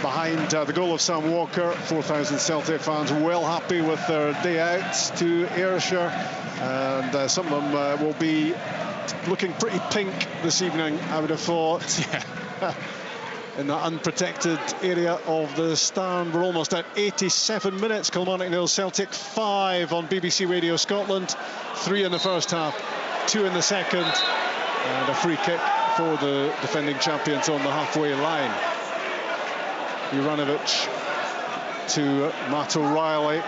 Behind the goal of Sam Walker, 4,000 Celtic fans well happy with their day out to Ayrshire, and some of them will be looking pretty pink this evening, I would have thought. Yeah. In that unprotected area of the stand. We're almost at 87 minutes. Kilmarnock 0, Celtic 5 on BBC Radio Scotland. 3 in the first half, 2 in the second, and a free kick for the defending champions on the halfway line. Juranovic to Matt O'Reilly.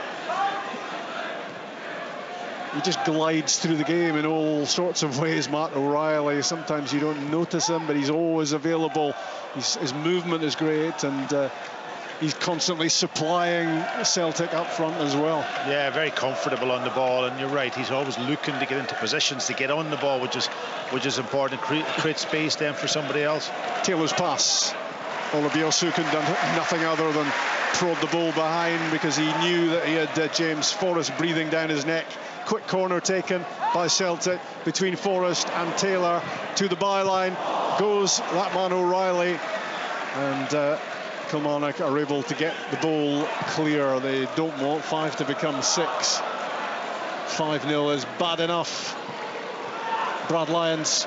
He just glides through the game in all sorts of ways, Matt O'Reilly. Sometimes you don't notice him, but he's always available. His movement is great, and he's constantly supplying Celtic up front as well. Yeah, very comfortable on the ball, and you're right, he's always looking to get into positions to get on the ball, which is important. Create space then for somebody else. Taylor's pass. Olabiosu can do nothing other than prod the ball behind, because he knew that he had James Forrest breathing down his neck. Quick corner taken by Celtic between Forrest and Taylor. To the byline goes that man O'Reilly, and Kilmarnock are able to get the ball clear. They don't want 5 to become 6. 5-0 is bad enough. Brad Lyons,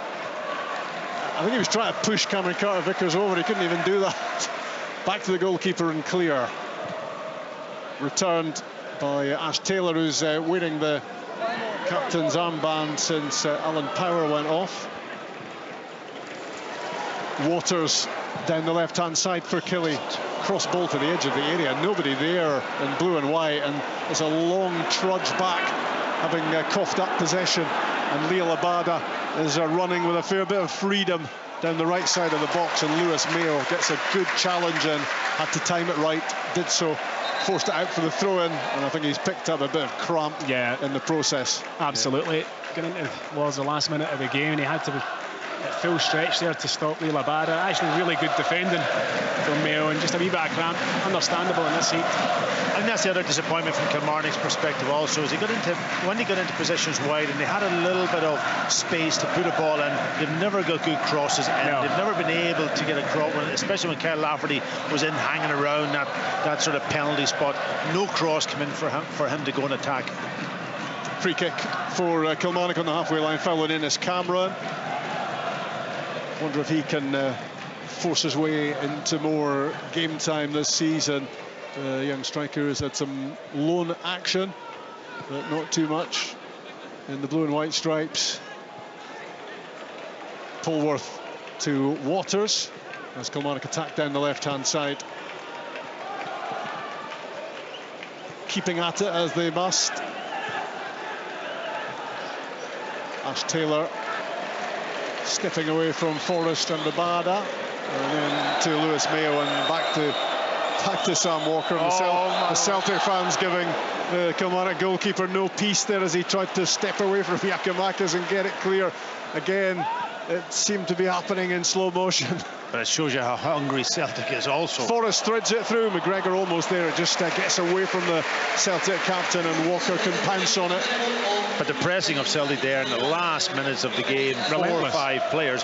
I think he was trying to push Cameron Carter-Vickers over. He couldn't even do that. Back to the goalkeeper and clear. Returned by Ash Taylor, who's wearing the captain's armband since Alan Power went off. Waters down the left-hand side for Killie. Cross ball to the edge of the area. Nobody there in blue and white, and it's a long trudge back, having coughed up possession. And Leo Labada is running with a fair bit of freedom down the right side of the box, and Lewis Mayo gets a good challenge and had to time it right, did so, forced it out for the throw-in, and I think he's picked up a bit of cramp in the process. Absolutely. Getting into the last minute of the game, and he had to be at full stretch there to stop Leo Labada. Actually really good defending from Mayo, and just a wee bit of cramp, understandable in this heat. I think that's the other disappointment from Kilmarnock's perspective also, is when they got into positions wide and they had a little bit of space to put a ball in, they've never got good crosses in. No. They've never been able to get a cross, especially when Kyle Lafferty was in hanging around that sort of penalty spot. No cross came in for him to go and attack. Free kick for Kilmarnock on the halfway line. Fouling in is Cameron. Wonder if he can force his way into more game time this season. The young striker has had some loan action, but not too much in the blue and white stripes. Polworth to Waters as Kilmarnock attack down the left-hand side. Keeping at it as they must. Ash Taylor stepping away from Forrest and Labada, and then to Lewis Mayo, and back to Sam Walker. And the Celtic fans giving the Kilmarnock goalkeeper no peace there as he tried to step away from Giakoumakis and get it clear. Again, it seemed to be happening in slow motion. But it shows you how hungry Celtic is also. Forrest threads it through. McGregor almost there. It just gets away from the Celtic captain, and Walker can pounce on it. But the pressing of Celtic there in the last minutes of the game, 4 or 5 players,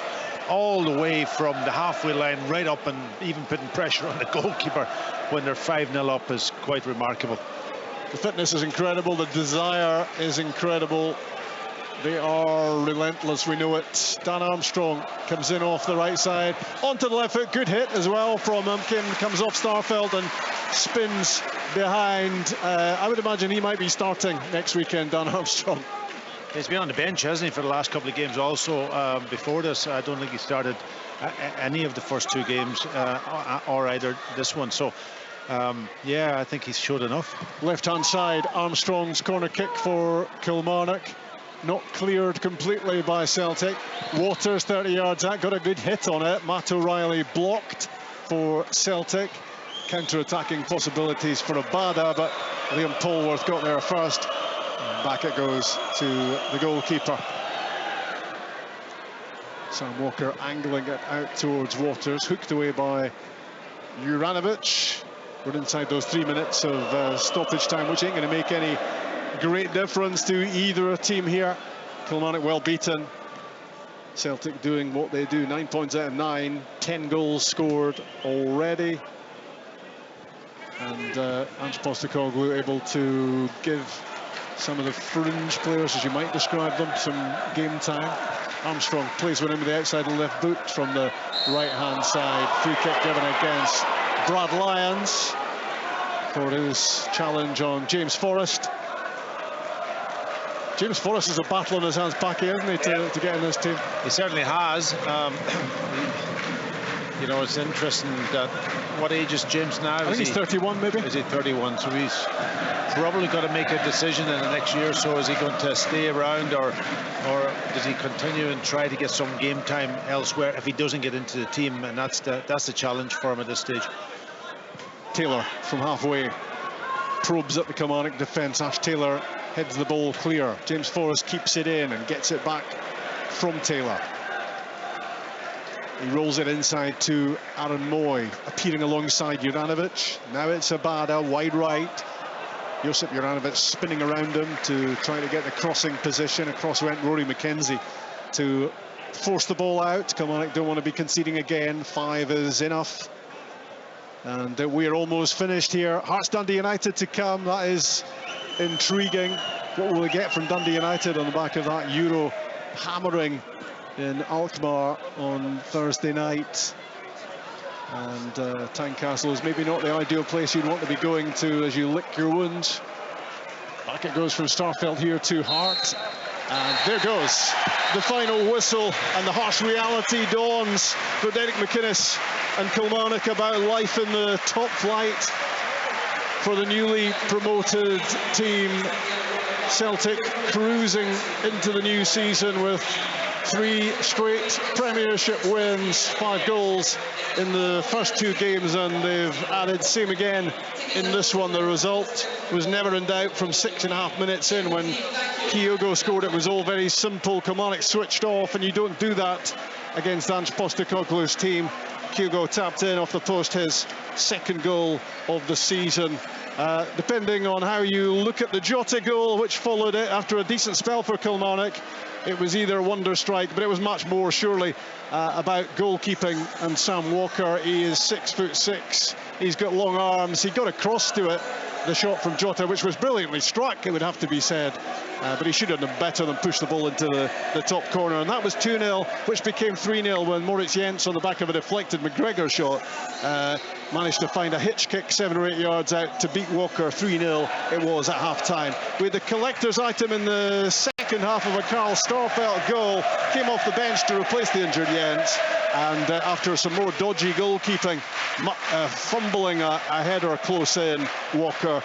all the way from the halfway line right up, and even putting pressure on the goalkeeper when they're 5-0 up is quite remarkable. The fitness is incredible. The desire is incredible. They are relentless, we know it. Dan Armstrong comes in off the right side, onto the left foot, good hit as well from him. Comes off Starfelt and spins behind. I would imagine he might be starting next weekend, Dan Armstrong. He's been on the bench, hasn't he, for the last couple of games also. Before this, I don't think he started any of the first 2 games, or either this one. So, yeah, I think he's showed enough. Left-hand side, Armstrong's corner kick for Kilmarnock. Not cleared completely by Celtic. Waters 30 yards out, got a good hit on it. Matt O'Reilly blocked for Celtic. Counter-attacking possibilities for Abada, but Liam Polworth got there first. Back it goes to the goalkeeper. Sam Walker angling it out towards Waters, hooked away by Juranovic. We're inside those 3 minutes of stoppage time, which ain't going to make any great difference to either team here. Kilmarnock well beaten. Celtic doing what they do, 9 points out of 9, 10 goals scored already. And Ange Postecoglou able to give some of the fringe players, as you might describe them, some game time. Armstrong plays one in with the outside left boot from the right-hand side. Free kick given against Brad Lyons for his challenge on James Forrest. James Forrest has a battle on his hands back here, hasn't he, to get in this team? He certainly has. You know, it's interesting that what age is James now? I think he's 31 maybe. Is he 31? So he's probably got to make a decision in the next year or so. Is he going to stay around, or does he continue and try to get some game time elsewhere if he doesn't get into the team? And that's the challenge for him at this stage. Taylor from halfway probes at the Kilmarnock defence. Ash Taylor heads the ball clear. James Forrest keeps it in and gets it back from Taylor. He rolls it inside to Aaron Moy, appearing alongside Juranovic. Now it's Abada, wide right. Josip Juranovic spinning around him to try to get the crossing position. Across went Rory McKenzie to force the ball out. Kilmarnock don't want to be conceding again. 5 is enough. And we're almost finished here. Hearts Dundee United to come. That is intriguing. What will we get from Dundee United on the back of that Euro hammering in Alkmaar on Thursday night? And Tynecastle is maybe not the ideal place you'd want to be going to as you lick your wounds. Back it goes from Starfelt here to Hart. And there goes the final whistle, and the harsh reality dawns for Derek McInnes and Kilmarnock about life in the top flight for the newly promoted team. Celtic cruising into the new season with 3 straight Premiership wins, 5 goals in the first 2 games, and they've added same again in this one. The result was never in doubt from 6.5 minutes in when Kyogo scored. It was all very simple. Kilmarnock switched off, and you don't do that against Ange Postecoglou's team. Kyogo tapped in off the post, his 2nd goal of the season. Depending on how you look at the Jota goal, which followed it after a decent spell for Kilmarnock, it was either a wonder strike, but it was much more surely about goalkeeping. And Sam Walker, he is 6'6". He's got long arms. He got across to it, the shot from Jota, which was brilliantly struck, it would have to be said. But he should have done better than push the ball into the top corner. And that was 2-0, which became 3-0 when Moritz Jenz, on the back of a deflected McGregor shot, managed to find a hitch kick 7 or 8 yards out to beat Walker. 3-0 it was at half-time. With the collector's item in the second half of a Carl Starfelt goal, came off the bench to replace the injured Jenz. And after some more dodgy goalkeeping, fumbling a header close in, Walker,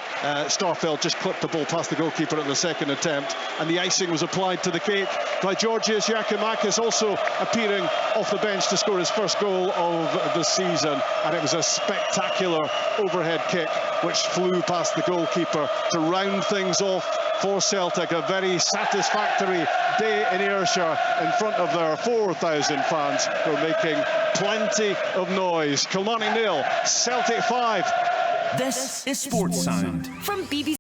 Starfelt just clipped the ball past the goalkeeper at the second attempt, and the icing was applied to the cake by Georgios Giakoumakis, also appearing off the bench to score his 1st goal of the season. And it was a spectacular overhead kick which flew past the goalkeeper to round things off for Celtic. A very satisfactory day in Ayrshire in front of their 4,000 fans who are making plenty of noise. Kilmarnock 0, Celtic 5. This is Sports Sound From BBC